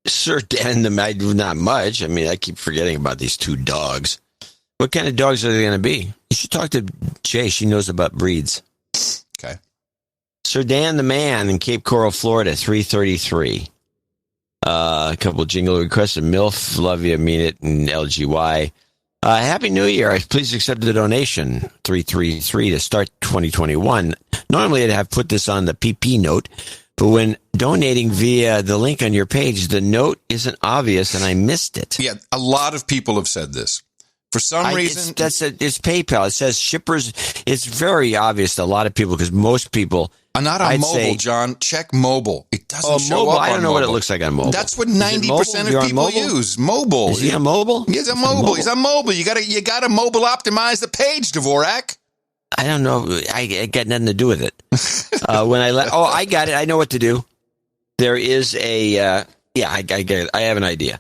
Sir Dan, not much. I mean, I keep forgetting about these two dogs. What kind of dogs are they going to be? You should talk to Jay. She knows about breeds.
Okay.
Sir Dan the Man in Cape Coral, Florida, 333. A couple of jingle requests. MILF, love you, mean it, and LGY. Happy New Year. Please accept the donation, 333, to start 2021. Normally, I'd have put this on the PP note, but when donating via the link on your page, the note isn't obvious, and I missed it.
Yeah, a lot of people have said this. For some reason...
It's PayPal. It says shippers. It's very obvious to a lot of people, because most people...
Not on mobile, John. Check mobile. It doesn't show up on mobile.
I don't know what it looks like on mobile.
That's what 90% of people use. Mobile.
Is he on mobile?
He's on mobile. He's on mobile. You gotta mobile optimize the page, Dvorak.
I don't know. I got nothing to do with it. I got it. I know what to do. There is I get it. I have an idea.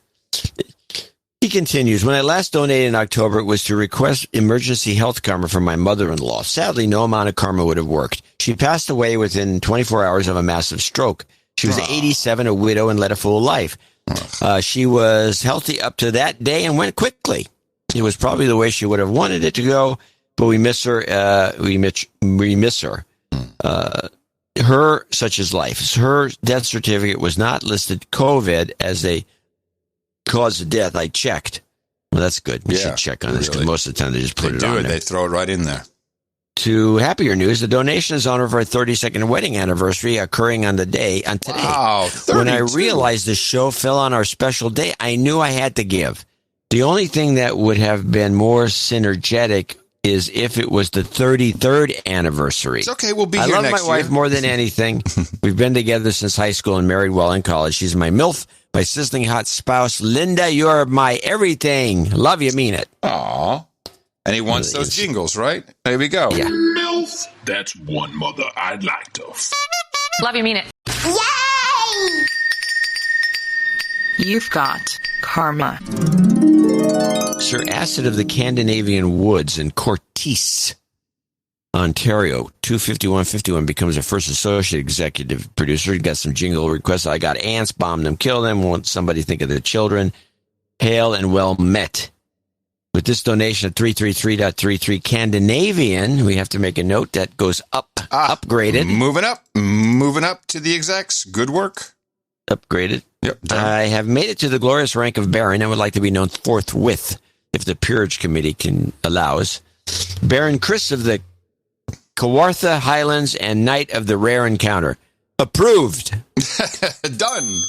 He continues, when I last donated in October, it was to request emergency health karma from my mother-in-law. Sadly, no amount of karma would have worked. She passed away within 24 hours of a massive stroke. She was 87, a widow, and led a full life. She was healthy up to that day and went quickly. It was probably the way she would have wanted it to go, but we miss her. We miss her. Her, such is life. Her death certificate was not listed COVID as a cause of death. I checked. Well, that's good. We should check on this, because most of the time they just put it on there.
They throw it right in there.
To happier news, the donation is on of our 32nd wedding anniversary occurring on today.
Wow, 32.
When I realized the show fell on our special day, I knew I had to give. The only thing that would have been more synergetic is if it was the 33rd anniversary.
It's okay. We'll be here next year.
I love my wife more than anything. We've been together since high school and married while in college. She's my MILF, my sizzling hot spouse. Linda, you're my everything. Love you, mean it.
Aw. And he wants those jingles, right? There we go.
Yeah.
MILF, that's one mother I'd like to
Love you, mean it.
Yay! You've got karma.
Sir Acid of the Scandinavian Woods in Courtice, Ontario, 25151 becomes a first associate executive producer. He got some jingle requests. I got ants, bomb them, kill them. Want somebody to think of their children. Hail and well met. With this donation of 333.33 Scandinavian, we have to make a note that goes up, upgraded.
Moving up to the execs. Good work.
Upgraded.
Yep.
I have made it to the glorious rank of Baron and would like to be known forthwith, if the Peerage Committee allows. Baron Chris of the Kawartha Highlands and Knight of the Rare Encounter. Approved.
Done.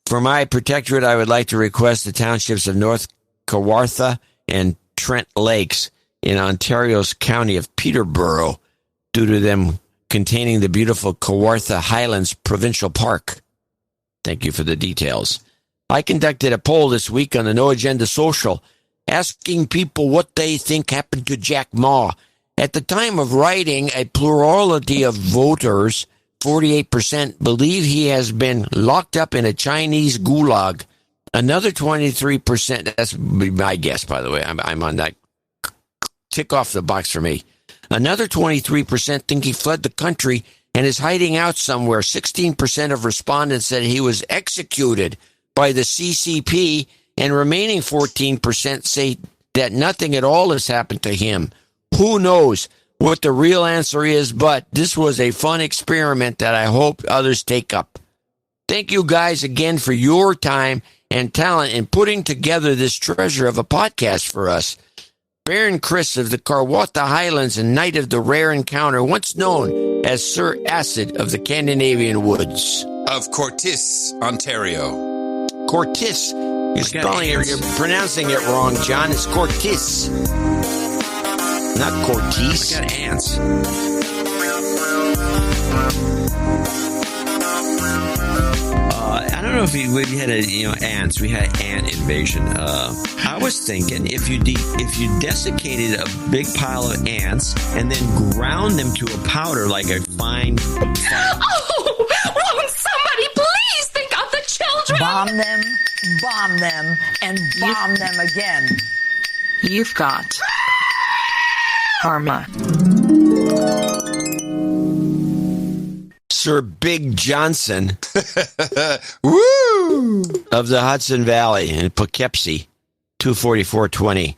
For my protectorate, I would like to request the townships of North Kawartha and Trent Lakes in Ontario's county of Peterborough, due to them containing the beautiful Kawartha Highlands Provincial Park. Thank you for the details. I conducted a poll this week on the No Agenda Social, asking people what they think happened to Jack Ma. At the time of writing, a plurality of voters, 48%, believe he has been locked up in a Chinese gulag. Another 23%, that's my guess, by the way, I'm on that, tick off the box for me. Another 23% think he fled the country and is hiding out somewhere. 16% of respondents said he was executed by the CCP, and remaining 14% say that nothing at all has happened to him. Who knows what the real answer is, but this was a fun experiment that I hope others take up. Thank you guys again for your time and talent in putting together this treasure of a podcast for us. Baron Chris of the Kawartha Highlands and Knight of the Rare Encounter, once known as Sir Acid of the Scandinavian Woods.
Of Courtice, Ontario.
Courtice. You're pronouncing it wrong, John. It's Courtice. Not Courtice.
I got ants. I don't know if we had ants. We had ant invasion. I was thinking if you desiccated a big pile of ants and then ground them to a powder like a fine.
Oh, won't somebody please think of the children?
Bomb them, and bomb them again.
You've got karma.
Sir Big Johnson
Woo!
of the Hudson Valley in Poughkeepsie, 24420.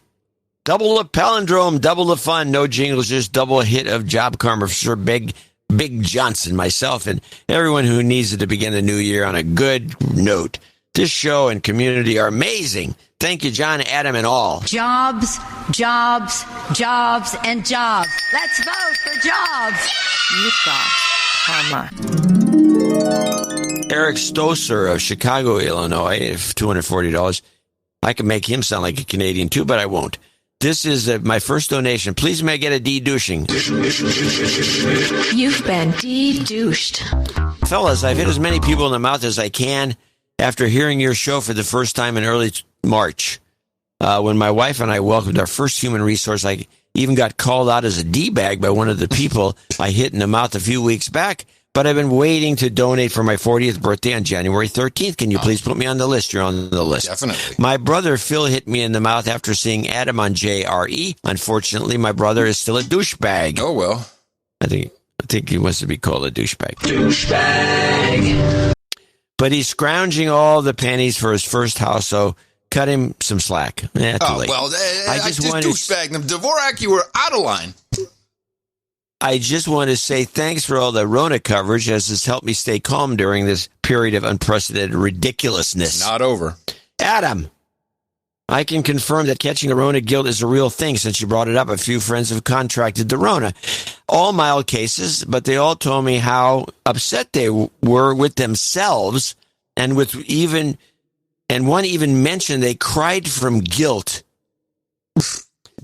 Double the palindrome, double the fun, no jingles, just double hit of job karma for Sir Big Johnson, myself, and everyone who needs it to begin the new year on a good note. This show and community are amazing. Thank you, John, Adam, and all.
Jobs, jobs, jobs, and jobs. Let's vote for jobs.
You've got karma.
Eric Stoser of Chicago, Illinois, $240. I can make him sound like a Canadian too, but I won't. This is my first donation. Please may I get a de-douching.
You've been de-douched.
Fellas, I've hit as many people in the mouth as I can after hearing your show for the first time in early March. When my wife and I welcomed our first human resource, I even got called out as a D-bag by one of the people I hit in the mouth a few weeks back. But I've been waiting to donate for my 40th birthday on January 13th. Can you please put me on the list? You're on the list.
Definitely.
My brother Phil hit me in the mouth after seeing Adam on JRE. Unfortunately, my brother is still a douchebag.
Oh, well.
I think he wants to be called a douchebag.
Douchebag.
But he's scrounging all the pennies for his first house, so cut him some slack. Too late.
I just douchebag them. Dvorak, you were out of line.
I just want to say thanks for all the Rona coverage, as it's helped me stay calm during this period of unprecedented ridiculousness.
Not over.
Adam, I can confirm that catching a Rona guilt is a real thing. Since you brought it up, a few friends have contracted the Rona. All mild cases, but they all told me how upset they were with themselves, and one even mentioned they cried from guilt.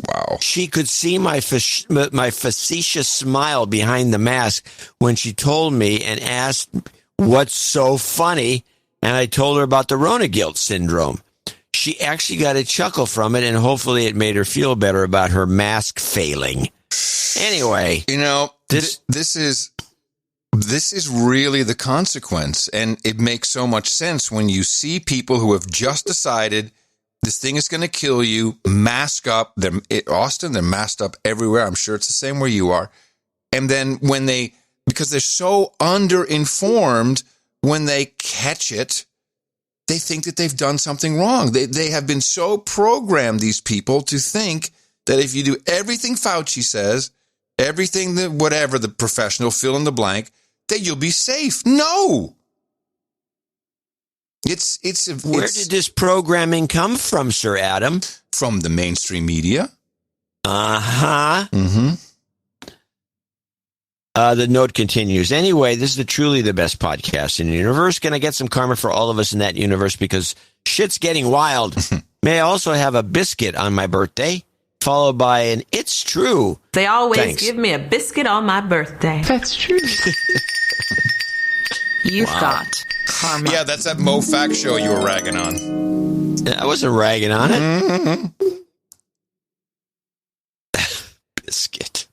Wow.
She could see my facetious smile behind the mask when she told me and asked what's so funny, and I told her about the Rona guilt syndrome. She actually got a chuckle from it, and hopefully it made her feel better about her mask failing. Anyway,
this is really the consequence, and it makes so much sense when you see people who have just decided this thing is going to kill you, mask up. Austin, they're masked up everywhere. I'm sure it's the same where you are. And then because they're so underinformed, when they catch it, they think that they've done something wrong. They have been so programmed, these people, to think that if you do everything Fauci says, everything that whatever the professional fill in the blank, that you'll be safe. No.
Where did this programming come from, Sir Adam?
From the mainstream media.
Uh-huh.
Mm-hmm.
The note continues. Anyway, this is truly the best podcast in the universe. Can I get some karma for all of us in that universe? Because shit's getting wild. May I also have a biscuit on my birthday? Followed by an it's true.
They always
Thanks.
give me a biscuit on my birthday.
That's true.
You've got karma.
Yeah, that's that Mo Fact show you were ragging on.
I wasn't ragging on it.
Mm-hmm.
Biscuit.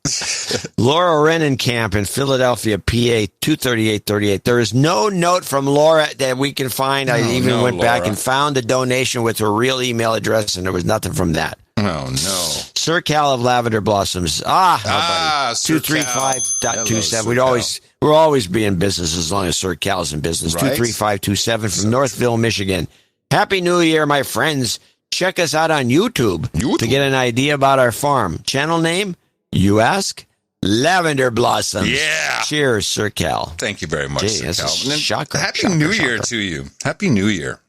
Laura Renenkamp in Philadelphia, PA 23838. There is no note from Laura that we can find. I even went back and found the donation with her real email address, and there was nothing from that.
Oh, no.
Sir Cal of Lavender Blossoms. Buddy. 235.27. We'll always be in business as long as Sir Cal's in business.
Right.
23527 from Northville, Michigan. Happy New Year, my friends. Check us out on YouTube to get an idea about our farm. Channel name, you ask? Lavender Blossoms.
Yeah.
Cheers, Sir Cal.
Thank you very much, Sir Cal.
Shocker.
Happy New Year to you. Happy New Year.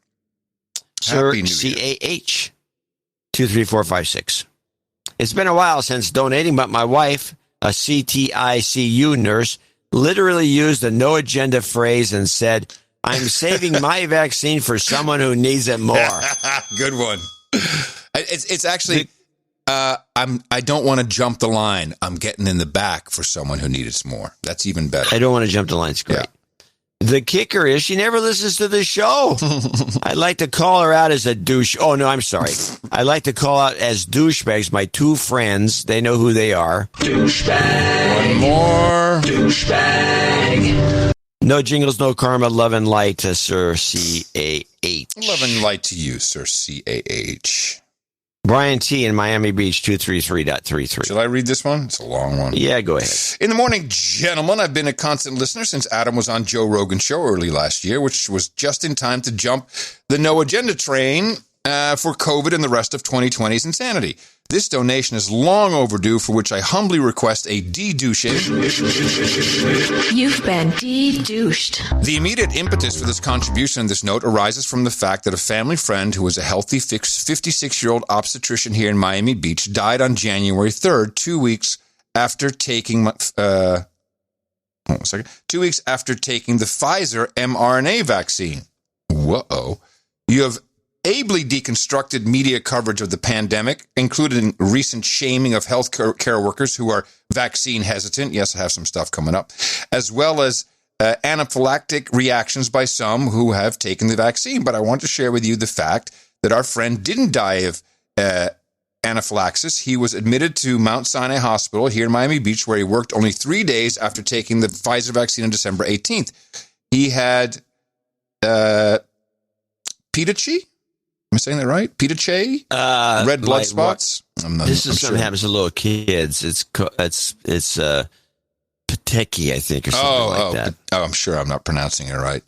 Sir
Happy New Year.
CAH 23456. It's been a while since donating, but my wife, a CTICU nurse, literally used a no agenda phrase and said, I'm saving my vaccine for someone who needs it more.
Good one. It's actually, I don't want to jump the line. I'm getting in the back for someone who needs it more. That's even better.
I don't want to jump the line. It's great. Yeah. The kicker is she never listens to the show. I'd like to call her out as a douche. Oh, no, I'm sorry. I'd like to call out as douchebags my two friends. They know who they are.
Douchebag. One more.
Douchebag. No jingles, no karma. Love and light to Sir CAH.
Love and light to you, Sir CAH.
Brian T. in Miami Beach, 233.33.
Shall I read this one? It's a long one.
Yeah, go ahead.
In the morning, gentlemen, I've been a constant listener since Adam was on Joe Rogan's show early last year, which was just in time to jump the no agenda train for COVID and the rest of 2020's insanity. This donation is long overdue, for which I humbly request a de-douching.
You've been de-douched.
The immediate impetus for this contribution in this note arises from the fact that a family friend who was a healthy 56-year-old obstetrician here in Miami Beach died on January 3rd, 2 weeks after taking 2 weeks after taking the Pfizer mRNA vaccine. Whoa. You have ably deconstructed media coverage of the pandemic, including recent shaming of health care workers who are vaccine hesitant. Yes, I have some stuff coming up, as well as anaphylactic reactions by some who have taken the vaccine. But I want to share with you the fact that our friend didn't die of anaphylaxis. He was admitted to Mount Sinai Hospital here in Miami Beach, where he worked only 3 days after taking the Pfizer vaccine on December 18th. He had Pitachi? Am I saying that right? Pitache? Red blood spots?
This is something that happens to little kids. It's Pateki, I think, or something like that.
I'm sure I'm not pronouncing it right.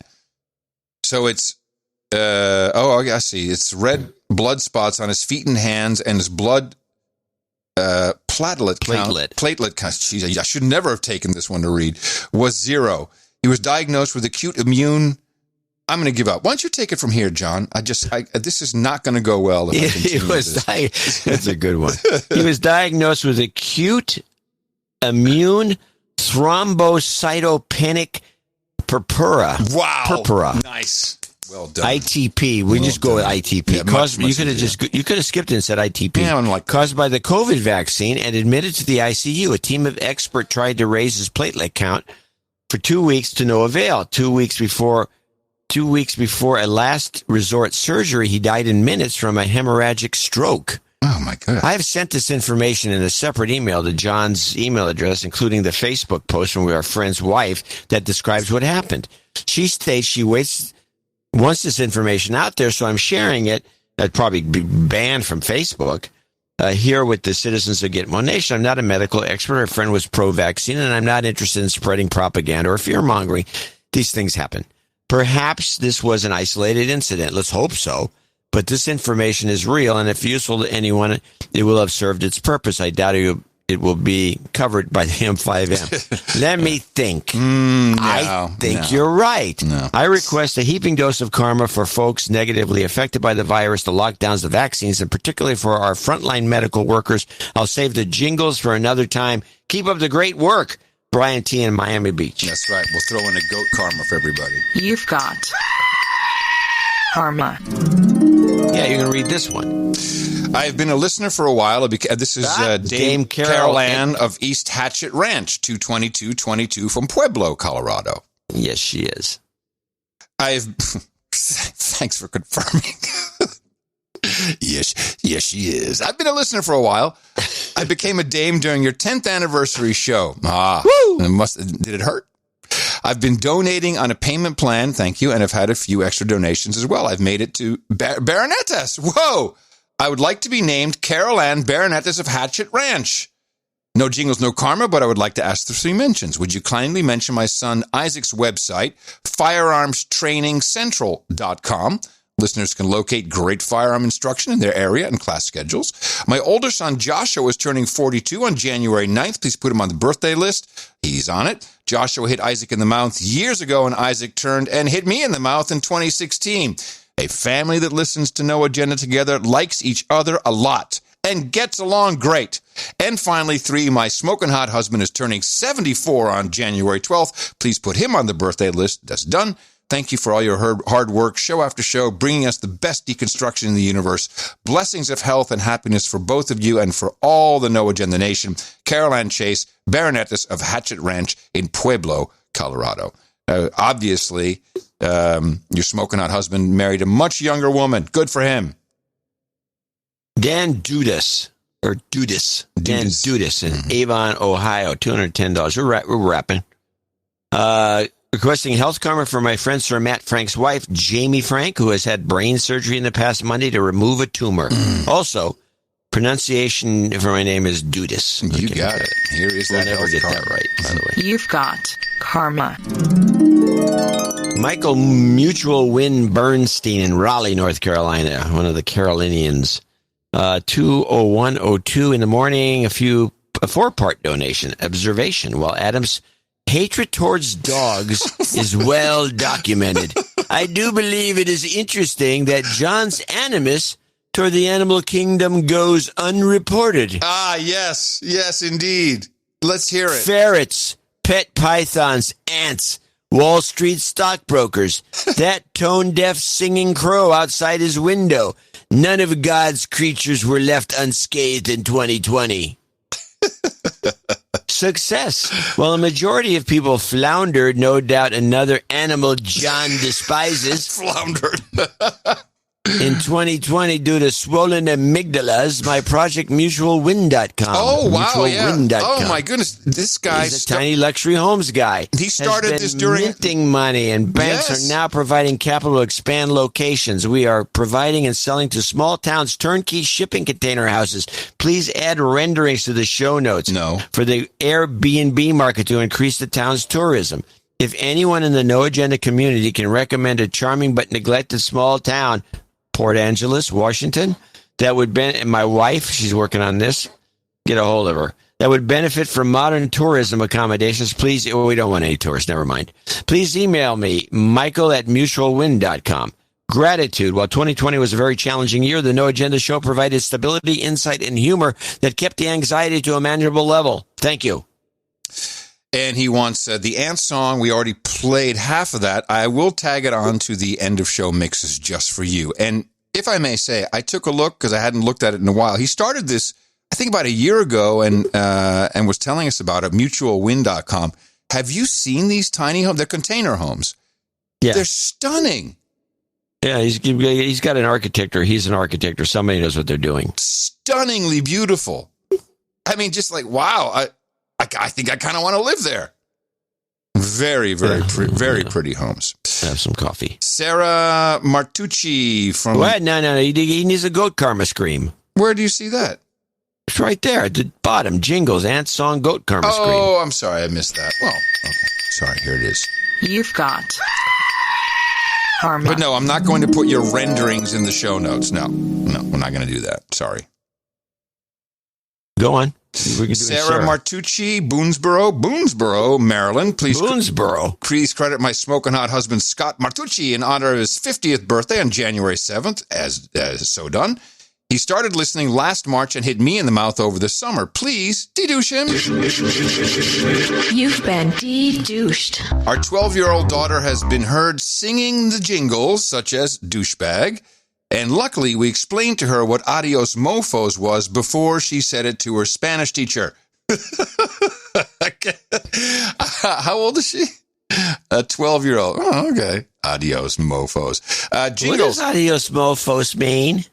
So it's, I see. It's red blood spots on his feet and hands, and his blood platelet count. Jeez, I should never have taken this one to read. Was 0. He was diagnosed with acute immune. I'm going to give up. Why don't you take it from here, John? This is not going to go well.
That's a good one. He was diagnosed with acute immune thrombocytopenic purpura.
Wow.
Purpura.
Nice. Well done.
ITP. We just go with ITP.
Yeah,
you could have skipped it and said ITP. Yeah, caused by the COVID vaccine and admitted to the ICU. A team of experts tried to raise his platelet count for 2 weeks to no avail. 2 weeks before a last resort surgery, he died in minutes from a hemorrhagic stroke.
Oh, my God.
I have sent this information in a separate email to John's email address, including the Facebook post from our friend's wife that describes what happened. She states she wants this information out there, so I'm sharing it. I'd probably be banned from Facebook. Here with the citizens of Gitmo Nation. I'm not a medical expert. Our friend was pro-vaccine, and I'm not interested in spreading propaganda or fear-mongering. These things happen. Perhaps this was an isolated incident. Let's hope so. But this information is real, and if useful to anyone, it will have served its purpose. I doubt it will be covered by the M5M. Let me think. I think you're right.
No.
I request a heaping dose of karma for folks negatively affected by the virus, the lockdowns, the vaccines, and particularly for our frontline medical workers. I'll save the jingles for another time. Keep up the great work. Brian T. in Miami Beach.
That's right. We'll throw in a goat karma for everybody.
You've got karma.
Yeah, you can read this one.
I've been a listener for a while. This is Dame Carol Ann of East Hatchet Ranch, 22222 from Pueblo, Colorado.
Yes, she is.
Thanks for confirming. Yes, she is. I've been a listener for a while. I became a dame during your 10th anniversary show. Did it hurt? I've been donating on a payment plan, thank you, and I've had a few extra donations as well. I've made it to Baronetess. Whoa! I would like to be named Carol Ann Baronetess of Hatchet Ranch. No jingles, no karma, but I would like to ask for 3 mentions. Would you kindly mention my son Isaac's website, firearmstrainingcentral.com? Listeners can locate great firearm instruction in their area and class schedules. My older son Joshua is turning 42 on January 9th. Please put him on the birthday list. He's on it. Joshua hit Isaac in the mouth years ago, and Isaac turned and hit me in the mouth in 2016. A family that listens to No Agenda together likes each other a lot and gets along great. And finally, 3, my smoking hot husband is turning 74 on January 12th. Please put him on the birthday list. That's done. Thank you for all your hard work, show after show, bringing us the best deconstruction in the universe. Blessings of health and happiness for both of you and for all the No Agenda Nation. Carol Ann Chase, Baronetess of Hatchet Ranch in Pueblo, Colorado. Obviously, your smoking hot husband married a much younger woman. Good for him.
Dan Dudas in Avon, Ohio, $210. We're wrapping. Requesting health karma for my friend Sir Matt Frank's wife, Jamie Frank, who has had brain surgery in the past Monday to remove a tumor. Also, pronunciation for my name is Dudas.
You got it. Here is that
never
health
get
karma.
that right, by the way.
You've got karma.
Michael Mutual Win Bernstein in Raleigh, North Carolina, one of the Carolinians. 20102 in the morning, a 4-part donation. Observation. While Adams' hatred towards dogs is well documented, I do believe it is interesting that John's animus toward the animal kingdom goes unreported.
Ah, yes. Yes, indeed. Let's hear it.
Ferrets, pet pythons, ants, Wall Street stockbrokers, that tone-deaf singing crow outside his window. None of God's creatures were left unscathed in 2020. Success. While a majority of people floundered, no doubt another animal John despises
floundered.
In 2020, due to swollen amygdalas, my project MutualWin.com.
Oh, wow, yeah.
MutualWin.com.
Oh, my goodness. This guy...
He's a tiny luxury homes guy.
He started
has been
this during...
minting money, and banks
Yes.
are now providing capital to expand locations. We are providing and selling to small towns turnkey shipping container houses. Please add renderings to the show notes.
No.
For the Airbnb market to increase the town's tourism. If anyone in the No Agenda community can recommend a charming but neglected small town... Port Angeles, Washington, that would my wife, she's working on this, get a hold of her, that would benefit from modern tourism accommodations, please, we don't want any tourists, never mind. Please email me, michael@mutualwin.com. Gratitude. While 2020 was a very challenging year, the No Agenda show provided stability, insight, and humor that kept the anxiety to a manageable level. Thank you.
And he wants the Ant song. We already played half of that. I will tag it on to the end of show mixes just for you. And if I may say, I took a look because I hadn't looked at it in a while. He started this, I think, about a year ago and was telling us about it, mutualwin.com. Have you seen these tiny homes? They're container homes.
Yeah.
They're stunning.
Yeah, he's got an architect, or he's an architect, or somebody knows what they're doing.
Stunningly beautiful. I mean, just like, wow, I think I kind of want to live there. Very, very, very pretty homes.
Have some coffee.
Sarah Martucci from...
What? No. He needs a goat karma scream.
Where do you see that?
It's right there at the bottom. Jingles, Ant Song, goat karma scream.
Oh, I'm sorry. I missed that. Well, okay. Sorry. Here it is.
You've got Karma.
But no, I'm not going to put your renderings in the show notes. No, we're not going to do that. Sorry.
Go on.
Sarah Martucci, Boonesboro, Maryland. Please credit my smoking hot husband, Scott Martucci, in honor of his 50th birthday on January 7th, as so done. He started listening last March and hit me in the mouth over the summer. Please, de-douche him.
You've been de-douched.
Our 12-year-old daughter has been heard singing the jingles, such as douchebag, and luckily we explained to her what Adios Mofos was before she said it to her Spanish teacher. How old is she? A 12-year-old. Oh, okay. Adios Mofos. Jingles.
What does Adios Mofos mean?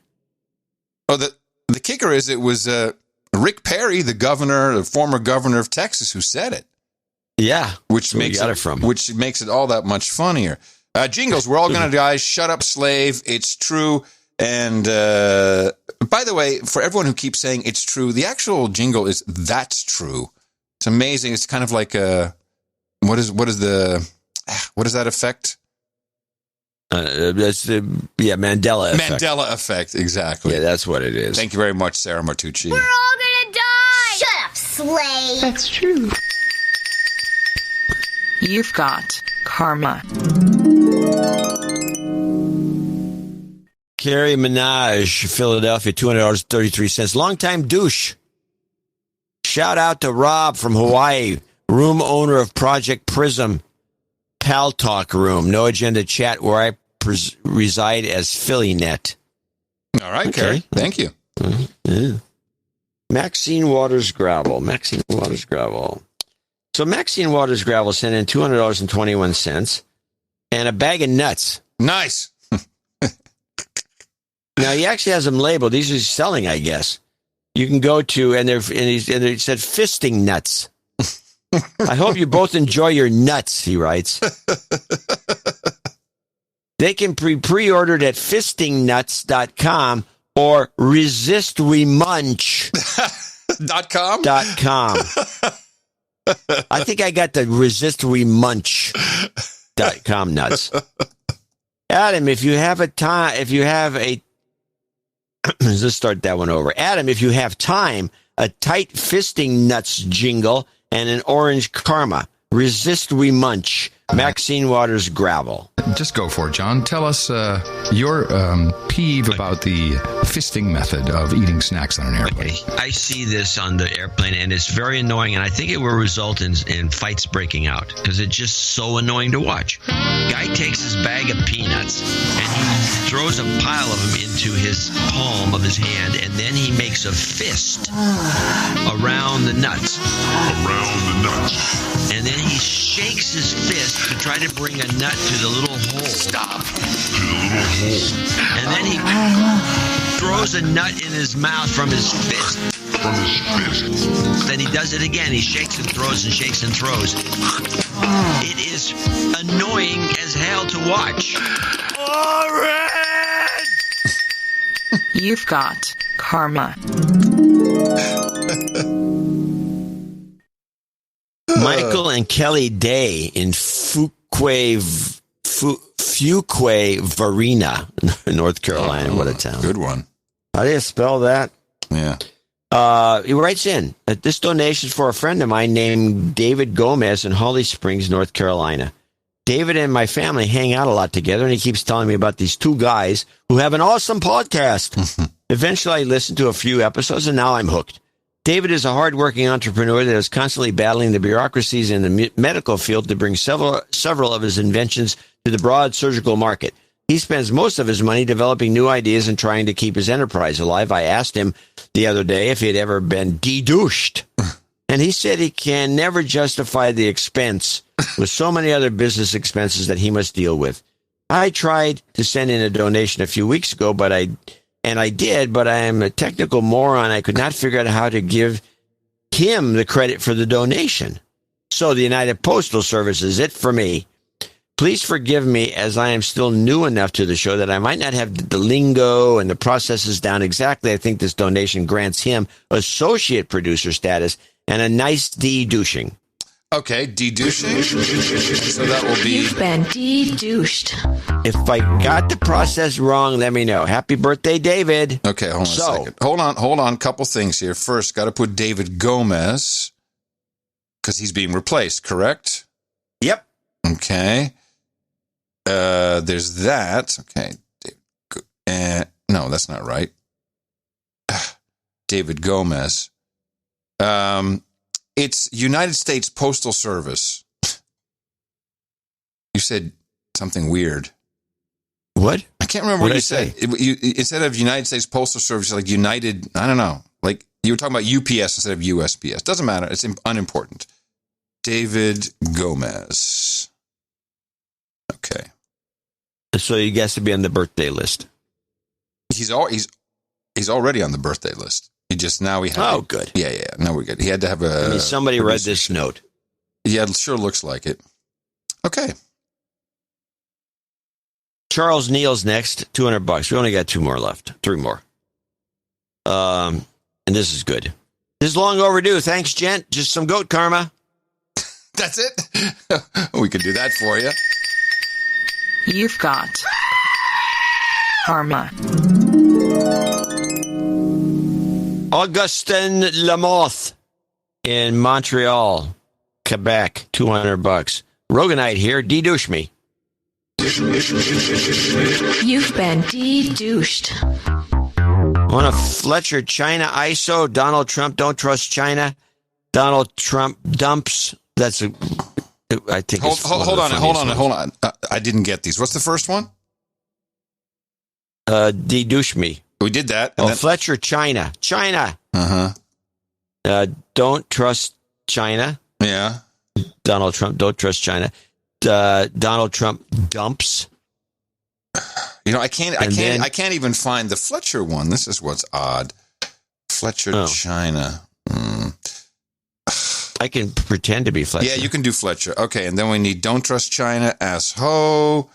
Oh, the kicker is it was Rick Perry, the former governor of Texas, who said it.
Yeah,
which makes it all that much funnier. Jingles, we're all gonna die. Shut up, slave. It's true. And by the way, for everyone who keeps saying it's true, the actual jingle is "That's true." It's amazing. It's kind of like what is that effect?
That's the Mandela effect.
Mandela effect, exactly.
Yeah, that's what it is.
Thank you very much, Sarah Martucci.
We're all gonna die! Shut up, slave!
That's true. You've got karma.
Carrie Minaj, Philadelphia, $200.33. Longtime douche. Shout out to Rob from Hawaii, room owner of Project Prism. Pal Talk Room, no agenda chat where I reside as PhillyNet.
All right, okay. Carrie. Thank you.
Mm-hmm. Maxine Waters Gravel. So Maxine Waters Gravel sent in $200.21 and a bag of nuts.
Nice.
Now he actually has them labeled. These are selling, I guess. You can go to and it said fisting nuts. I hope you both enjoy your nuts, he writes. They can be pre-ordered at fistingnuts.com or resistwemunch.com. I think I got the resistwemunch.com nuts. Adam, if you have let's start that one over. Adam, if you have time, a tight fisting nuts jingle and an orange karma. Resist we munch. Maxine Waters Gravel.
Just go for it, John. Tell us your peeve about the fisting method of eating snacks on an airplane.
Okay. I see this on the airplane, and it's very annoying, and I think it will result in fights breaking out because it's just so annoying to watch. Guy takes his bag of peanuts, and he throws a pile of them into his palm of his hand, and then he makes a fist around the nuts. And then he shakes his fist to try to bring a nut to the little hole. Stop. And then he throws a nut in his mouth from his fist. Then he does it again. He shakes and throws and shakes and throws. It is annoying as hell to watch.
Orange!
You've got karma.
Michael and Kelly Day in Fuquay, Varina, North Carolina. What a town.
Good one.
How do you spell that?
Yeah.
He writes in, this donation is for a friend of mine named David Gomez in Holly Springs, North Carolina. David and my family hang out a lot together, and he keeps telling me about these two guys who have an awesome podcast. Eventually, I listened to a few episodes, and now I'm hooked. David is a hardworking entrepreneur that is constantly battling the bureaucracies in the medical field to bring several of his inventions to the broad surgical market. He spends most of his money developing new ideas and trying to keep his enterprise alive. I asked him the other day if he had ever been de-douched, and he said he can never justify the expense with so many other business expenses that he must deal with. I tried to send in a donation a few weeks ago, but I did, but I am a technical moron. I could not figure out how to give him the credit for the donation. So the United Postal Service is it for me. Please forgive me as I am still new enough to the show that I might not have the lingo and the processes down exactly. I think this donation grants him associate producer status and a nice de-douching.
Okay, de-douching. So that will be...
You've been de-douched.
If I got the process wrong, let me know. Happy birthday, David.
Okay, hold on a second. Hold on. Couple things here. First, got to put David Gomez, because he's being replaced, correct?
Yep.
Okay. There's that. Okay. No, that's not right. David Gomez. It's United States Postal Service. You said something weird.
What?
I can't remember what you said. Instead of United States Postal Service, like United, I don't know. Like you were talking about UPS instead of USPS. Doesn't matter. It's unimportant. David Gomez. Okay.
So you guess to be on the birthday list.
He's already on the birthday list. Good. Yeah. No, we're good. He had to have a...
somebody read this note.
Yeah, it sure looks like it. Okay.
Charles Neal's next, $200. We only got 2 more left. 3 more. And this is good. This is long overdue. Thanks, gent. Just some goat karma.
That's it? We could do that for you.
You've got karma.
Augustin Lamoth in Montreal, Quebec, $200. Roganite here, de-douche me.
You've been de-douched.
On a Fletcher China ISO, Donald Trump, don't trust China. Donald Trump dumps. That's a... I think.
Hold on. I didn't get these. What's the first one?
De-douche me.
We did that.
Fletcher China. Don't trust China.
Yeah.
Donald Trump, don't trust China. Donald Trump dumps.
I can't even find the Fletcher one. This is what's odd. Fletcher China.
I can pretend to be Fletcher.
Yeah, you can do Fletcher. Okay, and then we need Don't Trust China, Ass-ho.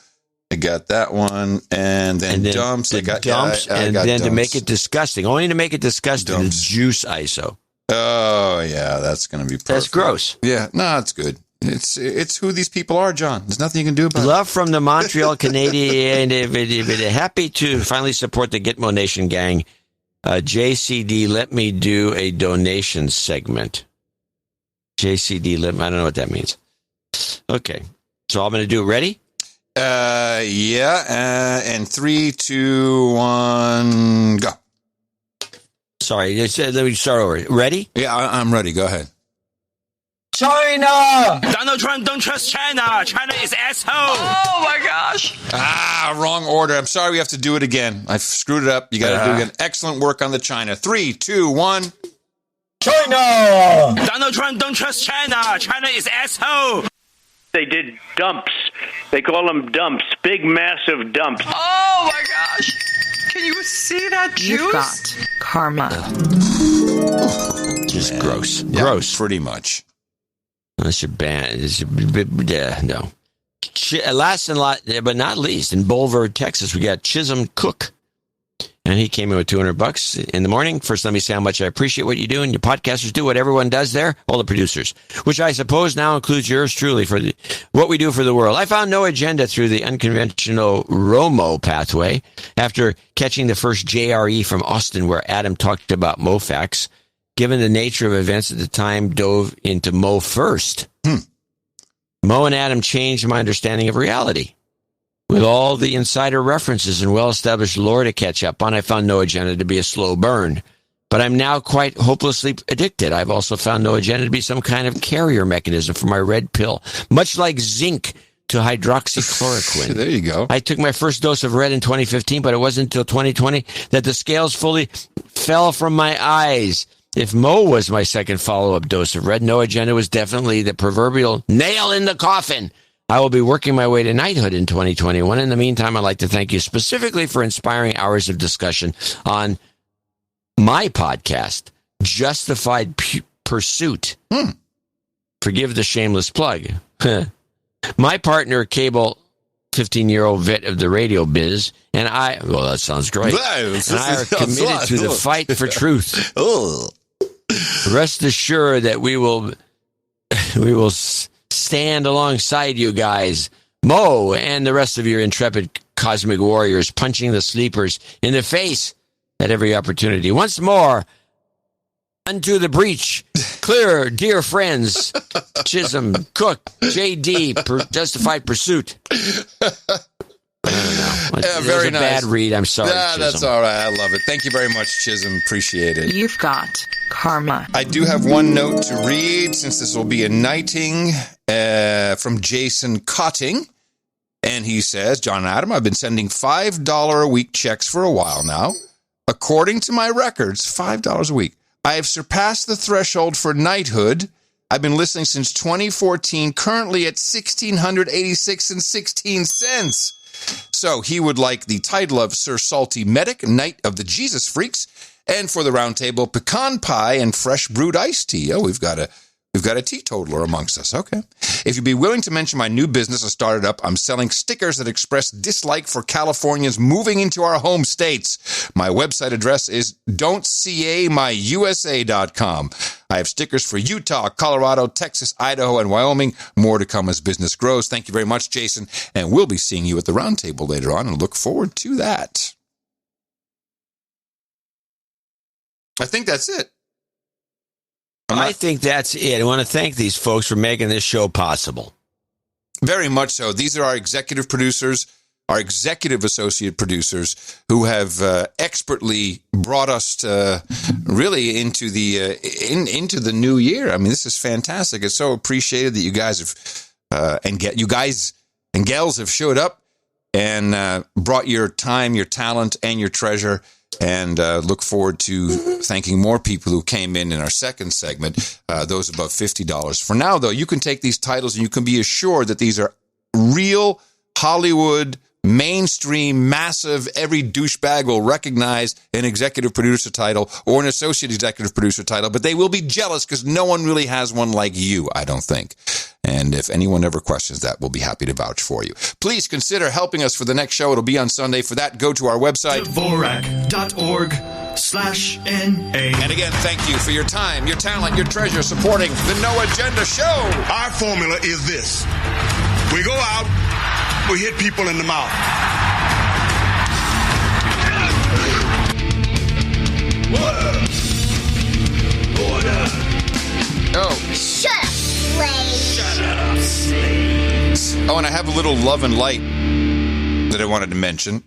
I got that one. And then dumps. I got
dumps. And then
dumps.
To make it disgusting. Only to make it disgusting, the juice ISO.
Oh, yeah, that's going to be perfect.
That's gross.
Yeah, no, it's good. It's who these people are, John. There's nothing you can do about it.
Love from the Montreal Canadian. Happy to finally support the Gitmo Nation gang. JCD, let me do a donation segment. JCD, I don't know what that means. Okay. So I'm going to do it. Ready?
Yeah. And 3, 2, 1, go.
Sorry. Let me start over. Ready?
Yeah, I'm ready. Go ahead.
China!
Donald Trump, don't trust China. China is asshole. Oh, my gosh.
Wrong order. I'm sorry we have to do it again. I screwed it up. You got to do it again. Excellent work on the China. 3, 2, 1.
China!
Donald Trump, don't trust China. China is asshole.
They did dumps. They call them dumps. Big, massive dumps.
Oh, my gosh. Can you see that juice?
You've got karma.
Just gross.
Yeah,
Gross.
Pretty much.
That's your band. No. Last and but not least, in Bulverde, Texas, we got Chisholm Cook. And he came in with $200 in the morning. First, let me say how much I appreciate what you do, and your podcasters do, what everyone does there, all the producers, which I suppose now includes yours truly for what we do for the world. I found no agenda through the unconventional Romo pathway after catching the first JRE from Austin, where Adam talked about MoFax. Given the nature of events at the time, dove into Mo first. Mo and Adam changed my understanding of reality. With all the insider references and well-established lore to catch up on, I found no agenda to be a slow burn. But I'm now quite hopelessly addicted. I've also found no agenda to be some kind of carrier mechanism for my red pill, much like zinc to hydroxychloroquine.
There you go.
I took my first dose of red in 2015, but it wasn't until 2020 that the scales fully fell from my eyes. If Mo was my second follow-up dose of red, no agenda was definitely the proverbial nail in the coffin. I will be working my way to knighthood in 2021. In the meantime, I'd like to thank you specifically for inspiring hours of discussion on my podcast, Justified Pursuit. Forgive the shameless plug. My partner, cable 15-year-old vet of the radio biz, and I, well, that sounds great, and I are committed to the fight for truth. Rest assured that we will We will stand alongside you guys, Mo, and the rest of your intrepid cosmic warriors, punching the sleepers in the face at every opportunity. Once more, unto the breach. Clear, dear friends. Chisholm, Cook, J.D., Justified Pursuit. I don't know.
Very nice.
Bad read. I'm sorry, Chisholm.
That's all right. I love it. Thank you very much, Chisholm. Appreciate it.
You've got karma.
I do have one note to read, since this will be a knighting from Jason Cotting. And he says, John and Adam, I've been sending $5 a week checks for a while now. According to my records, $5 a week. I have surpassed the threshold for knighthood. I've been listening since 2014, currently at $1,686.16. So he would like the title of Sir Salty Medic, Knight of the Jesus Freaks, and for the round table, pecan pie and fresh brewed iced tea. Oh, we've got a teetotaler amongst us. Okay. If you'd be willing to mention my new business I started up, I'm selling stickers that express dislike for Californians moving into our home states. My website address is don'tcamyusa.com. I have stickers for Utah, Colorado, Texas, Idaho, and Wyoming. More to come as business grows. Thank you very much, Jason. And we'll be seeing you at the round table later on, and look forward to that. I think that's it.
I think that's it. I want to thank these folks for making this show possible.
Very much so. These are our executive producers, our executive associate producers, who have expertly brought us really into the new year. I mean, this is fantastic. It's so appreciated that you guys have you guys and gals have showed up and brought your time, your talent, and your treasure. And look forward to thanking more people who came in our second segment, those above $50. For now, though, you can take these titles and you can be assured that these are real Hollywood, mainstream, massive, every douchebag will recognize an executive producer title or an associate executive producer title, but they will be jealous because no one really has one like you, I don't think. And if anyone ever questions that, we'll be happy to vouch for you. Please consider helping us for the next show. It'll be on Sunday. For that, go to our website,
Dvorak.org/NA.
And again, thank you for your time, your talent, your treasure supporting the No Agenda Show.
Our formula is this. We go out, we hit people in the mouth.
Order. Oh.
Shut up, slaves.
Shut up, slaves. Oh, and I have a little love and light that I wanted to mention.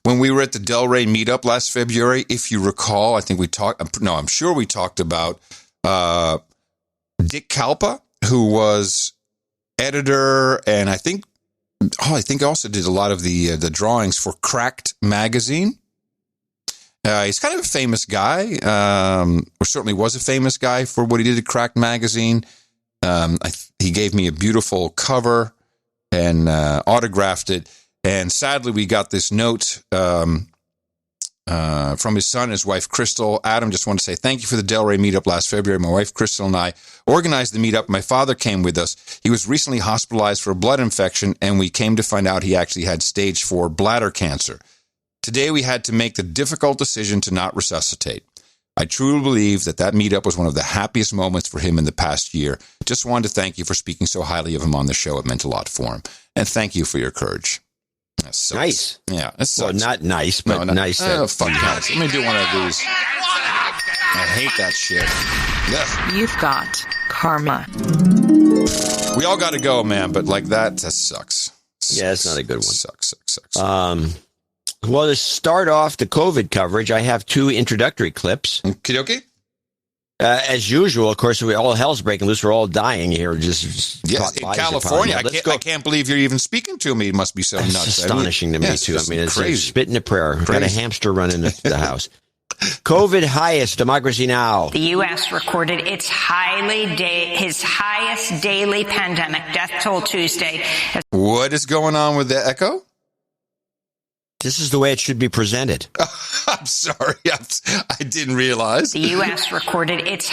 When we were at the Delray meetup last February, if you recall, I think we talked, no, I'm sure we talked about Dick Kalpa, who was editor and I think also did a lot of the drawings for Cracked magazine. He's kind of a famous guy, or certainly was a famous guy for what he did at Cracked magazine. He gave me a beautiful cover and autographed it. And sadly, we got this note from his son, his wife, Crystal. Adam, just want to say thank you for the Delray meetup last February. My wife, Crystal, and I organized the meetup. My father came with us. He was recently hospitalized for a blood infection, and we came to find out he actually had stage 4 bladder cancer. Today, we had to make the difficult decision to not resuscitate. I truly believe that meetup was one of the happiest moments for him in the past year. Just wanted to thank you for speaking so highly of him on the show. It meant a lot for him. And thank you for your courage.
Nice.
Yeah.
Well, not nice, but nice.
Oh, fuck nice. Let me do one of these. I hate that shit. Ugh.
You've got karma.
We all got to go, man, but like that sucks.
Yeah, it's not a good one.
Sucks.
Well, to start off the COVID coverage, I have 2 introductory clips.
Okie-dokie.
As usual, of course, all hell's breaking loose. We're all dying here. Just
yes, in California. I can't believe you're even speaking to me. It must be so nuts.
It's astonishing to me, too. I mean, it's
crazy.
Spitting a prayer. Crazy. Got a hamster running the house. COVID highest, Democracy Now!
The U.S. recorded his highest daily pandemic death toll Tuesday.
What is going on with the echo?
This is the way it should be presented.
I'm sorry. I didn't realize.
The U.S. recorded his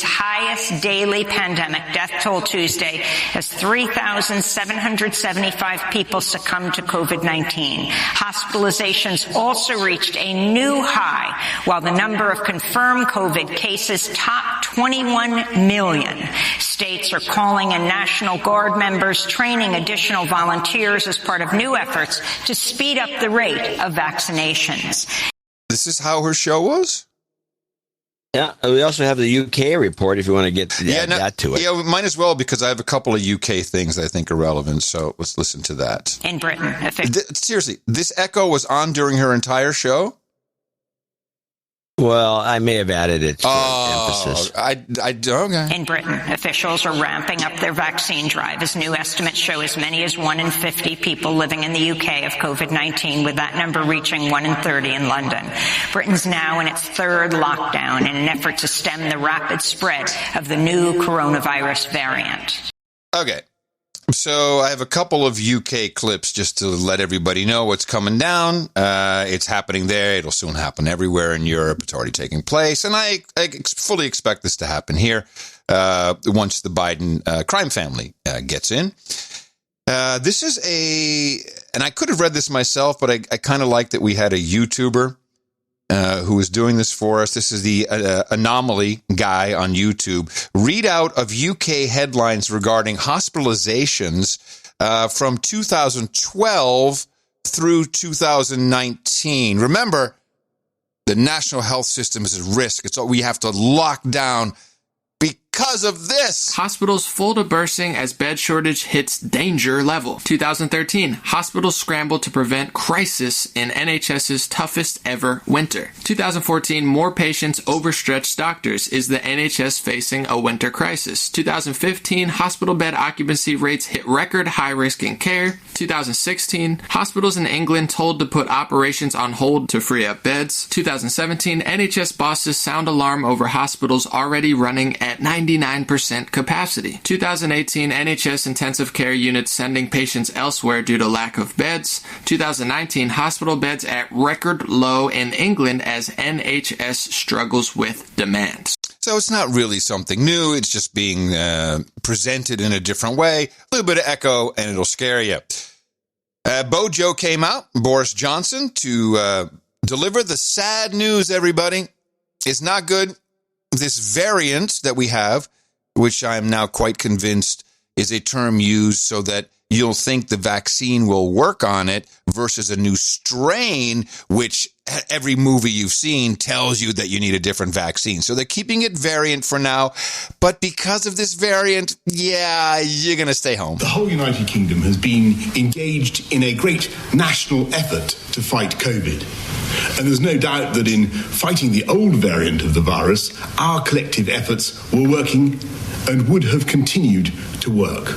highest daily pandemic death toll Tuesday as 3,775 people succumbed to COVID-19. Hospitalizations also reached a new high, while the number of confirmed COVID cases topped 21 million. States are calling in National Guard members, training additional volunteers as part of new efforts to speed up the rate of vaccinations.
This is how her show was?
Yeah, we also have the UK report if you want to get that to it.
Yeah, we might as well, because I have a couple of UK things that I think are relevant, so let's listen to that.
In Britain.
Seriously, this echo was on during her entire show?
Well, I may have added it for emphasis.
Okay.
In Britain, officials are ramping up their vaccine drive as new estimates show as many as 1 in 50 people living in the UK of COVID-19, with that number reaching 1 in 30 in London. Britain's now in its third lockdown in an effort to stem the rapid spread of the new coronavirus variant.
Okay. So I have a couple of UK clips just to let everybody know what's coming down. It's happening there. It'll soon happen everywhere in Europe. It's already taking place. And I fully expect this to happen here once the Biden crime family gets in. This is and I could have read this myself, but I kind of like that we had a YouTuber who is doing this for us. This is the Anomaly guy on YouTube. Readout of UK headlines regarding hospitalizations from 2012 through 2019. Remember, the national health system is at risk. It's all we have to lock down because of this.
Hospitals full to bursting as bed shortage hits danger level. 2013, hospitals scrambled to prevent crisis in NHS's toughest ever winter. 2014, more patients overstretched doctors. Is the NHS facing a winter crisis? 2015, hospital bed occupancy rates hit record high risk in care. 2016, hospitals in England told to put operations on hold to free up beds. 2017, NHS bosses sound alarm over hospitals already running at 99% capacity. 2018, NHS intensive care units sending patients elsewhere due to lack of beds. 2019, hospital beds at record low in England as NHS struggles with demand.
So it's not really something new. It's just being presented in a different way. A little bit of echo and it'll scare you. Bojo came out, Boris Johnson, to deliver the sad news, everybody. It's not good. This variant that we have, which I'm now quite convinced is a term used so that you'll think the vaccine will work on it, versus a new strain, which every movie you've seen tells you that you need a different vaccine. So they're keeping it variant for now. But because of this variant, yeah, you're going to stay home.
The whole United Kingdom has been engaged in a great national effort to fight COVID. And there's no doubt that in fighting the old variant of the virus, our collective efforts were working and would have continued to work.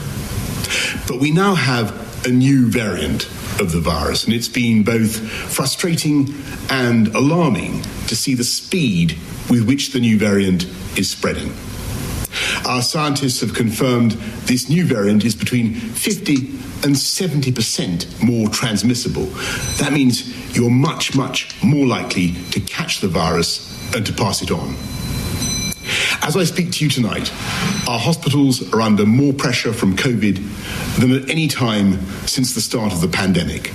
But we now have a new variant of the virus, and it's been both frustrating and alarming to see the speed with which the new variant is spreading. Our scientists have confirmed this new variant is between 50 and 70% more transmissible. That means you're much, much more likely to catch the virus and to pass it on. As I speak to you tonight, our hospitals are under more pressure from COVID than at any time since the start of the pandemic.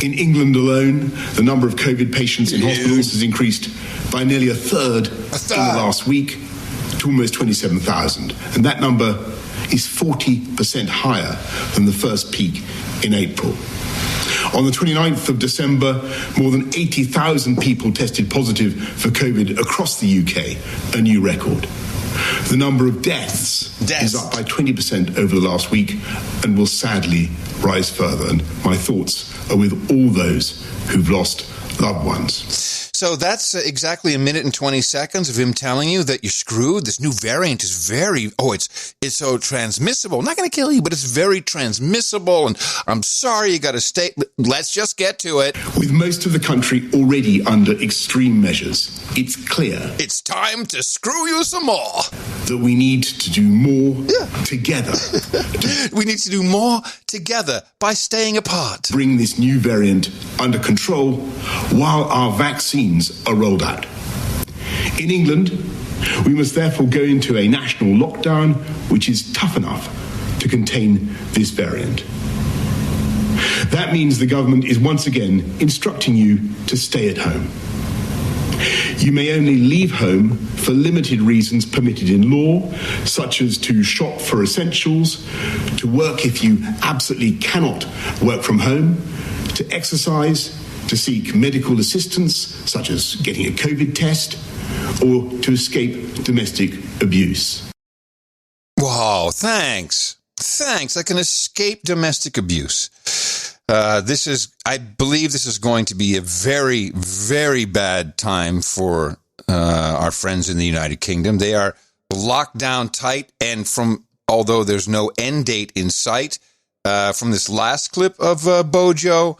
In England alone, the number of COVID patients in hospitals has increased by nearly a third in the last week to almost 27,000. And that number is 40% higher than the first peak in April. On the 29th of December, more than 80,000 people tested positive for COVID across the UK, a new record. The number of deaths is up by 20% over the last week and will sadly rise further. And my thoughts are with all those who've lost loved ones.
So that's exactly a minute and 20 seconds of him telling you that you're screwed. This new variant is it's so transmissible. Not going to kill you, but it's very transmissible. And I'm sorry, you got to stay. Let's just get to it.
With most of the country already under extreme measures, it's clear
it's time to screw you some more.
That we need to do more together.
We need to do more together by staying apart.
Bring this new variant under control while our vaccines are rolled out. In England, we must therefore go into a national lockdown which is tough enough to contain this variant. That means the government is once again instructing you to stay at home. You may only leave home for limited reasons permitted in law, such as to shop for essentials, to work if you absolutely cannot work from home, to exercise, to seek medical assistance, such as getting a COVID test, or to escape domestic abuse.
Wow, thanks. Thanks. I can escape domestic abuse. I believe this is going to be a very, very bad time for our friends in the United Kingdom. They are locked down tight, and although there's no end date in sight, from this last clip of Bojo,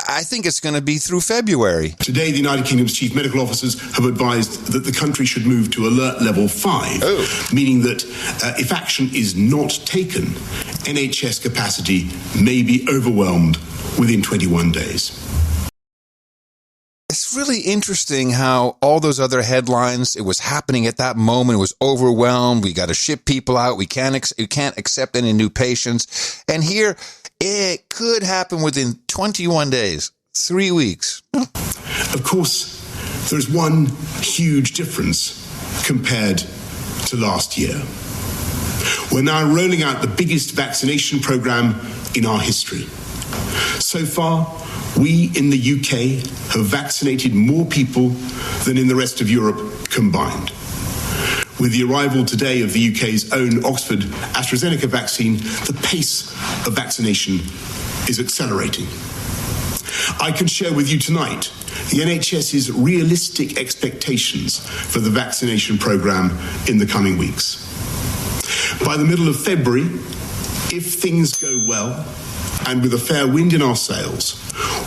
I think it's going to be through February.
Today, the United Kingdom's chief medical officers have advised that the country should move to alert level 5, meaning that if action is not taken, NHS capacity may be overwhelmed within 21 days.
It's really interesting how all those other headlines, it was happening at that moment, it was overwhelmed, we got to ship people out, we can't accept any new patients, and here it could happen within 21 days, 3 weeks.
Of course, there's one huge difference compared to last year. We're now rolling out the biggest vaccination program in our history. So far, we in the UK have vaccinated more people than in the rest of Europe combined. With the arrival today of the UK's own Oxford AstraZeneca vaccine, the pace of vaccination is accelerating. I can share with you tonight the NHS's realistic expectations for the vaccination programme in the coming weeks. By the middle of February, if things go well, and with a fair wind in our sails,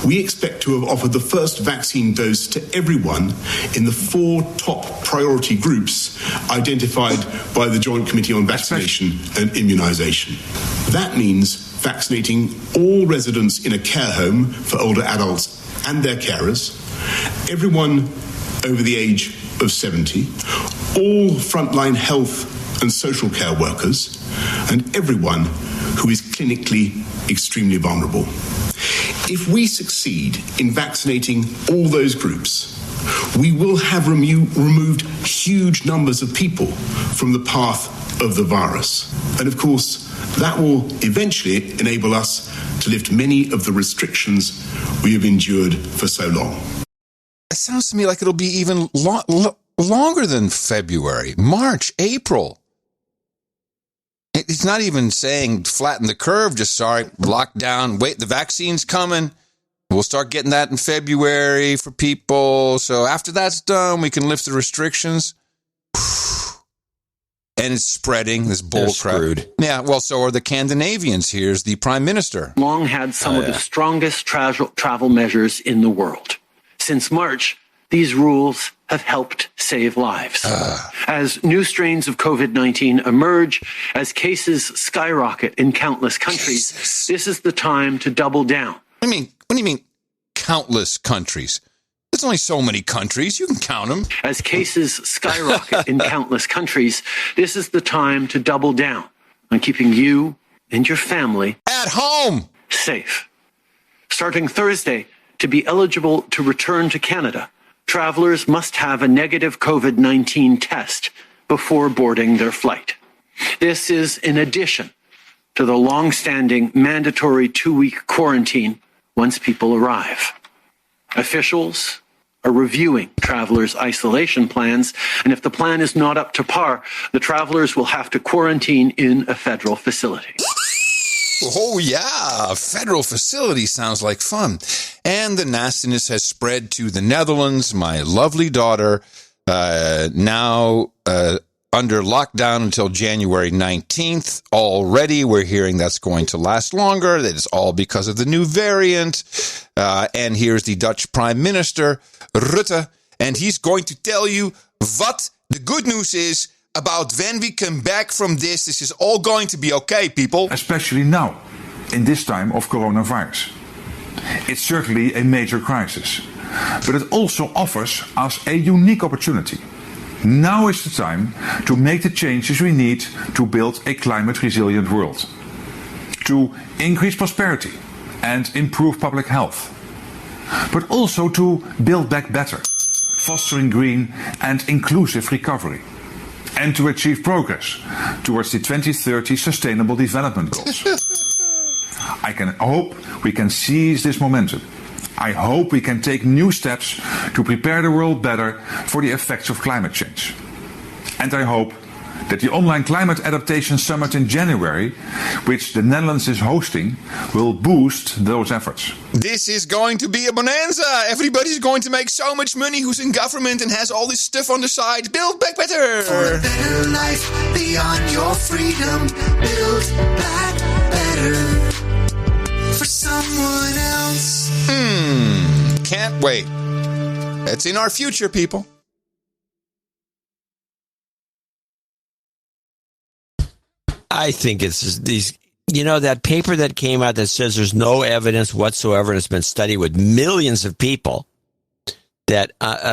we expect to have offered the first vaccine dose to everyone in the 4 top priority groups identified by the Joint Committee on Vaccination and Immunisation. That means vaccinating all residents in a care home for older adults and their carers, everyone over the age of 70, all frontline health and social care workers, and everyone who is clinically extremely vulnerable. If we succeed in vaccinating all those groups, we will have removed huge numbers of people from the path of the virus. And of course, that will eventually enable us to lift many of the restrictions we have endured for so long.
It sounds to me like it'll be even longer than February, March, April. It's not even saying flatten the curve, just sorry, lock down, wait, the vaccine's coming. We'll start getting that in February for people. So after that's done, we can lift the restrictions. And it's spreading, this bull crap. Screwed. Yeah, well, so are the Scandinavians. Here's the Prime Minister.
Long had some of the strongest travel measures in the world. Since March, these rules have helped save lives. As new strains of COVID-19 emerge, as cases skyrocket in countless countries, this is the time to double down.
What do you mean countless countries? There's only so many countries. You can count them.
As cases skyrocket in countless countries, this is the time to double down on keeping you and your family
at home
safe. Starting Thursday, to be eligible to return to Canada, travelers must have a negative COVID-19 test before boarding their flight. This is in addition to the long-standing mandatory 2-week quarantine once people arrive. Officials are reviewing travelers' isolation plans, and if the plan is not up to par, the travelers will have to quarantine in a federal facility.
Oh, yeah, a federal facility sounds like fun. And the nastiness has spread to the Netherlands. My lovely daughter, now under lockdown until January 19th. Already, we're hearing that's going to last longer. That is all because of the new variant. And here's the Dutch Prime Minister, Rutte, and he's going to tell you what the good news is about when we come back from this. This is all going to be okay, people.
Especially now, in this time of coronavirus. It's certainly a major crisis, but it also offers us a unique opportunity. Now is the time to make the changes we need to build a climate-resilient world, to increase prosperity and improve public health, but also to build back better, fostering green and inclusive recovery, and to achieve progress towards the 2030 Sustainable Development Goals. I can hope we can seize this momentum. I hope we can take new steps to prepare the world better for the effects of climate change. And I hope that the online climate adaptation summit in January, which the Netherlands is hosting, will boost those efforts.
This is going to be a bonanza. Everybody's going to make so much money who's in government and has all this stuff on the side. Build back better.
For a better life beyond your freedom. Build back better for someone else.
Can't wait. It's in our future, people.
I think it's these, that paper that came out that says there's no evidence whatsoever, and it's been studied with millions of people, that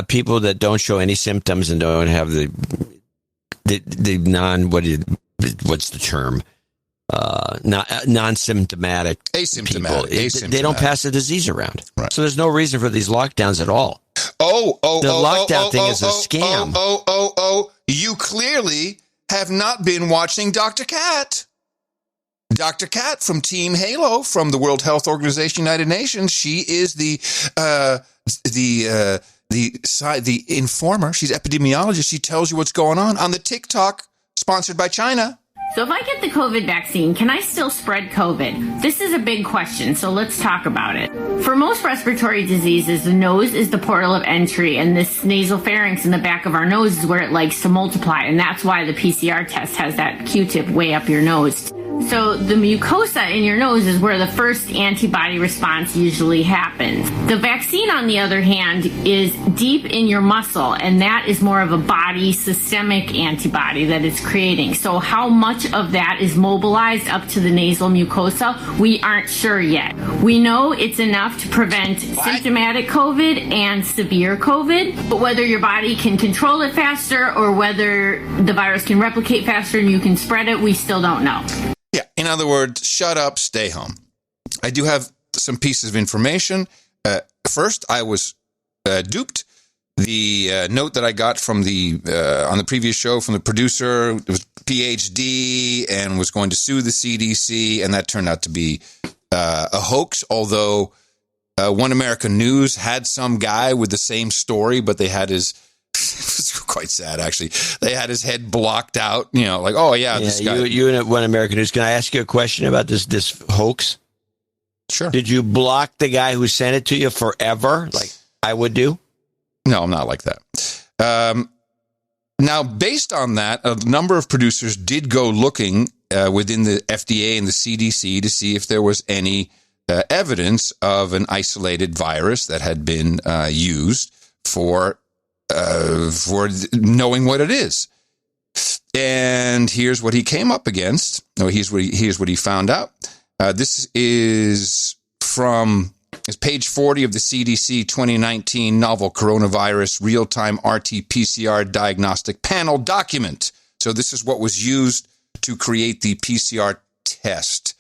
people that don't show any symptoms and don't have the what's the term? Non-symptomatic.
Asymptomatic.
They don't pass the disease around.
Right.
So there's no reason for these lockdowns at all. The lockdown thing is a scam.
You clearly have not been watching Dr. Cat. Dr. Cat from Team Halo from the World Health Organization, United Nations. She is the informer. She's epidemiologist. She tells you what's going on the TikTok sponsored by China.
So if I get the COVID vaccine, can I still spread COVID? This is a big question, so let's talk about it. For most respiratory diseases, the nose is the portal of entry, and this nasal pharynx in the back of our nose is where it likes to multiply, and that's why the PCR test has that Q-tip way up your nose. So the mucosa in your nose is where the first antibody response usually happens. The vaccine, on the other hand, is deep in your muscle, and that is more of a body systemic antibody that it's creating. So how much of that is mobilized up to the nasal mucosa, we aren't sure yet. We know it's enough to prevent symptomatic COVID and severe COVID, but whether your body can control it faster or whether the virus can replicate faster and you can spread it, we still don't know.
Yeah, in other words, shut up, stay home. I do have some pieces of information. First, I was duped. The note that I got from on the previous show from the producer was PhD and was going to sue the CDC, and that turned out to be a hoax, although One American News had some guy with the same story, but they had his... It's quite sad, actually. They had his head blocked out, like, oh, yeah, this guy.
You and One American News. Can I ask you a question about this hoax?
Sure.
Did you block the guy who sent it to you forever, like I would do?
No, I'm not like that. Now, based on that, a number of producers did go looking within the FDA and the CDC to see if there was any evidence of an isolated virus that had been used for knowing what it is. And here's what he came up against. Here's what he found out. This is from page 40 of the CDC 2019 novel coronavirus real-time RT-PCR diagnostic panel document. So this is what was used to create the PCR test.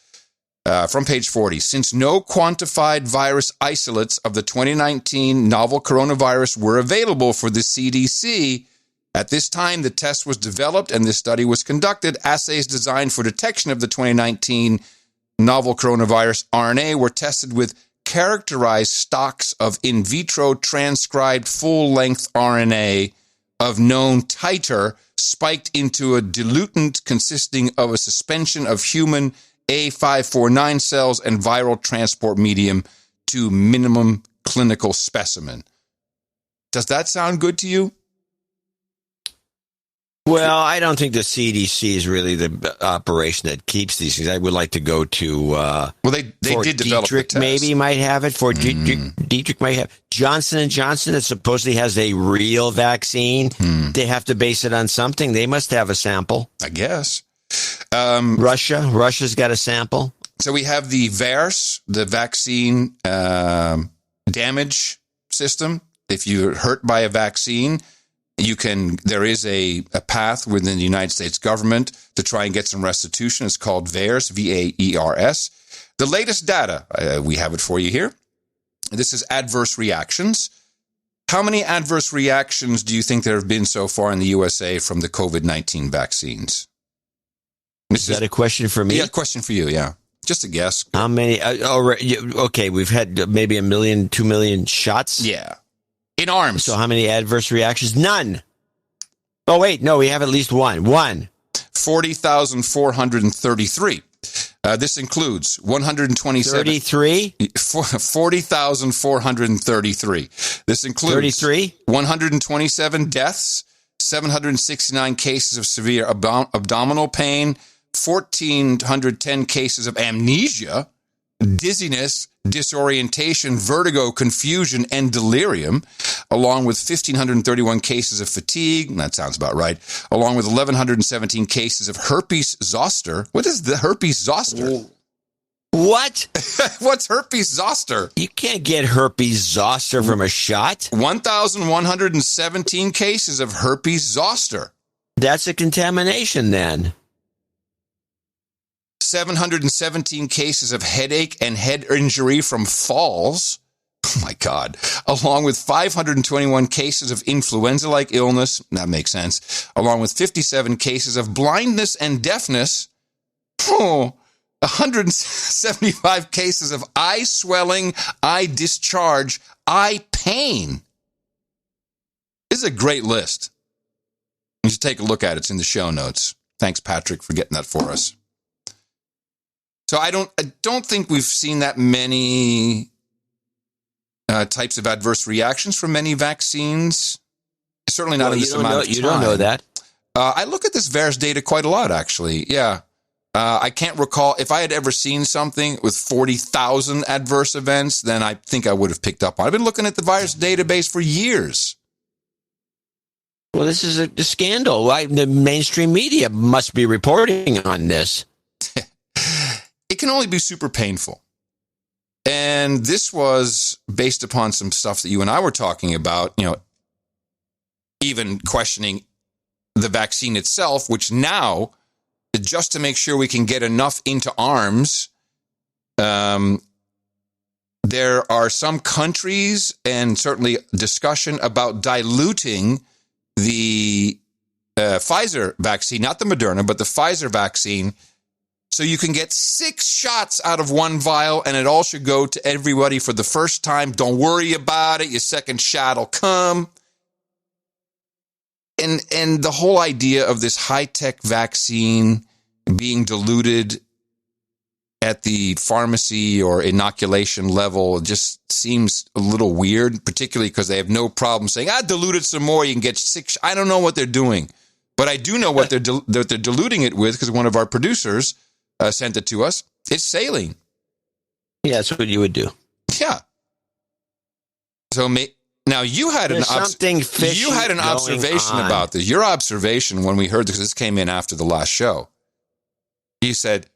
From page 40, since no quantified virus isolates of the 2019 novel coronavirus were available for the CDC, at this time the test was developed and this study was conducted. Assays designed for detection of the 2019 novel coronavirus RNA were tested with characterized stocks of in vitro transcribed full-length RNA of known titer spiked into a diluent consisting of a suspension of human A549 cells and viral transport medium to minimum clinical specimen. Does that sound good to you?
Well, I don't think the CDC is really the operation that keeps these things. I would like to go to...
they did develop the test.
Maybe might have it. Dietrich might have. Johnson & Johnson, that supposedly has a real vaccine. They have to base it on something. They must have a sample.
I guess.
Russia's got a sample.
So we have the VAERS, the vaccine damage system. If you're hurt by a vaccine, there is a path within the United States government to try and get some restitution. It's called VAERS, VAERS. The latest data, we have it for you here. This is adverse reactions. How many adverse reactions do you think there have been so far in the USA from the COVID-19 vaccines?
Is that a question for me?
Yeah, question for you, yeah. Just a guess.
How many? Okay, we've had maybe 1 million, 2 million shots.
Yeah. In arms.
So how many adverse reactions? None. Oh, wait. No, we have at least one.
40,433. This includes 127.
33?
40,433. This includes
33?
127 deaths, 769 cases of severe abdominal pain, 1,410 cases of amnesia, dizziness, disorientation, vertigo, confusion, and delirium, along with 1,531 cases of fatigue. That sounds about right. Along with 1,117 cases of herpes zoster. What is the herpes zoster?
What?
What's herpes zoster?
You can't get herpes zoster from a shot.
1,117 cases of herpes zoster.
That's a contamination then.
717 cases of headache and head injury from falls. Oh, my God. Along with 521 cases of influenza-like illness. That makes sense. Along with 57 cases of blindness and deafness. 175 cases of eye swelling, eye discharge, eye pain. This is a great list. You should take a look at it. It's in the show notes. Thanks, Patrick, for getting that for us. So I don't think we've seen that many types of adverse reactions from many vaccines. Certainly not in this amount of time.
You don't know that.
I look at this VAERS data quite a lot, actually. Yeah. I can't recall if I had ever seen something with 40,000 adverse events, then I think I would have picked up on it. I've been looking at the VAERS database for years.
Well, this is a scandal. The mainstream media must be reporting on this.
It can only be super painful. And this was based upon some stuff that you and I were talking about, even questioning the vaccine itself, which now, just to make sure we can get enough into arms, there are some countries and certainly discussion about diluting the Pfizer vaccine, not the Moderna, but the Pfizer vaccine, so you can get 6 shots out of one vial, and it all should go to everybody for the first time. Don't worry about it. Your second shot will come. And the whole idea of this high-tech vaccine being diluted at the pharmacy or inoculation level just seems a little weird, particularly because they have no problem saying, dilute it some more, you can get 6. I don't know what they're doing, but I do know what they're diluting it with, because one of our producers sent it to us. It's saline.
Yeah, that's what you would do.
Yeah. So now you had an observation about this. Your observation when we heard this, this came in after the last show. You said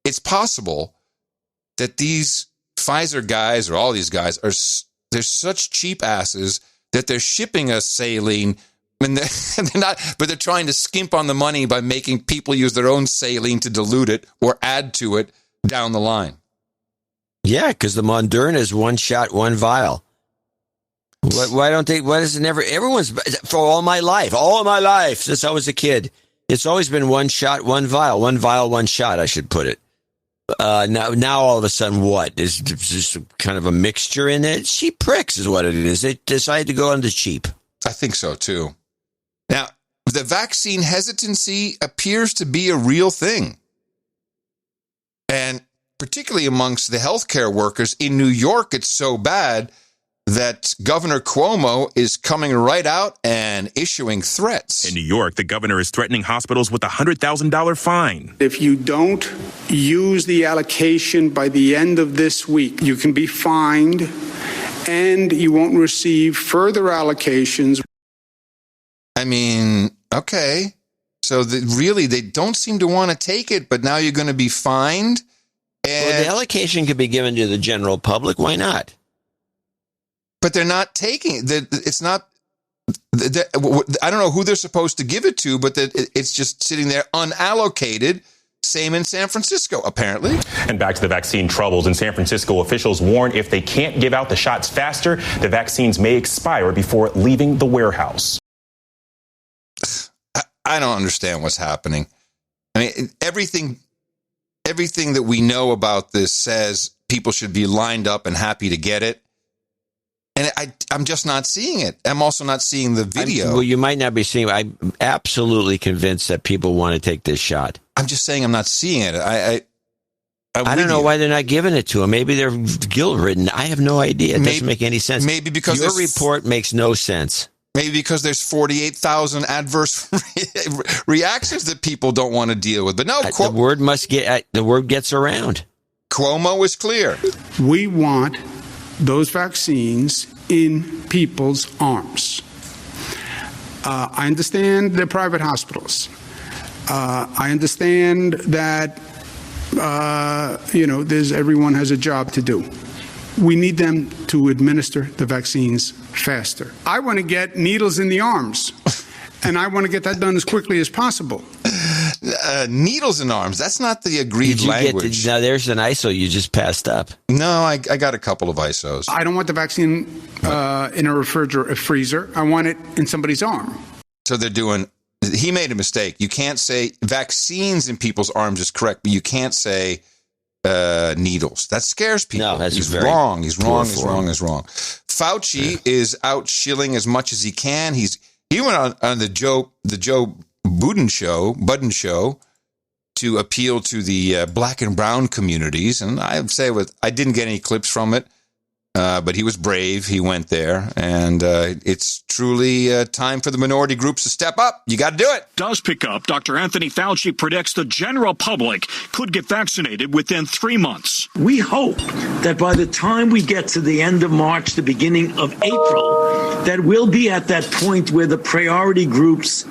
it's possible that these Pfizer guys or all these guys they're such cheap asses that they're shipping us saline. And they're not, but they're trying to skimp on the money by making people use their own saline to dilute it or add to it down the line.
Yeah, because the Moderna is 1 shot, 1 vial. Why don't they? Why does it never? Everyone's for all my life, since I was a kid, it's always been 1 shot, 1 vial, 1 vial, 1 shot. I should put it. Now all of a sudden, what is just kind of a mixture in it? Cheap pricks is what it is. They decided to go on the cheap.
I think so too. Now, the vaccine hesitancy appears to be a real thing. And particularly amongst the healthcare workers in New York, it's so bad that Governor Cuomo is coming right out and issuing threats.
In New York, the governor is threatening hospitals with a $100,000 fine.
If you don't use the allocation by the end of this week, you can be fined and you won't receive further allocations.
I mean, okay. So really, they don't seem to want to take it, but now you're going to be fined?
Well, the allocation could be given to the general public. Why not?
But they're not taking it. It's not. I don't know who they're supposed to give it to, but it's just sitting there unallocated. Same in San Francisco, apparently.
And back to the vaccine troubles. In San Francisco, officials warn if they can't give out the shots faster, the vaccines may expire before leaving the warehouse.
I don't understand what's happening. I mean, everything that we know about this says people should be lined up and happy to get it. And I'm just not seeing it. I'm also not seeing the video.
Well, you might not be seeing it. I'm absolutely convinced that people want to take this shot.
I'm just saying I'm not seeing it. I
don't know why they're not giving it to them. Maybe they're guilt-ridden. I have no idea. It doesn't make any sense.
Maybe because
your report makes no sense.
Maybe because there's 48,000 adverse reactions that people don't want to deal with. But no,
the word gets around.
Cuomo is clear.
We want those vaccines in people's arms. I understand they're private hospitals. I understand that everyone has a job to do. We need them to administer the vaccines faster. I want to get needles in the arms, and I want to get that done as quickly as possible.
Needles in arms, that's not the agreed language.
Now, there's an ISO you just passed up.
No, I got a couple of ISOs.
I don't want the vaccine in a freezer. I want it in somebody's arm.
So he made a mistake. You can't say vaccines in people's arms is correct, but you can't say needles. That scares people.
No,
he's wrong. He's wrong. Fauci is out shilling as much as he can. He went on the Joe Budden show to appeal to the black and brown communities, and I would say I didn't get any clips from it, but he was brave. He went there, and it's truly time for the minority groups to step up. You got to do it.
Does pick up. Dr. Anthony Fauci predicts the general public could get vaccinated within 3 months.
We hope that by the time we get to the end of March, the beginning of April, that we'll be at that point where the priority groups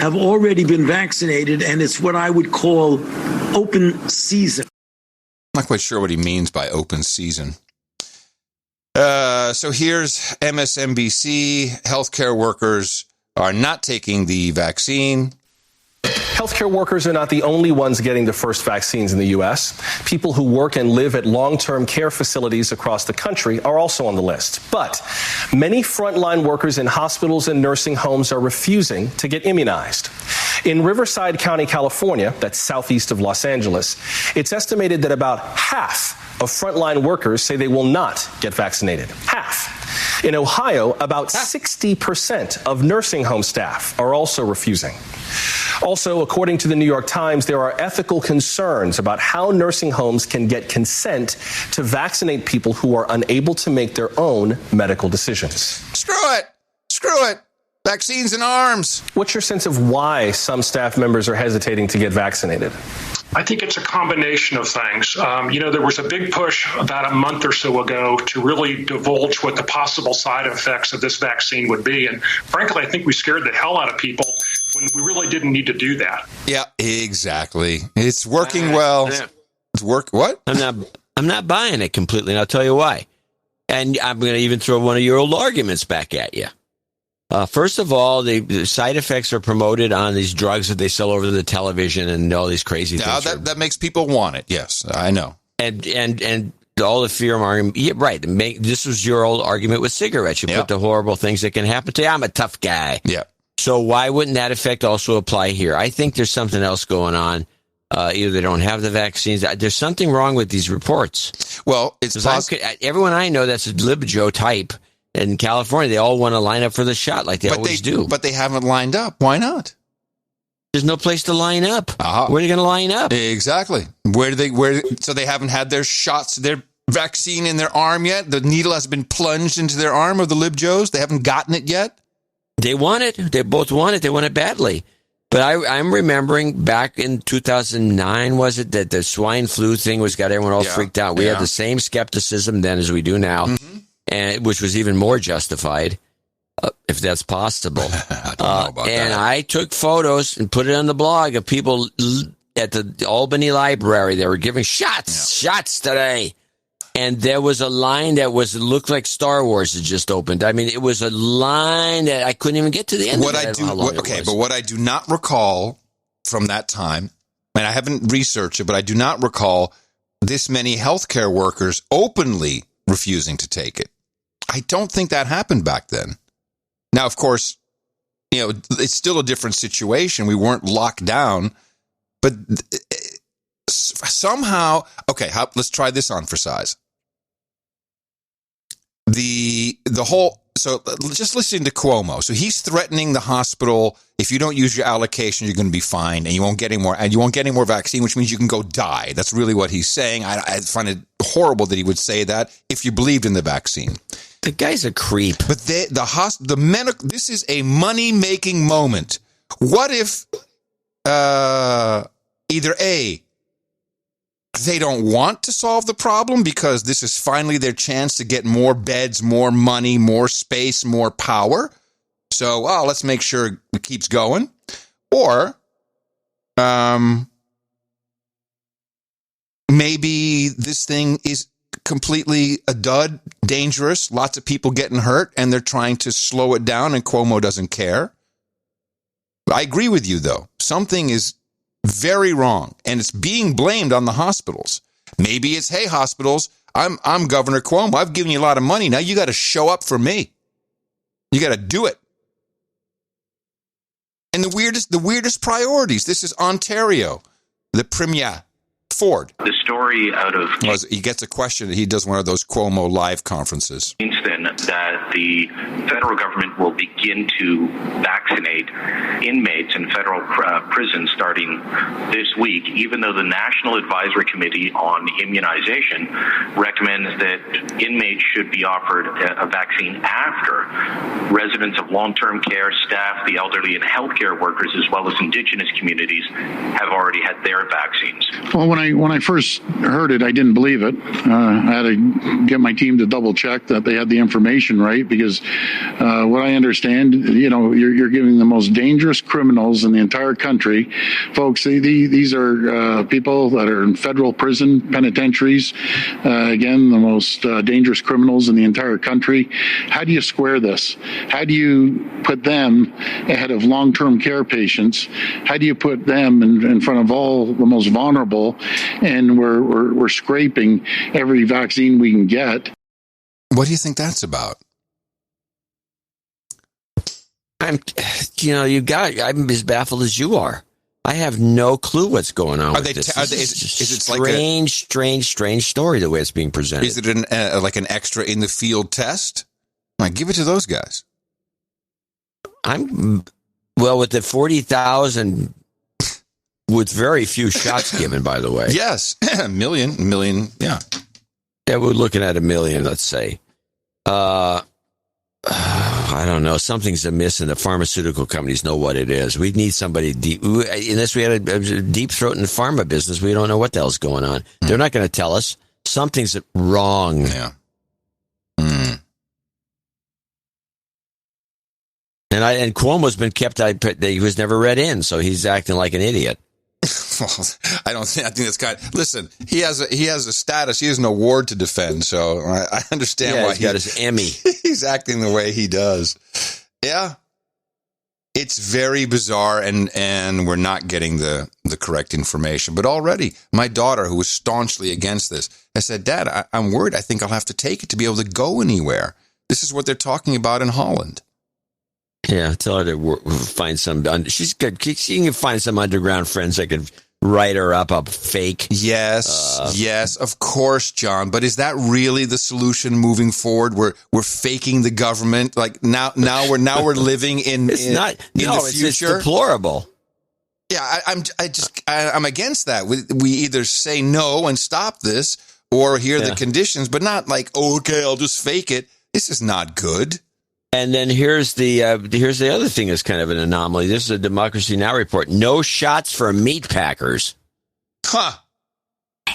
have already been vaccinated, and it's what I would call open season.
I'm not quite sure what he means by open season. So here's MSNBC. Healthcare workers are not taking the vaccine.
Healthcare workers are not the only ones getting the first vaccines in the U.S. People who work and live at long-term care facilities across the country are also on the list. But many frontline workers in hospitals and nursing homes are refusing to get immunized. In Riverside County, California, that's southeast of Los Angeles, it's estimated that about half of frontline workers say they will not get vaccinated. Half. In Ohio, about 60% of nursing home staff are also refusing. Also, according to the New York Times, there are ethical concerns about how nursing homes can get consent to vaccinate people who are unable to make their own medical decisions.
Screw it. Vaccines in arms.
What's your sense of why some staff members are hesitating to get vaccinated?
I think it's a combination of things. There was a big push about a month or so ago to really divulge what the possible side effects of this vaccine would be. And frankly, I think we scared the hell out of people when we really didn't need to do that.
Yeah, exactly. It's working well. It's what?
I'm not buying it completely, and I'll tell you why. And I'm going to even throw one of your old arguments back at you. First of all, the side effects are promoted on these drugs that they sell over the television and all these crazy things.
That makes people want it. Yes, I know.
And all the fear argument. Yeah, right. This was your old argument with cigarettes. You put the horrible things that can happen to you. I'm a tough guy.
Yeah.
So why wouldn't that effect also apply here? I think there's something else going on. Either they don't have the vaccines. There's something wrong with these reports.
Well, it's
everyone I know that's a libjo type. In California, they all want to line up for the shot like they always do.
But they haven't lined up. Why not?
There's no place to line up. Where are you going to line up?
Exactly. So they haven't had their shots, their vaccine in their arm yet? The needle has been plunged into their arm of the libjos? They haven't gotten it yet?
They want it. They both want it. They want it badly. But I'm remembering back in 2009, was it, that the swine flu thing got everyone all freaked out. We had the same skepticism then as we do now. Mm-hmm. And which was even more justified, if that's possible.
I don't know about that.
I took photos and put it on the blog of people at the Albany Library. They were giving shots today. And there was a line that looked like Star Wars had just opened. I mean, it was a line that I couldn't even get to the end of it.
But what I do not recall from that time, and I haven't researched it, but I do not recall this many healthcare workers openly refusing to take it. I don't think that happened back then. Now, of course, it's still a different situation. We weren't locked down, but somehow, okay, let's try this on for size. The whole, so just listening to Cuomo. So he's threatening the hospital. If you don't use your allocation, you're going to be fined, and you won't get any more vaccine, which means you can go die. That's really what he's saying. I find it horrible that he would say that if you believed in the vaccine.
The guy's a creep. But
this is a money-making moment. What if either A, they don't want to solve the problem because this is finally their chance to get more beds, more money, more space, more power. So, let's make sure it keeps going. Or maybe this thing is completely a dud, dangerous, lots of people getting hurt, and they're trying to slow it down, and Cuomo doesn't care. I agree with you, though. Something is very wrong, and it's being blamed on the hospitals. Maybe it's, hey, hospitals, I'm Governor Cuomo. I've given you a lot of money. Now you got to show up for me. You got to do it. And the weirdest priorities. This is Ontario, the Premier Ford.
The story out of...
He gets a question. He does one of those Cuomo live conferences.
Then that the federal government will begin to vaccinate inmates in federal prisons starting this week, even though the National Advisory Committee on Immunization recommends that inmates should be offered a vaccine after residents of long-term care, staff, the elderly, and healthcare workers, as well as indigenous communities, have already had their vaccines.
Well, when I first heard it, I didn't believe it. I had to get my team to double check that they had the information right, because what I understand, you're giving the most dangerous criminals in the entire country. Folks, these are people that are in federal prison penitentiaries. Again, the most dangerous criminals in the entire country. How do you square this? How do you put them ahead of long-term care patients? How do you put them in front of all the most vulnerable? And we're scraping every vaccine we can get.
What do you think that's about?
I'm as baffled as you are. I have no clue what's going on with this.
Is it
strange story the way it's being presented?
Is it like an extra in the field test? Give it to those guys.
With the 40,000 with very few shots given, by the way.
Yes, a million, yeah.
Yeah, we're looking at 1 million, let's say. I don't know. Something's amiss, and the pharmaceutical companies know what it is. We need somebody deep. Unless we had a deep throat in the pharma business, we don't know what the hell's going on. They're not going to tell us. Something's wrong.
Yeah.
And Cuomo's been kept. He was never read in, so he's acting like an idiot.
Well, I think that's kind of, listen, he has a status. He has an award to defend, so I understand why
he's got his Emmy.
He's acting the way he does. Yeah. It's very bizarre, and we're not getting the correct information. But already, my daughter, who was staunchly against this, I said, Dad, I'm worried. I think I'll have to take it to be able to go anywhere. This is what they're talking about in Holland.
Yeah, tell her to find some. She can find some underground friends that could write her up a fake.
Yes, of course, John. But is that really the solution moving forward? We're faking the government. Like now we're living in
the future. It's deplorable.
Yeah, I'm against that. We either say no and stop this, or hear the conditions, but not like, okay, I'll just fake it. This is not good.
And then here's the other thing that's kind of an anomaly. This is a Democracy Now! Report. No shots for meat packers.
Huh.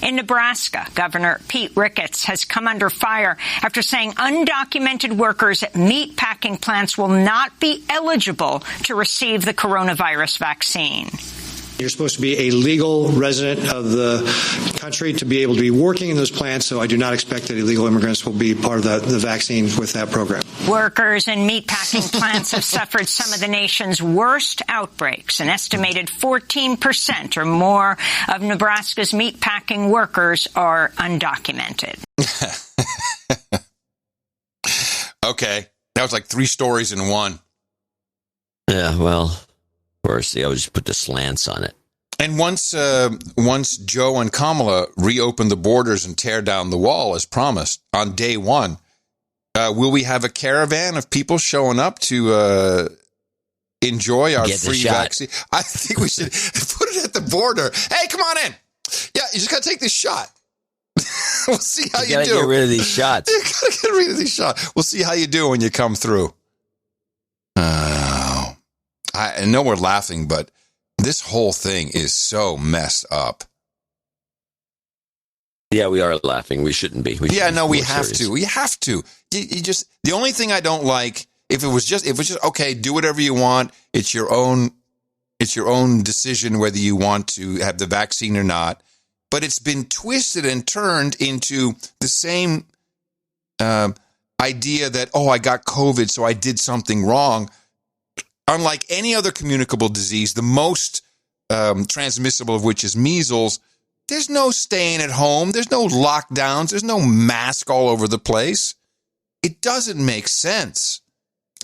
In Nebraska, Governor Pete Ricketts has come under fire after saying undocumented workers at meat packing plants will not be eligible to receive the coronavirus vaccine.
You're supposed to be a legal resident of the country to be able to be working in those plants, so I do not expect that illegal immigrants will be part of the vaccine with that program.
Workers in meatpacking plants have suffered some of the nation's worst outbreaks. An estimated 14% or more of Nebraska's meatpacking workers are undocumented.
Okay. That was like 3 stories in one.
Yeah, well, of course, they always put the slants on it.
And once Joe and Kamala reopen the borders and tear down the wall, as promised, on day one, will we have a caravan of people showing up to enjoy our free vaccine? I think we should put it at the border. Hey, come on in. Yeah, you just got to take this shot. We'll see how you do.
Get rid of these shots.
You got to get rid of these shots. We'll see how you do when you come through. I know we're laughing, but this whole thing is so messed up.
Yeah, we are laughing. We shouldn't be.
We have to. We have to. You just, the only thing I don't like, if it was just okay, do whatever you want. It's your own decision whether you want to have the vaccine or not. But it's been twisted and turned into the same idea that, I got COVID, so I did something wrong. Unlike any other communicable disease, the most transmissible of which is measles, there's no staying at home. There's no lockdowns. There's no mask all over the place. It doesn't make sense.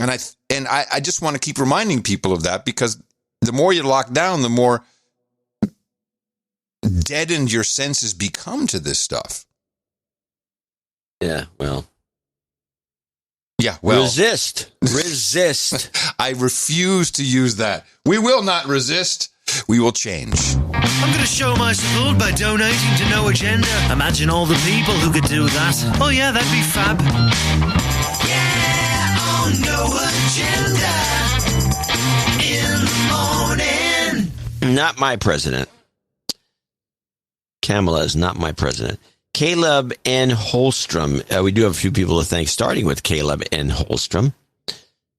And I just want to keep reminding people of that, because the more you lock down, the more deadened your senses become to this stuff.
Yeah, well.
Yeah, well.
Resist.
I refuse to use that. We will not resist. We will change.
I'm going to show my support by donating to No Agenda. Imagine all the people who could do that. Oh, yeah, that'd be fab. Yeah, on No Agenda. In the morning.
Not my president. Kamala is not my president. Caleb N. Holstrom. We do have a few people to thank, starting with Caleb N. Holstrom.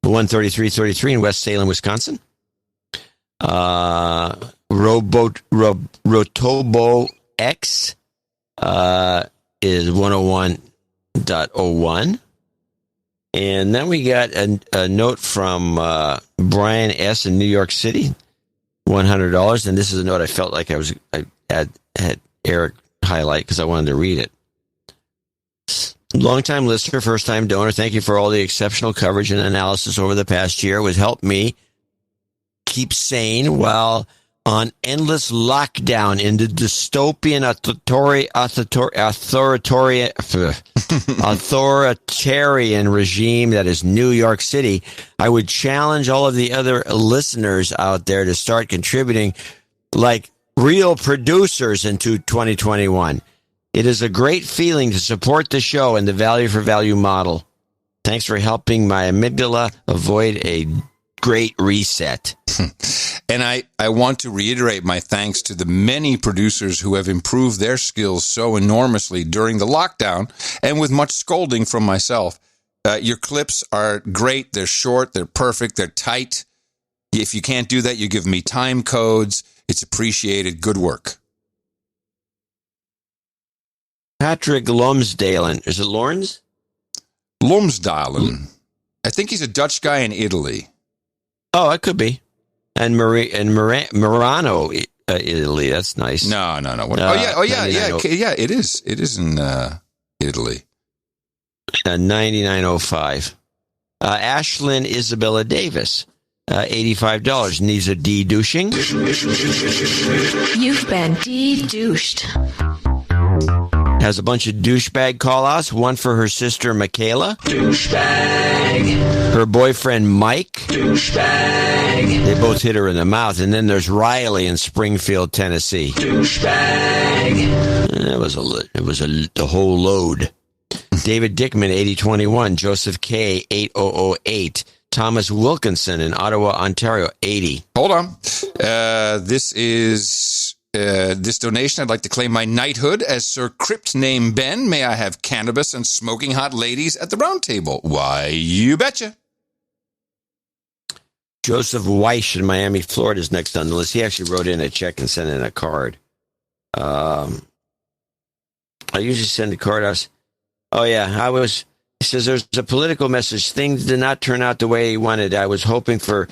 13333 in West Salem, Wisconsin. Rotobo X is 101.01. And then we got a note from Brian S. in New York City, $100. And this is a note I felt like I had Eric highlight because I wanted to read it. Longtime listener, first-time donor, thank you for all the exceptional coverage and analysis over the past year. It has helped me keep sane while on endless lockdown in the dystopian authoritarian regime that is New York City. I would challenge all of the other listeners out there to start contributing like real producers into 2021. It is a great feeling to support the show and the value for value model. Thanks for helping my amygdala avoid a great reset.
And I want to reiterate my thanks to the many producers who have improved their skills so enormously during the lockdown, and with much scolding from myself. Your clips are great. They're short. They're perfect. They're tight. If you can't do that, you give me time codes. It's appreciated. Good work.
Patrick Lomsdalen. Is it Lawrence?
Lomsdalen. I think he's a Dutch guy in Italy.
Oh, it could be. And Murano, Italy. That's nice.
No. Yeah. It is. It is in Italy.
99.05. Ashlyn Isabella Davis. $85. Needs a de-douching.
You've been de-douched.
Has a bunch of douchebag call-outs. One for her sister, Michaela. Douchebag. Her boyfriend, Mike. Douchebag. They both hit her in the mouth. And then there's Riley in Springfield, Tennessee. Douchebag. It was the whole load. David Dickman, 8021. Joseph K, 8008. Thomas Wilkinson in Ottawa, Ontario, 80.
Hold on. This is this donation. I'd like to claim my knighthood as Sir Crypt Name Ben. May I have cannabis and smoking hot ladies at the round table? Why, you betcha.
Joseph Weish in Miami, Florida is next on the list. He actually wrote in a check and sent in a card. I usually send a card out. Oh, yeah, he says there's a political message. Things did not turn out the way he wanted. I was hoping for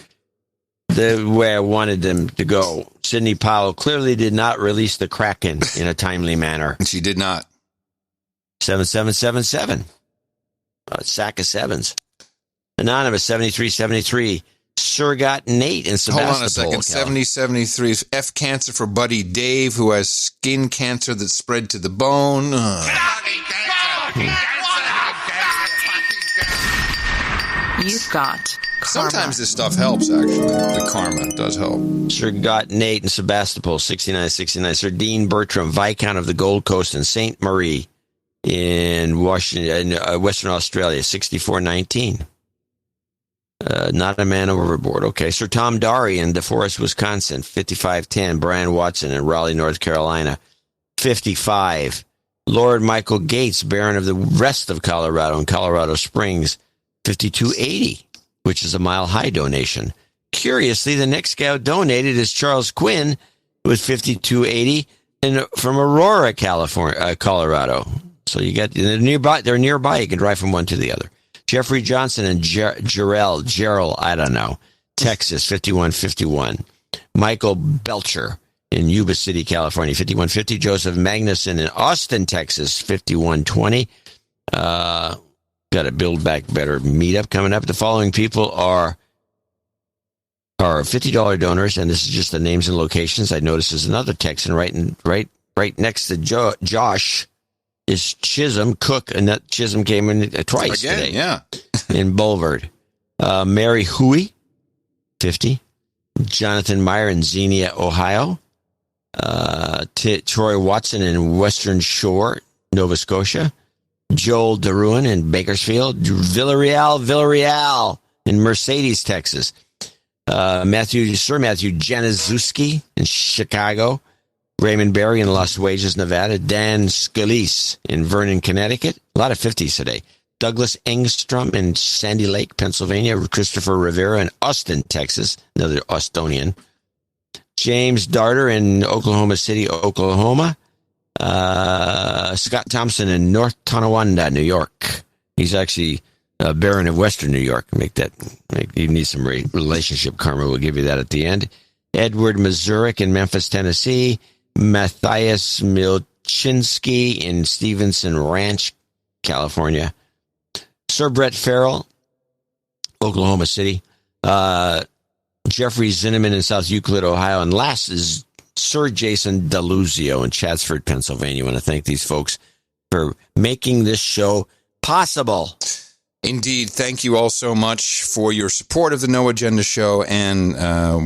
the way I wanted them to go. Sidney Powell clearly did not release the Kraken in a timely manner.
She did not.
7777. Sack of sevens. Anonymous 7373. Sir got Nate in Sebastopol.
Hold on a second. 7073. F cancer for Buddy Dave, who has skin cancer that spread to the bone.
You've got karma.
Sometimes this stuff helps, actually. The karma does help.
Sir got Nate in Sebastopol, 6969. Sir Dean Bertram, Viscount of the Gold Coast in St. Marie in Western Australia, 6419. Not a man overboard. Okay. Sir Tom Dari in DeForest, Wisconsin, 5510. Brian Watson in Raleigh, North Carolina, 55. Lord Michael Gates, Baron of the rest of Colorado in Colorado Springs, 5280, which is a Mile High donation. Curiously, the next guy who donated is Charles Quinn with 5280 from Aurora, California, Colorado. So you got they're nearby. You can drive from one to the other. Jeffrey Johnson and Gerald, I don't know, Texas, 5151. Michael Belcher in Yuba City, California, 5150. Joseph Magnuson in Austin, Texas, 5120. Got a Build Back Better meetup coming up. The following people are $50 donors, and this is just the names and locations. I noticed there's another Texan right next to Josh is Chisholm Cook, and that Chisholm came in twice
again,
today.
Yeah.
In Bulvard. Mary Huey, 50. Jonathan Meyer in Xenia, Ohio. Troy Watson in Western Shore, Nova Scotia. Joel DeRuin in Bakersfield. Villarreal in Mercedes, Texas. Sir Matthew Januszewski in Chicago. Raymond Berry in Las Vegas, Nevada. Dan Scalise in Vernon, Connecticut. A lot of 50s today. Douglas Engstrom in Sandy Lake, Pennsylvania. Christopher Rivera in Austin, Texas. Another Austonian. James Darter in Oklahoma City, Oklahoma. Scott Thompson in North Tonawanda, New York. He's actually a Baron of Western New York. You need some relationship karma. We'll give you that at the end. Edward Mazurek in Memphis, Tennessee. Matthias Milchinsky in Stevenson Ranch, California. Sir Brett Farrell, Oklahoma City. Jeffrey Zinneman in South Euclid, Ohio. And last is Sir Jason Deluzio in Chatsford, Pennsylvania. I want to thank these folks for making this show possible.
Indeed. Thank you all so much for your support of the No Agenda Show, and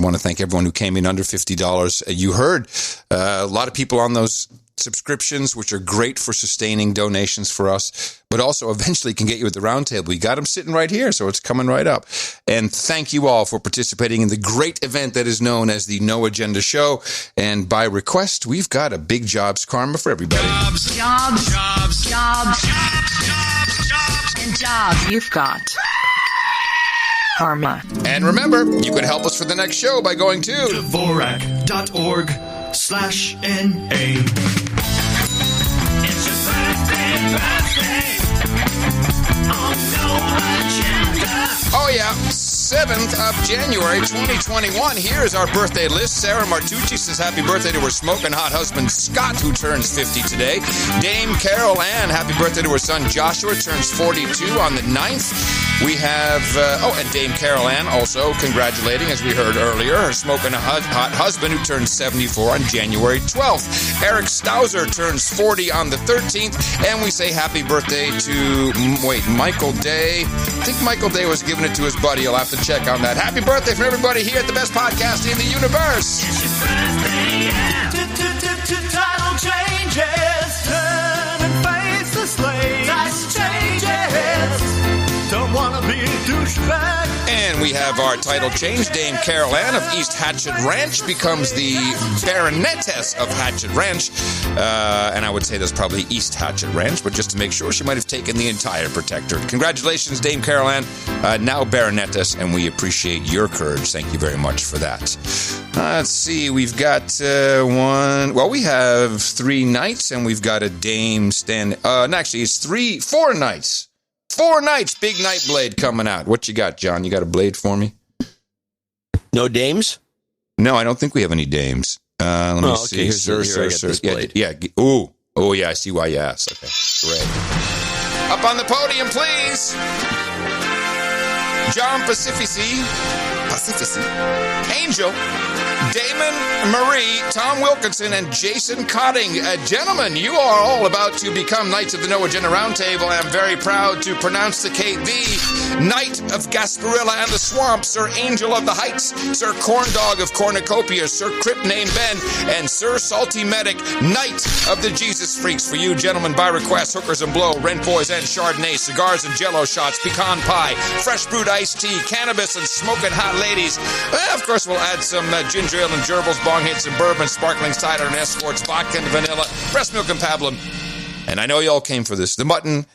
want to thank everyone who came in under $50. You heard a lot of people on those subscriptions, which are great for sustaining donations for us, but also eventually can get you at the round table. We got them sitting right here, so it's coming right up. And thank you all for participating in the great event that is known as the No Agenda Show. And by request, we've got a big jobs karma for everybody.
Jobs. And jobs. You've got karma.
And remember, you can help us for the next show by going to
Dvorak.org/NA. It's your birthday on No Agenda.
Oh yeah, 7th of January 2021. Here's our birthday list. Sarah Martucci says happy birthday to her smoking hot husband Scott, who turns 50 today. Dame Carol Ann, happy birthday to her son Joshua, turns 42 on the 9th. We have, and Dame Carol Ann also congratulating, as we heard earlier, her smoking hot husband, who turns 74 on January 12th. Eric Stauser turns 40 on the 13th. And we say happy birthday to, Michael Day. I think Michael Day was giving it to his buddy. You'll have to check on that. Happy birthday from everybody here at the best podcast in the universe.
It's your birthday, yeah. Title changes. Turn and face the slate. Dice changes. Don't want to be a douchebag.
And we have have our title change. Dame Carol Ann of East Hatchet Ranch becomes the Baronetess of Hatchet Ranch. And I would say that's probably East Hatchet Ranch, but just to make sure, she might have taken the entire protectorate. Congratulations, Dame Carol Ann, now Baronetess, and we appreciate your courage. Thank you very much for that. Let's see, we've got we have 3 knights, and we've got a dame stand. Actually, it's 4 knights. 4 knights, big knight blade coming out. What you got, John? You got a blade for me?
No dames?
No, I don't think we have any dames. Let me see.
Okay. Here I got this blade.
Yeah. Ooh. Oh, yeah, I see why you asked. Okay, great. Up on the podium, please. John Pacifici, Angel, Damon Marie, Tom Wilkinson, and Jason Cotting. Gentlemen, you are all about to become Knights of the No Agenda Roundtable. I am very proud to pronounce the Knight of Gasparilla and the Swamp, Sir Angel of the Heights, Sir Corndog of Cornucopia, Sir Crip Named Ben, and Sir Salty Medic, Knight of the Jesus Freaks. For you, gentlemen, by request, hookers and blow, Rent Boys and Chardonnay, cigars and Jello shots, pecan pie, fresh brewed iced tea, cannabis, and smoking hot ladies. Of course, we'll add some ginger ale and gerbils, bong hits, and bourbon, sparkling cider and escorts, vodka and vanilla, breast milk and pablum. And I know you all came for this. The mutton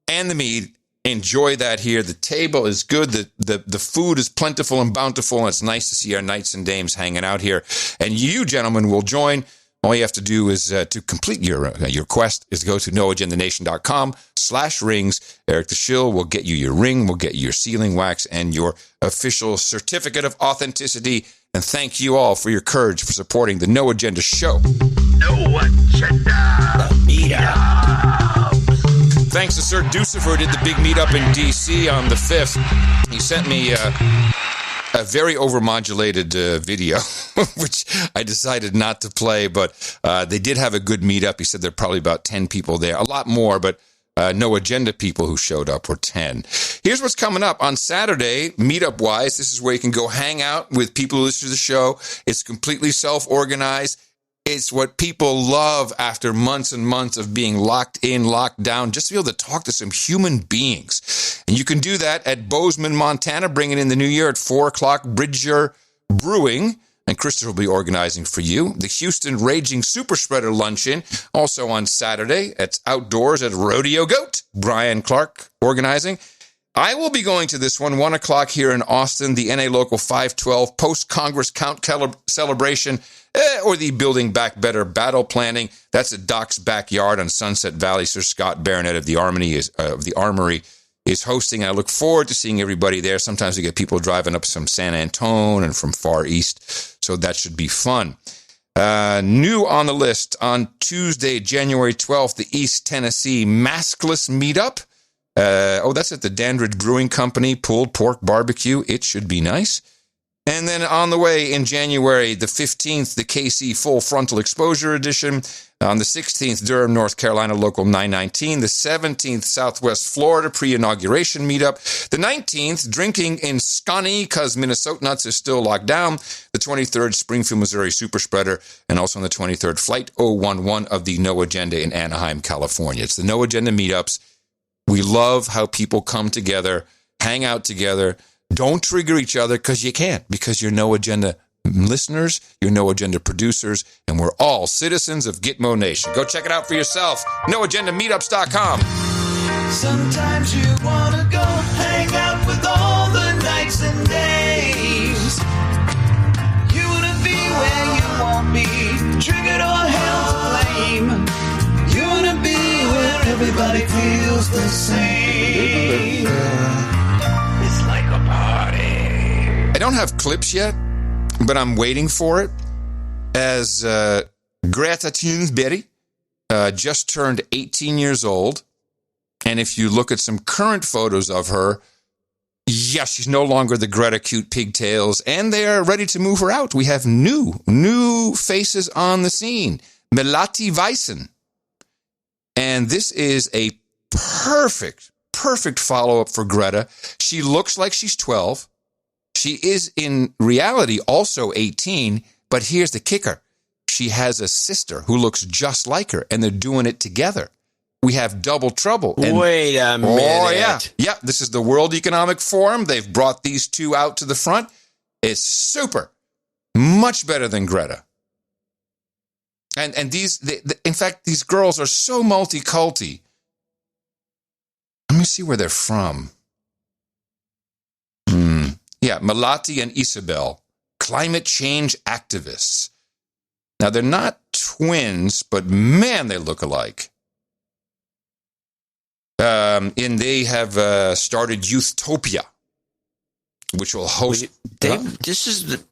and the meat. Enjoy that here. The table is good. The food is plentiful and bountiful. And it's nice to see our knights and dames hanging out here. And you, gentlemen, will join. All you have to do is to complete your quest is to go to noagendanation.com/rings. Eric the Shill will get you your ring, will get you your sealing wax, and your official certificate of authenticity. And thank you all for your courage for supporting the No Agenda show.
No Agenda.
Thanks to Sir Ducifer, who did the big meetup in D.C. on the 5th. He sent me a very overmodulated video, which I decided not to play, but they did have a good meetup. He said there are probably about 10 people there, a lot more, but No Agenda people who showed up were 10. Here's what's coming up on Saturday, meetup-wise. This is where you can go hang out with people who listen to the show. It's completely self-organized. It's what people love after months and months of being locked in, locked down, just to be able to talk to some human beings. And you can do that at Bozeman, Montana, bringing in the new year at 4 o'clock, Bridger Brewing. And Christopher will be organizing for you. The Houston Raging Super Spreader Luncheon, also on Saturday. It's outdoors at Rodeo Goat. Brian Clark organizing. I will be going to this one, 1 o'clock here in Austin, the NA Local 512 Post-Congress Count Celebration, or the Building Back Better Battle Planning. That's at Doc's backyard on Sunset Valley. Sir Scott Barnett of the Armory is hosting. I look forward to seeing everybody there. Sometimes we get people driving up from San Antone and from far east, so that should be fun. New on the list, on Tuesday, January 12th, the East Tennessee Maskless Meetup. That's at the Dandridge Brewing Company, pulled pork barbecue. It should be nice. And then on the way in January, the 15th, the KC Full Frontal Exposure Edition. On the 16th, Durham, North Carolina, Local 919. The 17th, Southwest Florida Pre-Inauguration Meetup. The 19th, Drinking in Scotty, because Minnesota Nuts is still locked down. The 23rd, Springfield, Missouri Super Spreader. And also on the 23rd, Flight 011 of the No Agenda in Anaheim, California. It's the No Agenda Meetups. We love how people come together, hang out together. Don't trigger each other because you can't, because you're No Agenda listeners, you're No Agenda producers, and we're all citizens of Gitmo Nation. Go check it out for yourself. NoAgendaMeetups.com.
Sometimes you want to go hang out with all the nights and days. You want to be where you won't be triggered or held to blame. You want to be where everybody feels the same. It's like a party.
I don't have clips yet, but I'm waiting for it. As Greta Thunberg just turned 18 years old, and if you look at some current photos of her, yes, she's no longer the Greta cute pigtails, and they are ready to move her out. We have new faces on the scene. Melati Weissen. And this is a perfect follow-up for Greta. She looks like she's 12. She is in reality also 18, but here's the kicker. She has a sister who looks just like her, and they're doing it together. we have double trouble. And,
wait a minute.
Oh, yeah. Yeah, this is the World Economic Forum. They've brought these two out to the front. It's super. Much better than Greta. And these, in fact, these girls are so multi-culti. Let me see where they're from. Yeah, Malati and Isabel, climate change activists. Now, they're not twins, but man, they look alike. And they have started Youthtopia, which will host...
This is,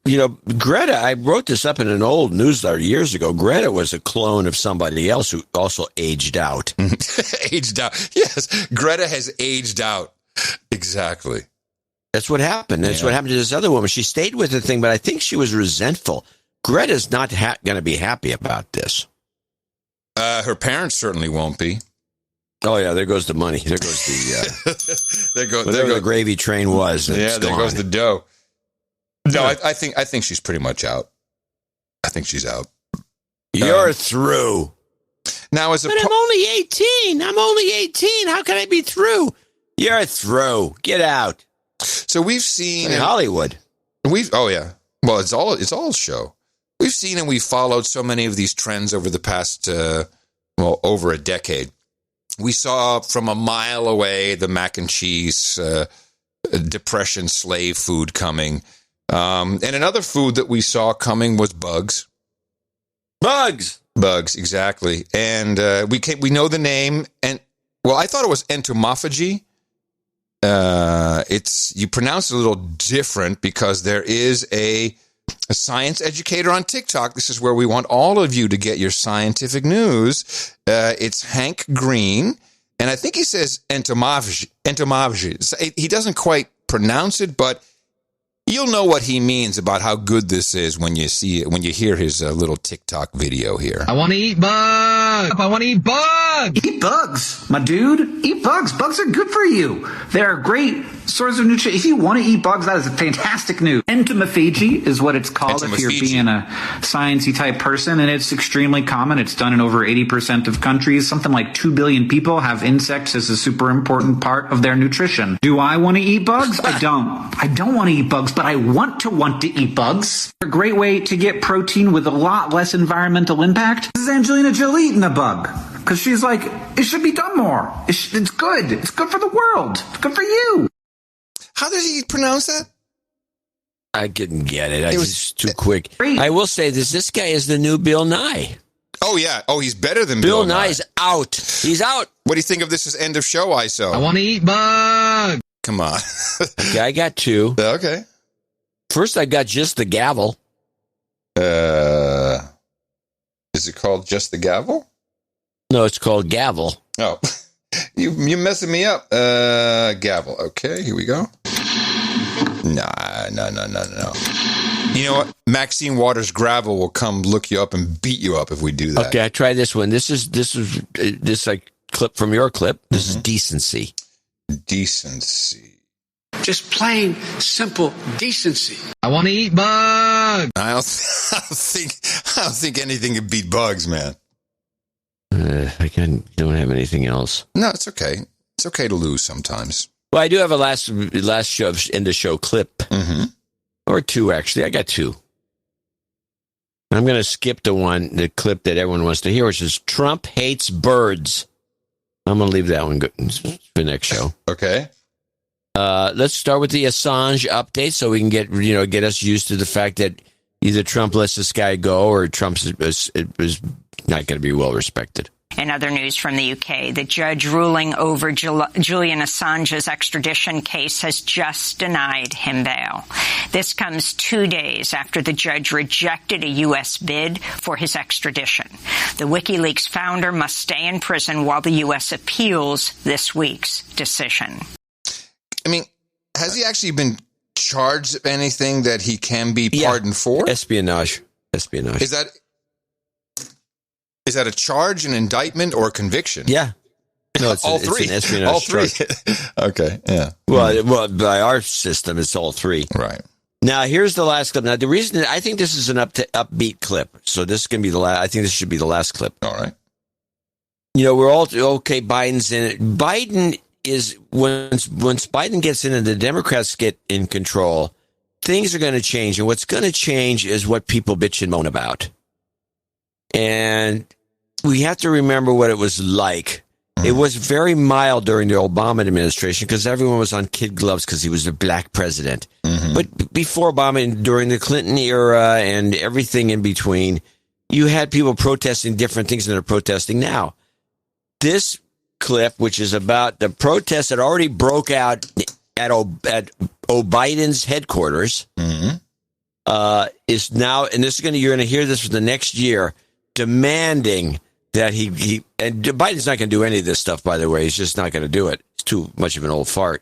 Greta, I wrote this up in an old newsletter years ago. Greta was a clone of somebody else who also aged out.
Aged out. Yes, Greta has aged out. Exactly.
That's what happened. That's what happened to this other woman. She stayed with the thing, but I think she was resentful. Greta's not going to be happy about this.
Her parents certainly won't be.
Oh, yeah, there goes the money. There goes the...
there
the gravy train was.
Yeah, there goes the dough. No, I think she's pretty much out. I think she's out.
You're through.
Now,
I'm only 18. I'm only 18. How can I be through? You're through. Get out.
So we've seen
in Hollywood.
Oh yeah. Well, it's all show. We've seen and we've followed so many of these trends over the past over a decade. We saw from a mile away the mac and cheese depression slave food coming. And another food that we saw coming was bugs. Bugs, exactly. And we know the name. And well, I thought it was entomophagy. You pronounce it a little different because there is a science educator on TikTok. This is where we want all of you to get your scientific news. It's Hank Green, and I think he says entomophagy. He doesn't quite pronounce it, but you'll know what he means about how good this is when you see it, when you hear his little TikTok video here.
I want to eat bugs. I want to eat bugs.
Eat bugs, my dude. Eat bugs. Bugs are good for you. They're a great source of nutrition. If you want to eat bugs, that is a fantastic news. Entomophagy is what it's called if you're being a sciencey type person, and it's extremely common. It's done in over 80% of countries. Something like 2 billion people have insects as a super important part of their nutrition. Do I want to eat bugs? I don't. I don't want to eat bugs, but I want to eat bugs. A great way to get protein with a lot less environmental impact. This is Angelina Jolie eating a bug. Because she's like, it should be done more. It's good. It's good for the world. It's good for you.
How did he pronounce that?
I didn't get it. It was too quick. I will say this guy is the new Bill Nye.
Oh, yeah. Oh, he's better than Bill Nye.
Nye's out. He's out.
What do you think of this as end of show, ISO?
I want to eat bugs.
Come on.
Okay, I got two.
Okay.
First, I got Just the Gavel.
Is it called Just the Gavel?
No, it's called Gavel.
Oh, you messing me up. Gavel. Okay, here we go. No. You know what? Maxine Waters Gravel will come look you up and beat you up if we do that.
Okay, I try this one. This like clip from your clip. This is Decency.
Decency.
Just plain, simple decency. I want to eat bugs.
I don't think anything can beat bugs, man.
I don't have anything else.
No, it's okay. It's okay to lose sometimes.
Well, I do have a last show end of show clip, or two actually. I got two. I'm going to skip the clip that everyone wants to hear, which is Trump hates birds. I'm going to leave that one for the next show.
Okay.
Let's start with the Assange update, so we can get us used to the fact that either Trump lets this guy go, or Trump is not going to be well respected.
In other news from the UK, the judge ruling over Julian Assange's extradition case has just denied him bail. This comes 2 days after the judge rejected a U.S. bid for his extradition. The WikiLeaks founder must stay in prison while the U.S. appeals this week's decision.
I mean, has he actually been charged of anything that he can be pardoned for?
Espionage.
Is that a charge, an indictment, or a conviction?
Yeah. No, it's
all three.
It's an espionage
all three.
charge.
Okay, yeah.
Well, by our system, it's all three.
Right.
Now, here's the last clip. Now, the reason I think this is an upbeat clip, so this can be the last. I think this should be the last clip.
All right.
we're all okay. Biden's in it. Biden is once Biden gets in and the Democrats get in control, things are going to change. And what's going to change is what people bitch and moan about. And we have to remember what it was like. It was very mild during the Obama administration because everyone was on kid gloves because he was a black president. But before Obama and during the Clinton era and everything in between, you had people protesting different things than they're protesting now. This clip, which is about the protest that already broke out at Biden's headquarters, is now, and this is you're going to hear this for the next year, demanding that he and Biden's not going to do any of this stuff, by the way. He's just not going to do it. It's too much of an old fart.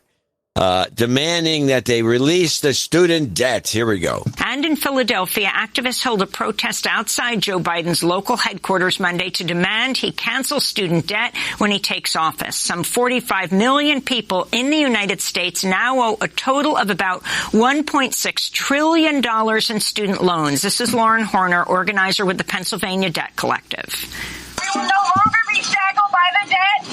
Demanding that they release the student debt. Here we go.
And in Philadelphia, activists held a protest outside Joe Biden's local headquarters Monday to demand he cancel student debt when he takes office. Some 45 million people in the United States now owe a total of about $1.6 trillion in student loans. This is Lauren Horner, organizer with the Pennsylvania Debt Collective.
We will no longer be shackled by the debt.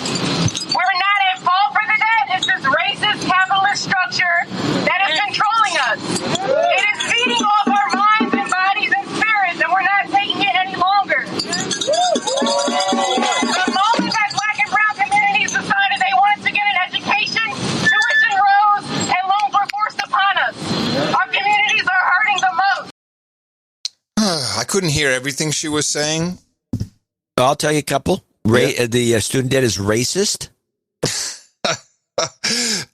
We're not at fault for the debt. It's this racist capitalist structure that is controlling us. It is feeding off our minds and bodies and spirits, and we're not taking it any longer. The moment that black and brown communities decided they wanted to get an education, tuition rose and loans were forced upon us. Our communities are hurting the most.
I couldn't hear everything she was saying.
I'll tell you a couple. The student debt is racist.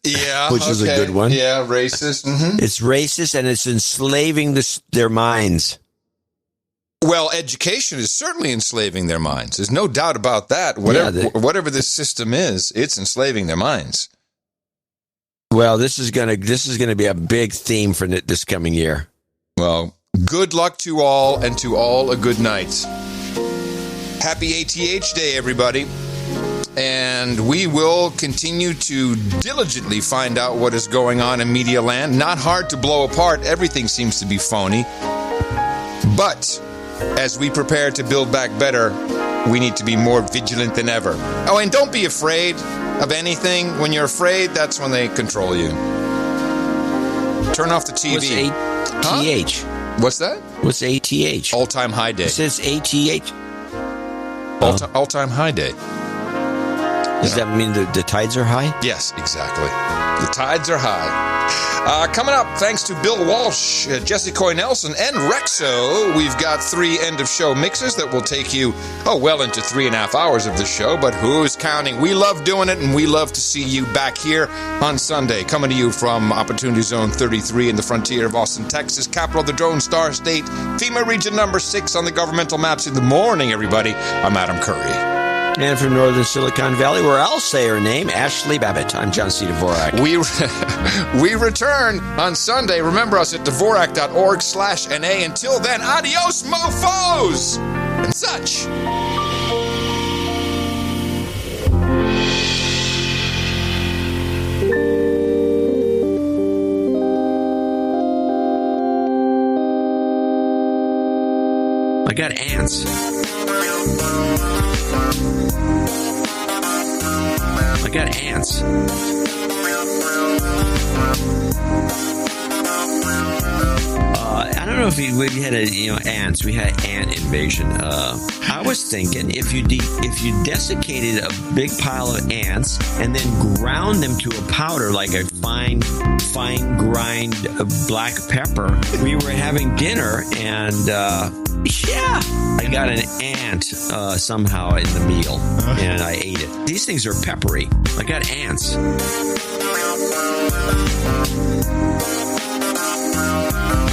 Yeah,
which is a good one.
Yeah, racist.
It's racist and it's enslaving their minds.
Well, education is certainly enslaving their minds. There's no doubt about that. Whatever this system is, it's enslaving their minds.
Well, this is gonna be a big theme for this coming year.
Well, good luck to all, and to all a good night. Happy ATH Day, everybody. And we will continue to diligently find out what is going on in media land. Not hard to blow apart. Everything seems to be phony. But as we prepare to build back better, we need to be more vigilant than ever. Oh, and don't be afraid of anything. When you're afraid, that's when they control you. Turn off the TV.
What's ATH?
What's that?
What's ATH?
All-time high day.
It says ATH.
All-time high day.
Does that mean the tides are high?
Yes, exactly. The tides are high. Coming up, thanks to Bill Walsh, Jesse Coy Nelson, and Rexo, we've got 3 end-of-show mixes that will take you, well into 3.5 hours of the show, but who's counting? We love doing it, and we love to see you back here on Sunday. Coming to you from Opportunity Zone 33 in the frontier of Austin, Texas, capital of the Drone Star State, FEMA region number 6 on the governmental maps in the morning, everybody. I'm Adam Curry.
And from northern Silicon Valley, where I'll say her name, Ashley Babbitt. I'm John C. Dvorak.
We return on Sunday. Remember us at Dvorak.org/NA. Until then, adios, mofos! And such.
I got ants. I got ants. I don't know if we had ants. We had ant invasion. I was thinking if you desiccated a big pile of ants and then ground them to a powder like a fine grind black pepper, we were having dinner and I got an ant somehow in the meal, and I ate it. These things are peppery. I got ants.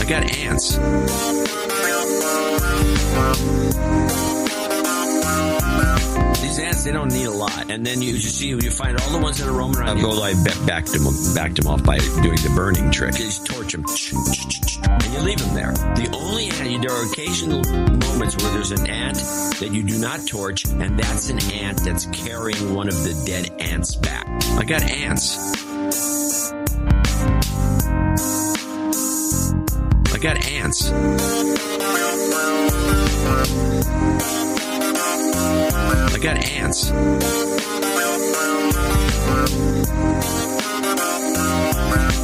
I got ants. These ants, they don't need a lot. And then you find all the ones that are roaming around. Go like backed them off by doing the burning trick. You just torch them. And you leave them there. There are occasional moments where there's an ant that you do not torch, and that's an ant that's carrying one of the dead ants back. I got ants. I got ants. I got ants.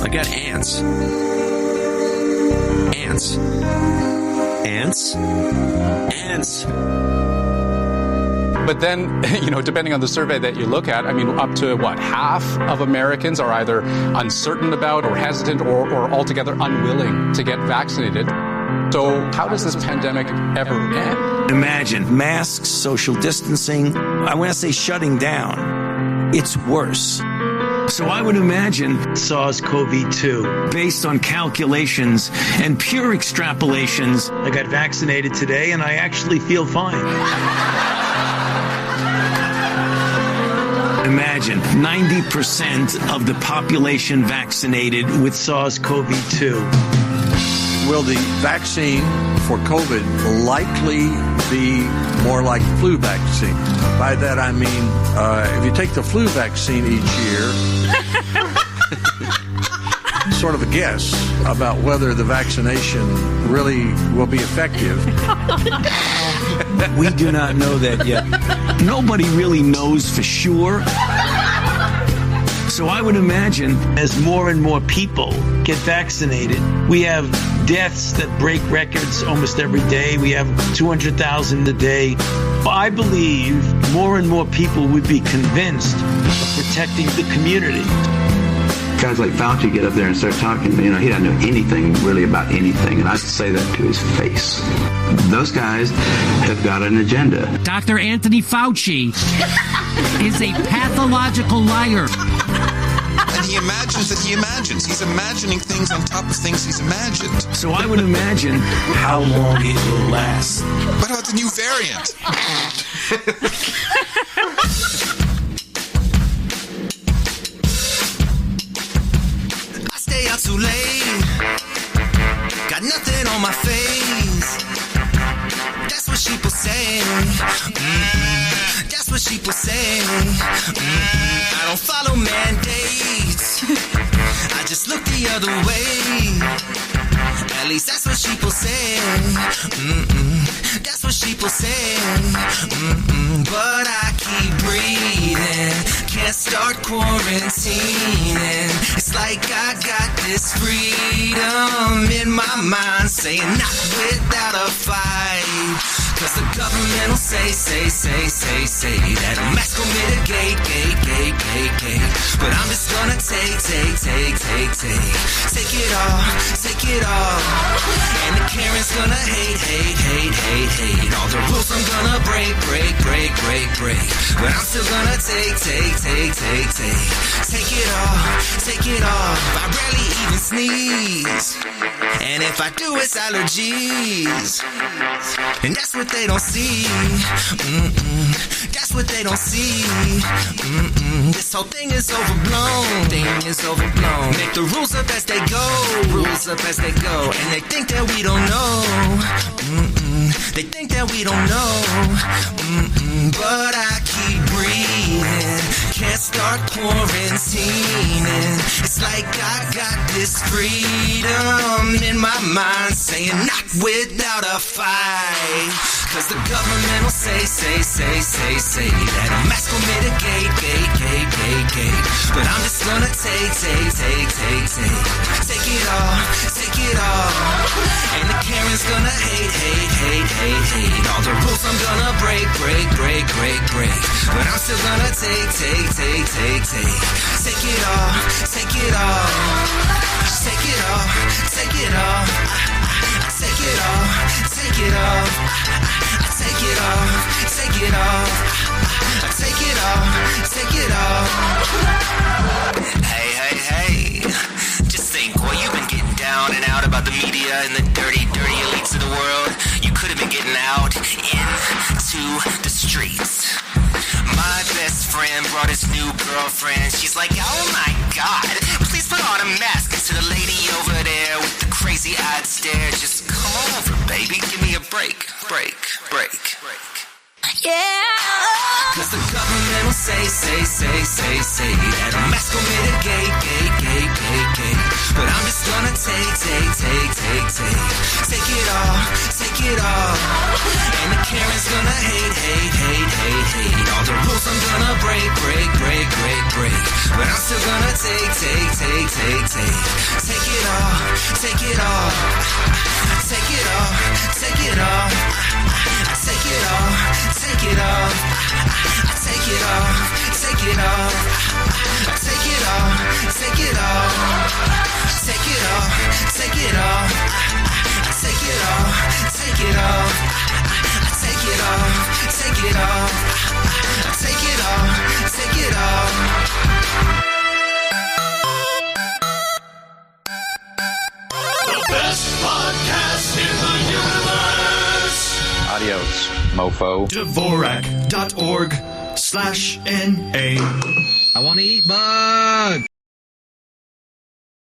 I got ants. Ants. Ants? Ants.
But then, depending on the survey that you look at, up to half of Americans are either uncertain about or hesitant or altogether unwilling to get vaccinated. So how does this pandemic ever end?
Imagine masks, social distancing. I want to say shutting down. It's worse.
So I would imagine SARS-CoV-2, based on calculations and pure extrapolations. I got vaccinated today and I actually feel fine. Imagine 90% of the population vaccinated with SARS-CoV-2.
Will the vaccine for COVID likely be more like flu vaccine? By that I mean, if you take the flu vaccine each year, sort of a guess about whether the vaccination really will be effective.
We do not know that yet. Nobody really knows for sure. So I would imagine as more and more people get vaccinated, we have deaths that break records almost every day. We have 200,000 a day. I believe more and more people would be convinced of protecting the community.
Guys like Fauci get up there and start talking, he doesn't know anything really about anything, and I say that to his face. Those guys have got an agenda.
Dr. Anthony Fauci is a pathological liar.
And he imagines that he imagines. He's imagining things on top of things he's imagined.
So I would imagine how long it will last.
What about the new variant?
Stay out too late. Got nothing on my face. That's what sheeple say. That's what sheeple say. I don't follow mandates. I just look the other way. At least that's what sheeple say. That's what sheeple say. But I keep breathing. Can't start quarantining. It's like I got this freedom in my mind, saying not without a fight. Cause the government will say that a mask will mitigate, gate. But I'm just gonna take it all. And the Karen's gonna hate. All the rules I'm gonna break. But I'm still gonna take it all. I rarely even sneeze. And if I do, it's allergies. And that's what they don't see. That's what they don't see. This whole thing is overblown. Make the rules up as they go. And they think that we don't know. They think that we don't know. But I keep breathing. Can't start quarantining. It's like I got this freedom in my mind, saying not without a fight. Cause the government will say that a mask will mitigate, gate. But I'm just gonna take it all. And the Karen's gonna hate. All the rules I'm gonna break. But I'm still gonna take it all. Take it all. Hey. Just think, while you've been getting down and out about the media and the dirty elites of the world, you could have been getting out into the streets. My best friend brought his new girlfriend. She's like, oh my God, please put on a mask. And to the lady over there with the crazy-eyed stare, just come over, baby, give me a break. Yeah. Cause the government will say that a mask will mitigate, gate. But I'm just gonna take it all. And the Karen's gonna hate. hate. All the rules I'm gonna break. But I'm still gonna take it all. Take it all. Take it all. Take it all. Take it all. Take it all. Take it all. Take it all. Take it all. Take it all. Take it all. Take it all. Take it all. Take it all. Take it all. Take it all. Take it all. Take it all. The best podcast in the universe.
Adios, mofo.
Dvorak.org/NA.
I want to eat bug.